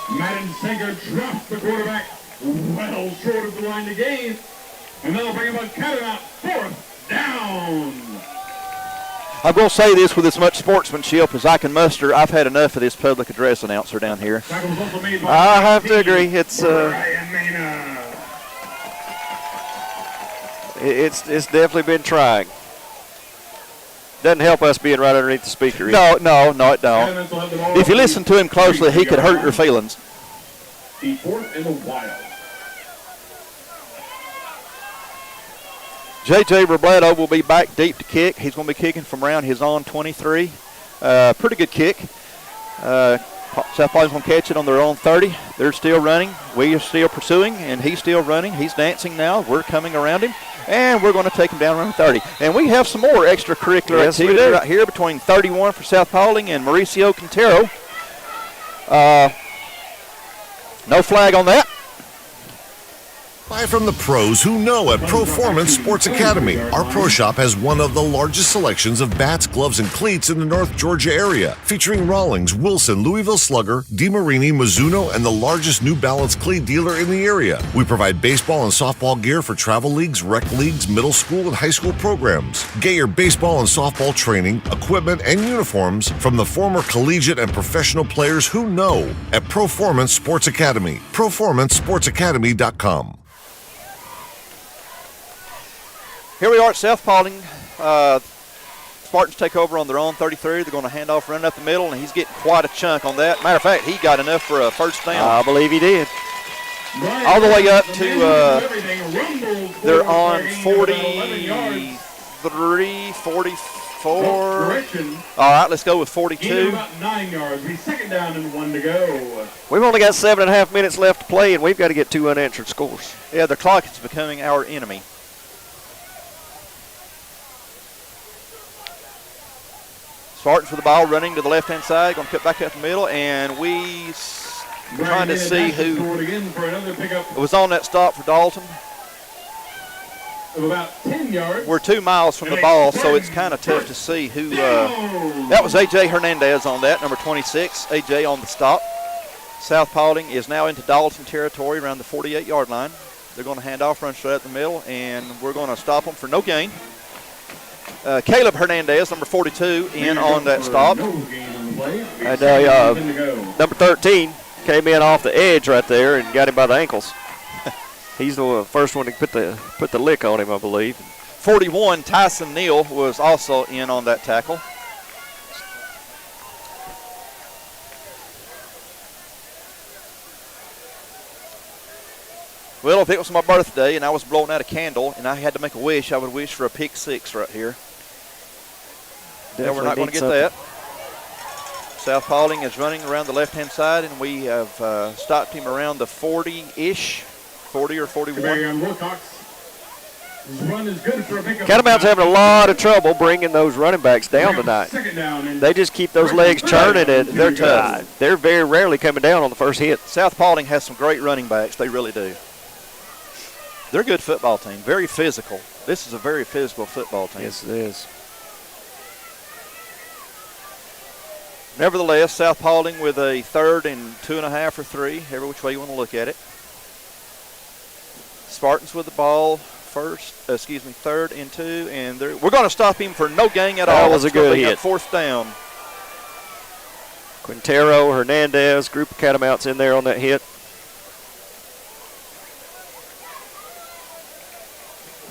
Madden Sager drops the quarterback well short of the line to gain. And they'll bring him a Catamounts, fourth down. I'm going to say this with as much sportsmanship as I can muster. I've had enough of this public address announcer down here. I have to agree. It's definitely been trying. Doesn't help us being right underneath the speaker. No, it don't. If you listen to him closely, he could hurt your feelings. The fourth and a while. J.J. Robledo will be back deep to kick. He's going to be kicking from around his own 23. Pretty good kick. South Paulding's going to catch it on their own 30. They're still running. We are still pursuing, and he's still running. He's dancing now. We're coming around him, and we're going to take him down around 30. And we have some more extracurricular activity right here between 31 for South Paulding and Mauricio Quintero. No flag on that. Buy from the pros who know at Performance Sports Academy. Our pro shop has one of the largest selections of bats, gloves, and cleats in the North Georgia area, featuring Rawlings, Wilson, Louisville Slugger, DeMarini, Mizuno, and the largest New Balance cleat dealer in the area. We provide baseball and softball gear for travel leagues, rec leagues, middle school, and high school programs. Get your baseball and softball training, equipment, and uniforms from the former collegiate and professional players who know at Performance Sports Academy. PerformanceSportsAcademy.com. Here we are at South Paulding. Spartans take over on their own 33. They're going to hand off, run up the middle, and he's getting quite a chunk on that. Matter of fact, he got enough for a first down. I believe he did. All the way up to, they're on 43, 44. All right, let's go with 42. About 9 yards. We second down and 1 to go. We've only got 7.5 minutes left to play, and we've got to get 2 unanswered scores. Yeah, the clock is becoming our enemy. Spartans with the ball, running to the left-hand side, going to cut back up the middle, and we're trying to see who was on that stop for Dalton. Of about 10 yards. We're 2 miles from the ball, so it's kind of tough to see who. That was A.J. Hernandez on that, number 26, A.J. on the stop. South Paulding is now into Dalton territory around the 48-yard line. They're going to hand off, run straight up the middle, and we're going to stop them for no gain. Caleb Hernandez, number 42, in on that stop. And number 13 came in off the edge right there and got him by the ankles. He's the first one to put the lick on him, I believe. 41, Tyson Neal, was also in on that tackle. Well, if it was my birthday and I was blowing out a candle and I had to make a wish, I would wish for a pick 6 right here. Yeah, we're not going to get that. South Paulding is running around the left-hand side, and we have stopped him around the 40-ish, 40 or 41. Catamounts having a lot of trouble bringing those running backs down tonight. They just keep those legs churning, and they're tough. They're very rarely coming down on the first hit. South Paulding has some great running backs. They really do. They're a good football team, very physical. This is a very physical football team. Yes, it is. Nevertheless, South Paulding with a 3rd and 2.5 or 3, every which way you want to look at it. Spartans with the ball, 3rd and 2, and we're going to stop him for no gain at all. That was a good hit. 4th down. Quintero, Hernandez, group of Catamounts in there on that hit.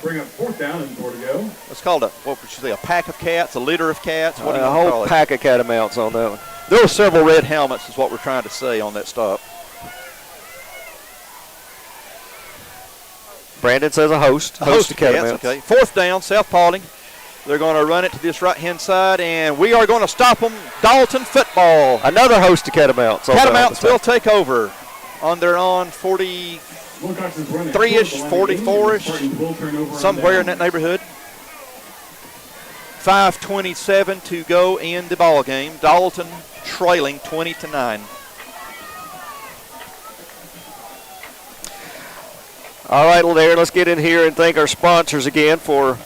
Bring up 4th down and 4 to go. It's called a pack of cats, a litter of cats? What do you a call whole it? pack of Catamounts on that one. There were several red helmets is what we're trying to say on that stop. Brandon says a host. A host of Catamounts. Okay. 4th down, South Paulding. They're going to run it to this right-hand side, and we are going to stop them. Dalton football. Another host of Catamounts. Catamounts will take over on their own 43-ish, 44-ish, somewhere in that neighborhood. 5:27 to go in the ball game. Dalton trailing 20-9. All right, well, there, let's get in here and thank our sponsors again for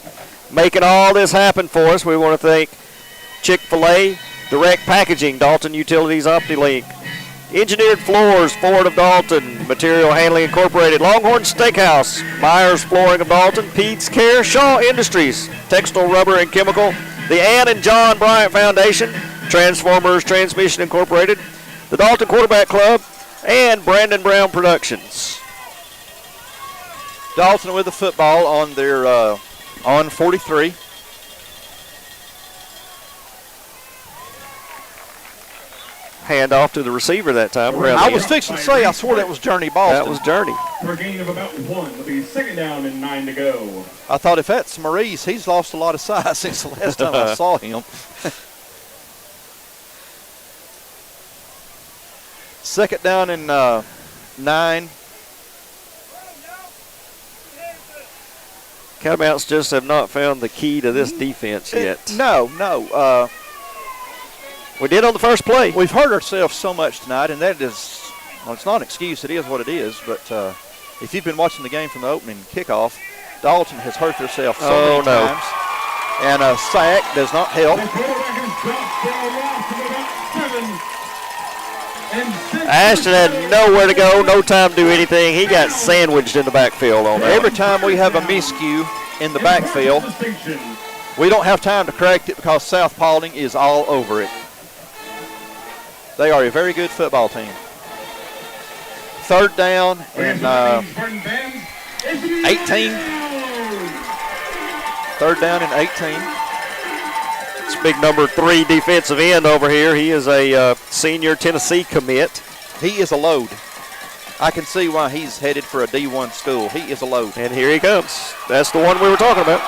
making all this happen for us. We want to thank Chick-fil-A, Direct Packaging, Dalton Utilities, OptiLink, Engineered Floors, Ford of Dalton, Material Handling Incorporated, Longhorn Steakhouse, Myers Flooring of Dalton, Pete's Care, Shaw Industries, Textile, Rubber, and Chemical, the Ann and John Bryant Foundation, Transformers Transmission Incorporated, the Dalton Quarterback Club, and Brandon Brown Productions. Dalton with the football on their on 43. Hand off to the receiver that time. I was fixing to say, I swore that was Journey Boston. That was Journey. For a gain of about 1. It'll be 2nd down and 9 to go. I thought if that's Maurice, he's lost a lot of size since the last time I saw him. Second down and 9. Catamounts just have not found the key to this defense yet. No. We did on the first play. We've hurt ourselves so much tonight, and that is, well, it's not an excuse. It is what it is. But if you've been watching the game from the opening kickoff, Dalton has hurt themselves so many times. And a sack does not help. Ashton had nowhere to go, no time to do anything. He got sandwiched in the backfield on that. Every time we have a miscue in the backfield, we don't have time to correct it because South Paulding is all over it. They are a very good football team. Third down and 18. Third down and 18. It's big number 3 defensive end over here. He is a senior Tennessee commit. He is a load. I can see why he's headed for a D1 school. He is a load. And here he comes. That's the one we were talking about.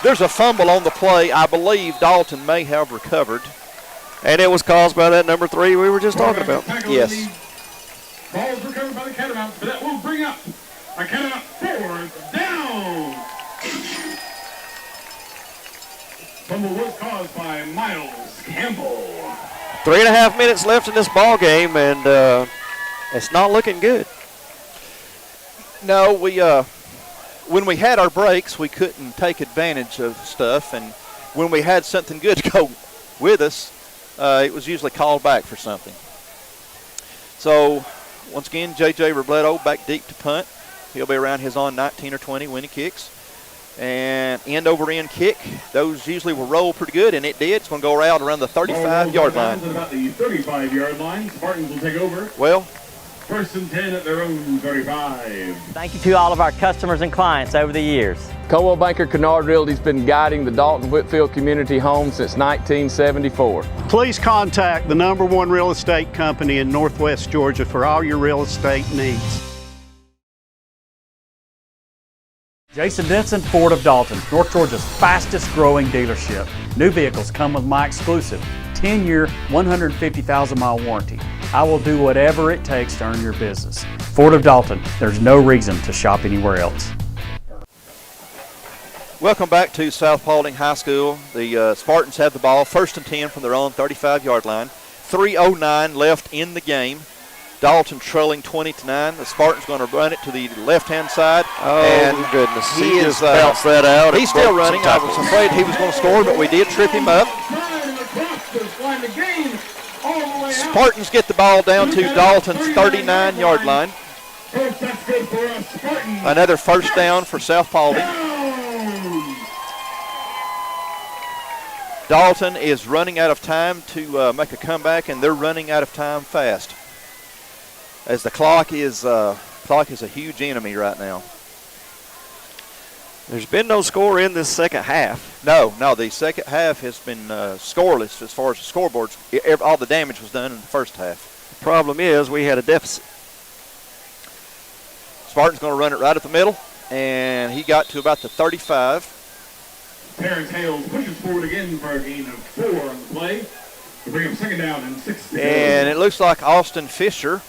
There's a fumble on the play. I believe Dalton may have recovered. And it was caused by that number 3 we were just talking about. Yes. Ball's recovered by the Catamounts, but that will bring up a Catamount 4th down. Fumble was caused by Miles Campbell. 3.5 minutes left in this ball game, and it's not looking good. No, when we had our breaks, we couldn't take advantage of stuff, and when we had something good to go with us, it was usually called back for something. So, once again, J.J. Robledo back deep to punt. He'll be around his own 19 or 20 when he kicks. And end-over-end kick. Those usually will roll pretty good, and it did. It's going to go around the 35-yard line. About the 35-yard line. Spartans will take over. Well, 1st and 10 at their own 35. Thank you to all of our customers and clients over the years. Coldwell Banker Kennard Realty's been guiding the Dalton Whitfield Community Home since 1974. Please contact the #1 real estate company in Northwest Georgia for all your real estate needs. Jason Denson, Ford of Dalton, North Georgia's fastest growing dealership. New vehicles come with my exclusive 10-year, 150,000-mile warranty. I will do whatever it takes to earn your business. Ford of Dalton, there's no reason to shop anywhere else. welcome back to South Paulding High School. The Spartans have the ball, 1st and 10 from their own 35-yard line. 3:09 left in the game. Dalton trailing 20-9. The Spartans going to run it to the left-hand side. Oh, and goodness. He is bounced that out. He's still running. I was afraid he was going to score, but we did trip him up. Spartans get the ball down to Dalton's 39-yard line. Another 1st down for South Paulding. Dalton is running out of time to make a comeback, and they're running out of time fast. As the clock is a huge enemy right now. There's been no score in this second half. No, the second half has been scoreless as far as the scoreboards. All the damage was done in the first half. The problem is we had a deficit. Spartan's going to run it right at the middle, and he got to about the 35. Terrence Hales pushes forward again for a gain of 4 on the play to bring him 2nd down and 6 to go. And it looks like Austin Fisher,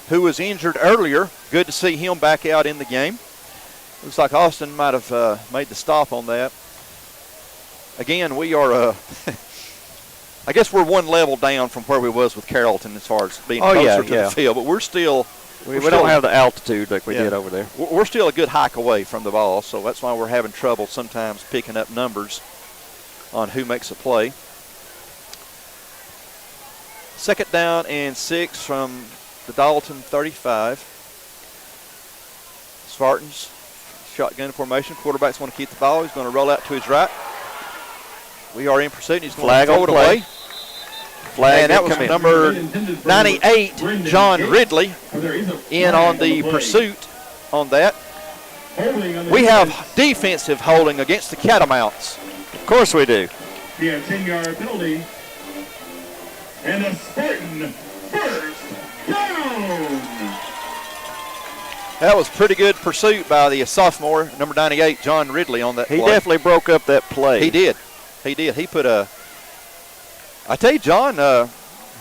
who was injured earlier, good to see him back out in the game. Looks like Austin might have made the stop on that. Again, we are, I guess we're one level down from where we was with Carrollton as far as being closer to the field, but we're still. We don't have the altitude like we did over there. We're still a good hike away from the ball, so that's why we're having trouble sometimes picking up numbers on who makes a play. 2nd down and 6 from the Dalton 35. Spartans, shotgun formation. Quarterback's going to keep the ball. He's going to roll out to his right. We are in pursuit. He's going to throw it away. Flag, and that was number 98, John Ridley, in on the pursuit on that. We have defensive holding against the Catamounts. Of course we do. Yeah, 10-yard penalty. And a Spartan 1st down. That was pretty good pursuit by the sophomore, number 98, John Ridley, on that play. He definitely broke up that play. He did. He put a – I tell you, John,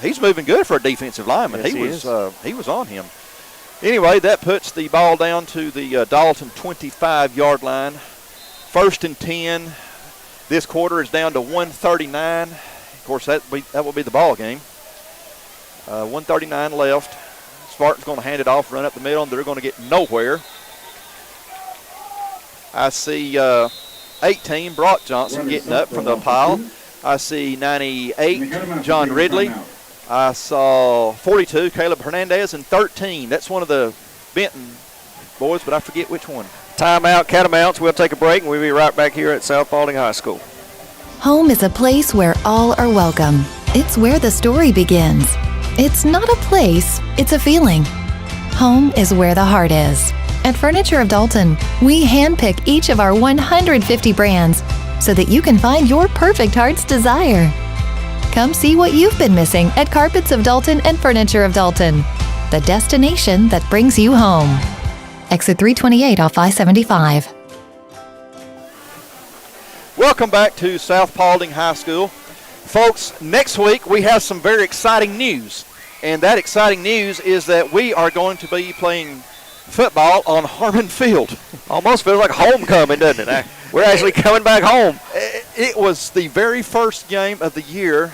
He's moving good for a defensive lineman. Yes, he was on him. Anyway, that puts the ball down to the Dalton 25-yard line. 1st and 10. This quarter is down to 1:39. Of course, that will be the ball game. 1:39 left. Spartan's going to hand it off, run up the middle, and they're going to get nowhere. I see 18, Brock Johnson, getting up from the pile. I see 98, John Ridley. I saw 42, Caleb Hernandez, and 13. That's one of the Benton boys, but I forget which one. Timeout, Catamounts. We'll take a break, and we'll be right back here at South Paulding High School. Home is a place where all are welcome. It's where the story begins. It's not a place, it's a feeling. Home is where the heart is. At Furniture of Dalton, we handpick each of our 150 brands so that you can find your perfect heart's desire. Come see what you've been missing at Carpets of Dalton and Furniture of Dalton, the destination that brings you home. Exit 328 off I-75. Welcome back to South Paulding High School. Folks, next week we have some very exciting news. And that exciting news is that we are going to be playing football on Harmon Field. Almost feels like homecoming, doesn't it? We're actually coming back home. It was the very first game of the year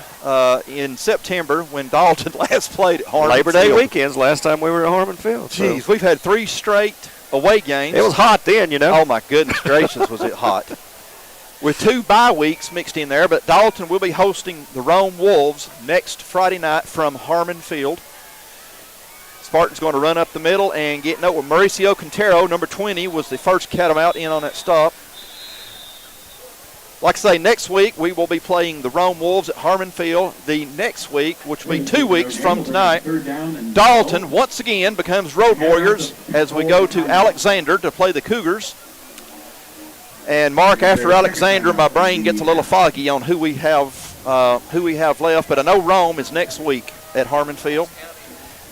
in September when Dalton last played at Harmon Labor Field. Day weekends last time we were at Harmon Field. Jeez, we've had 3 straight away games. It was hot then, you know. Oh, my goodness gracious, was it hot. With 2 bye weeks mixed in there, but Dalton will be hosting the Rome Wolves next Friday night from Harmon Field. Spartan's going to run up the middle and get no. Mauricio Quintero, number 20, was the first Catamount in on that stop. Like I say, next week we will be playing the Rome Wolves at Harmon Field. The next week, which will be 2 weeks from tonight, Dalton once again becomes Road Warriors as we go to Alexander to play the Cougars. And Mark, after Alexander, my brain gets a little foggy on who we have left. But I know Rome is next week at Harmon Field.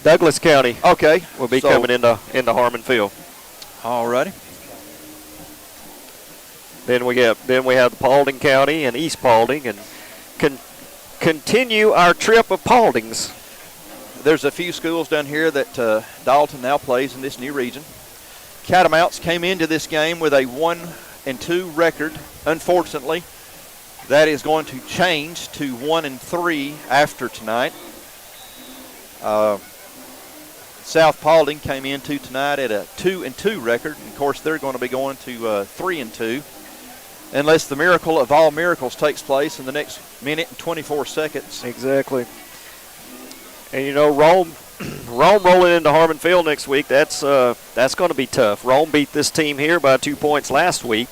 Douglas County. Okay, will be coming into Harmon Field. All righty. Then we have the Paulding County and East Paulding, and continue our trip of Pauldings. There's a few schools down here that Dalton now plays in this new region. Catamounts came into this game with a 1-2 record. Unfortunately, that is going to change to 1-3 after tonight. South Paulding came into tonight at a 2-2 record. And of course, they're going to be going to 3-2, unless the miracle of all miracles takes place in the next minute and 24 seconds. Exactly. And you know, Rome rolling into Harmon Field next week. That's going to be tough. Rome beat this team here by 2 points last week.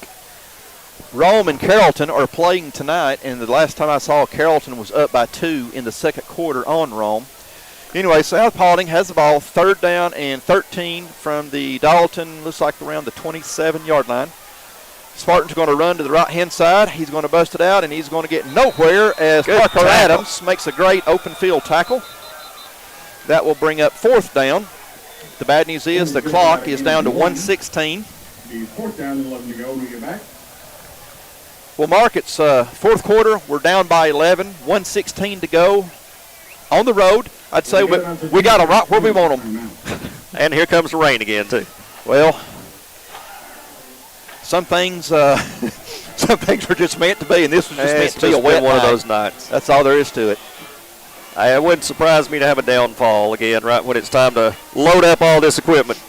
Rome and Carrollton are playing tonight, and the last time I saw, Carrollton was up by 2 in the second quarter on Rome. Anyway, South Paulding has the ball, 3rd down and 13 from the Dalton, looks like around the 27-yard line. Spartan's going to run to the right-hand side. He's going to bust it out, and he's going to get nowhere as Parker Adams makes a great open field tackle. That will bring up 4th down. The bad news is the clock is down to 1:16. 4th down and 11 to go. We get back. Well, Mark, it's 4th quarter. We're down by 11. 1:16 to go on the road. I'd say we got them right where we want them. And here comes the rain again, too. Well, some things are just meant to be, and this was just meant to be a wet one night. of those nights. That's all there is to it. It wouldn't surprise me to have a downfall again right when it's time to load up all this equipment.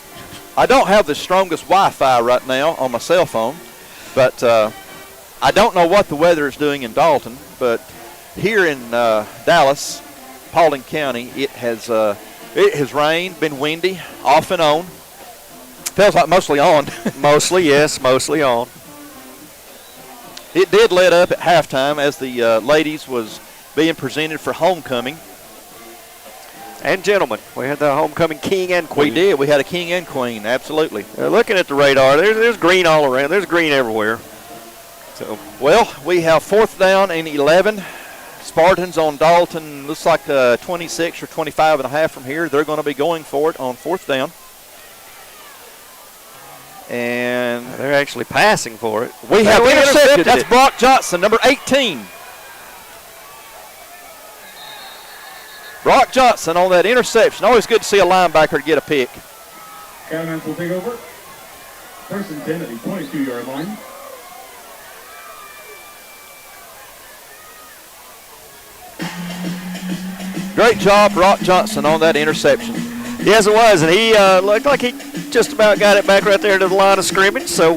I don't have the strongest Wi-Fi right now on my cell phone, but I don't know what the weather is doing in Dalton, but here in Dallas, Paulding County, it has rained, been windy, off and on. Feels like mostly on. Mostly, yes, mostly on. It did let up at halftime as the ladies was being presented for homecoming. And gentlemen, we had the homecoming king and queen. We did. We had a king and queen, absolutely. Looking at the radar, there's green all around. There's green everywhere. So, well, we have 4th down and 11. Spartans on Dalton, looks like 26 or 25 and a half from here. They're going to be going for it on 4th down. And they're actually passing for it. We have intercepted. That's Brock Johnson, number 18. Brock Johnson on that interception. Always good to see a linebacker get a pick. Catamounts will take over. First and 10 at the 22-yard line. Great job, Brock Johnson, on that interception. Yes, it was, and he looked like he just about got it back right there to the line of scrimmage. So,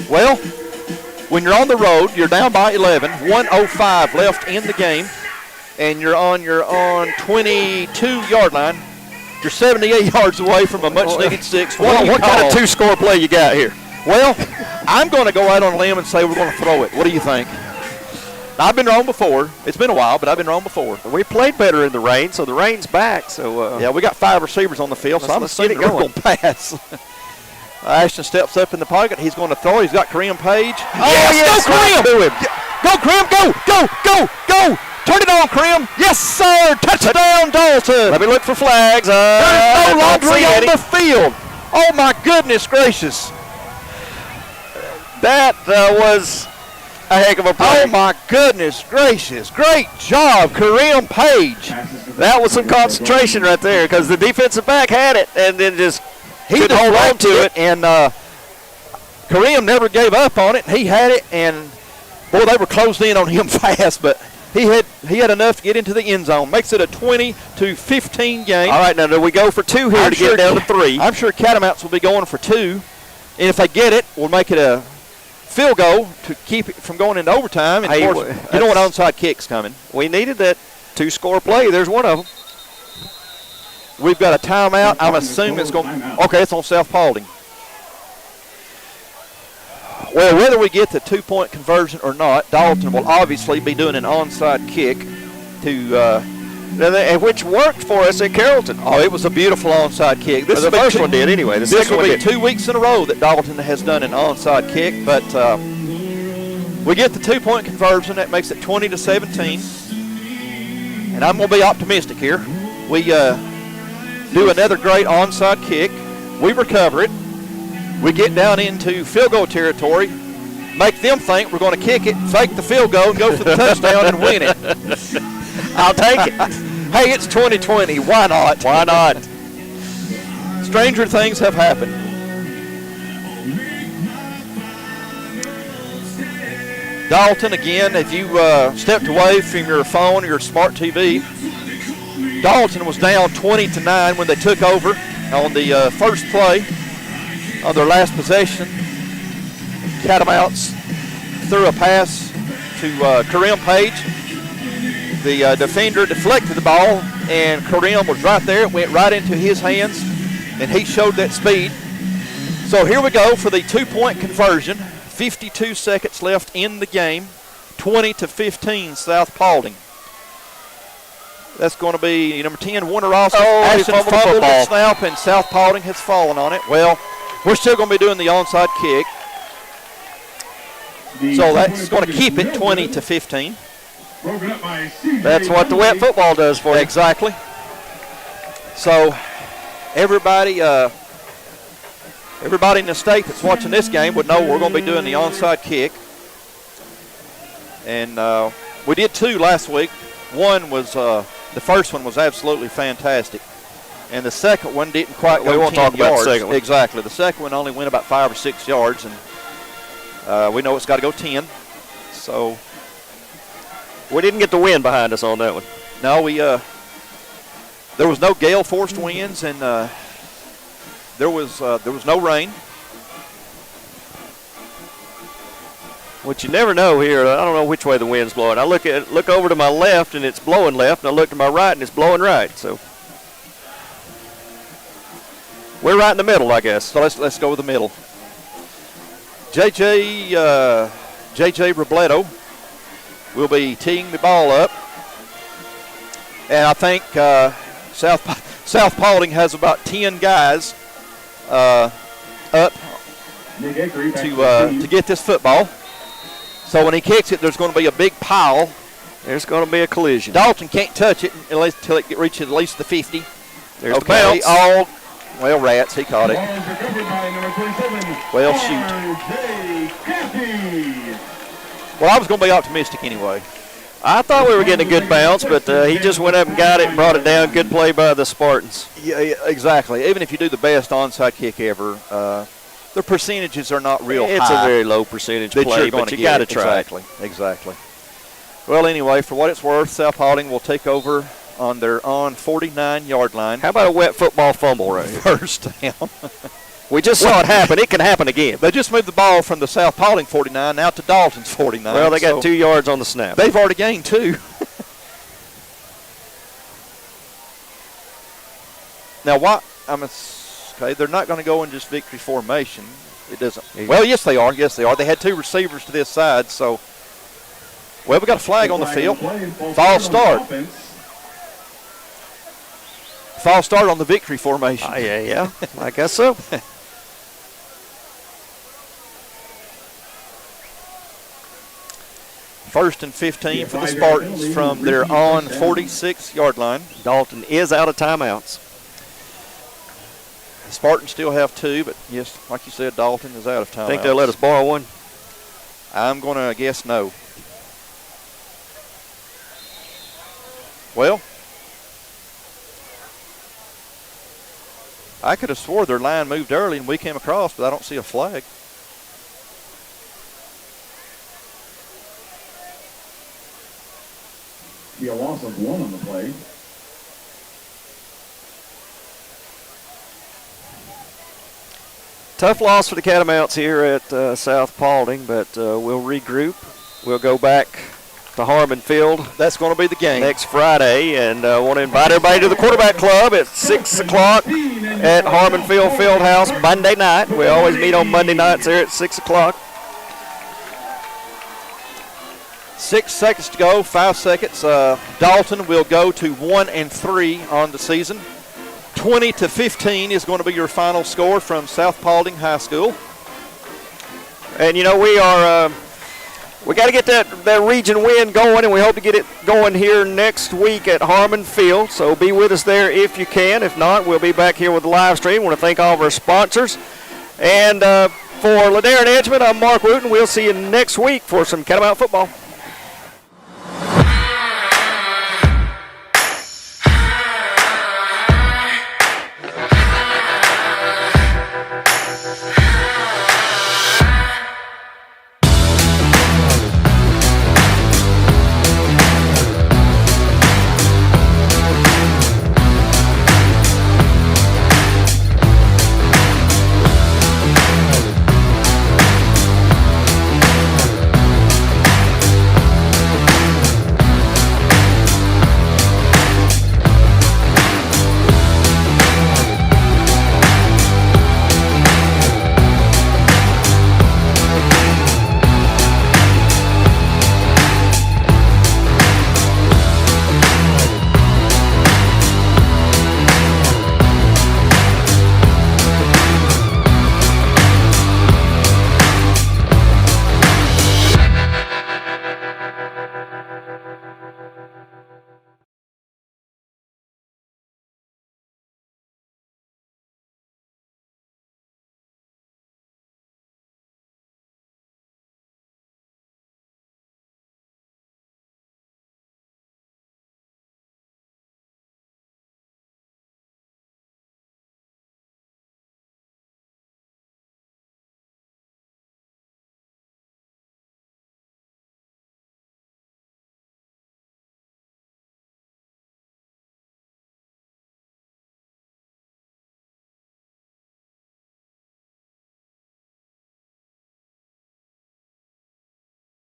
well, when you're on the road, you're down by 11, 1:05 left in the game, and you're on your 22-yard line. You're 78 yards away from a much-needed 6. What kind of two-score play you got here? Well, I'm going to go out on a limb and say we're going to throw it. What do you think? Now, I've been wrong before. It's been a while, but I've been wrong before. We played better in the rain, so the rain's back. So yeah, we got 5 receivers on the field, so I'm assuming we're going to pass. Ashton steps up in the pocket. He's going to throw. He's got Kareem Page. Yes, go Kareem! Go Kareem! Go! Turn it on, Kareem. Yes, sir. Touchdown, Dalton. Let me look for flags. There's no laundry on the field. Oh, my goodness gracious. That was a heck of a play. Oh, my goodness gracious. Great job, Kareem Page. That was some concentration right there because the defensive back had it and then just couldn't hold on to it. And Kareem never gave up on it. He had it, and, boy, they were closed in on him fast, but he had enough to get into the end zone. Makes it a 20-15 game. All right, now do we go for 2 here to get down to 3? I'm sure Catamounts will be going for 2. And if they get it, we'll make it a field goal to keep it from going into overtime. And, of course, you know what onside kick's coming. We needed that two-score play. There's one of them. We've got a timeout. I'm assuming it's going – okay, it's on South Paulding. Well, whether we get the 2-point conversion or not, Dalton will obviously be doing an onside kick to which worked for us at Carrollton. Oh, it was a beautiful onside kick. The first one did anyway. This will be 2 weeks in a row that Dalton has done an onside kick, but we get the 2-point conversion. That makes it 20-17. And I'm going to be optimistic here. We do another great onside kick. We recover it. We get down into field goal territory, make them think we're going to kick it, fake the field goal, and go for the touchdown and win it. I'll take it. Hey, it's 2020. Why not? Why not? Stranger things have happened. Dalton, again, if you stepped away from your phone or your smart TV, Dalton was down 20-9 when they took over on the first play. On their last possession, Catamounts threw a pass to Kareem Page. The defender deflected the ball, and Kareem was right there. It went right into his hands, and he showed that speed. So here we go for the 2-point conversion. 52 seconds left in the game. 20-15 South Paulding. That's going to be number 10, Warner Ross. Ashton fumbled the snap, and South Paulding has fallen on it. Well, we're still going to be doing the onside kick. So that's going to keep it 20-15. That's what the wet football does for you. Exactly. So everybody in the state that's watching this game would know we're going to be doing the onside kick. And we did 2 last week. One was the first one was absolutely fantastic. And the second one didn't quite go 10 yards. We won't talk about the second one. Exactly. The second one only went about 5 or 6 yards, and we know it's got to go 10. So we didn't get the wind behind us on that one. No, there was no gale forced winds, and there was no rain. What you never know here, I don't know which way the wind's blowing. I look over to my left and it's blowing left, and I look to my right and it's blowing right. So we're right in the middle, I guess. So let's go with the middle. JJ Robledo will be teeing the ball up, and I think South Paulding has about 10 guys up to get this football. So when he kicks it, there's going to be a big pile. There's going to be a collision. Dalton can't touch it until it reaches at least the 50. There's the bounce. Well, rats, he caught it. Well, shoot. Well, I was going to be optimistic anyway. I thought we were getting a good bounce, but he just went up and got it and brought it down. Good play by the Spartans. Yeah, exactly. Even if you do the best onside kick ever, the percentages are not real high. It's a very low percentage play, but you got to try. Exactly. Well, anyway, for what it's worth, South Paulding will take over on their 49-yard line. How about a wet football fumble right here? First down. We just saw it happen. It can happen again. They just moved the ball from the South Paulding 49 out to Dalton's 49. Well, they got 2 yards on the snap. They've already gained 2. Now, okay, they're not going to go in just victory formation. It doesn't. Well, yes, they are. Yes, they are. They had 2 receivers to this side, so. Well, we got a flag on the field. False start. False start on the victory formation. Yeah. I guess so. First and 15 for the Spartans from their on 46-yard line. Dalton is out of timeouts. The Spartans still have 2, but yes, like you said, Dalton is out of timeouts. Think they'll let us borrow one? I'm going to guess no. Well, I could have swore their line moved early and we came across, but I don't see a flag. Be a loss of 1 on the play. Tough loss for the Catamounts here at South Paulding, but we'll regroup. We'll go back to Harmon Field. That's going to be the game next Friday, and I want to invite everybody to the quarterback club at 6 o'clock at Harmon Field Fieldhouse Monday night. We always meet on Monday nights there at 6 o'clock. 6 seconds to go, 5 seconds. Dalton will go to 1-3 on the season. 20-15 is going to be your final score from South Paulding High School. And, we got to get that region win going, and we hope to get it going here next week at Harmon Field. So be with us there if you can. If not, we'll be back here with the live stream. I want to thank all of our sponsors. And for Ladera and Edgemont, I'm Mark Wooten. We'll see you next week for some Catamount football.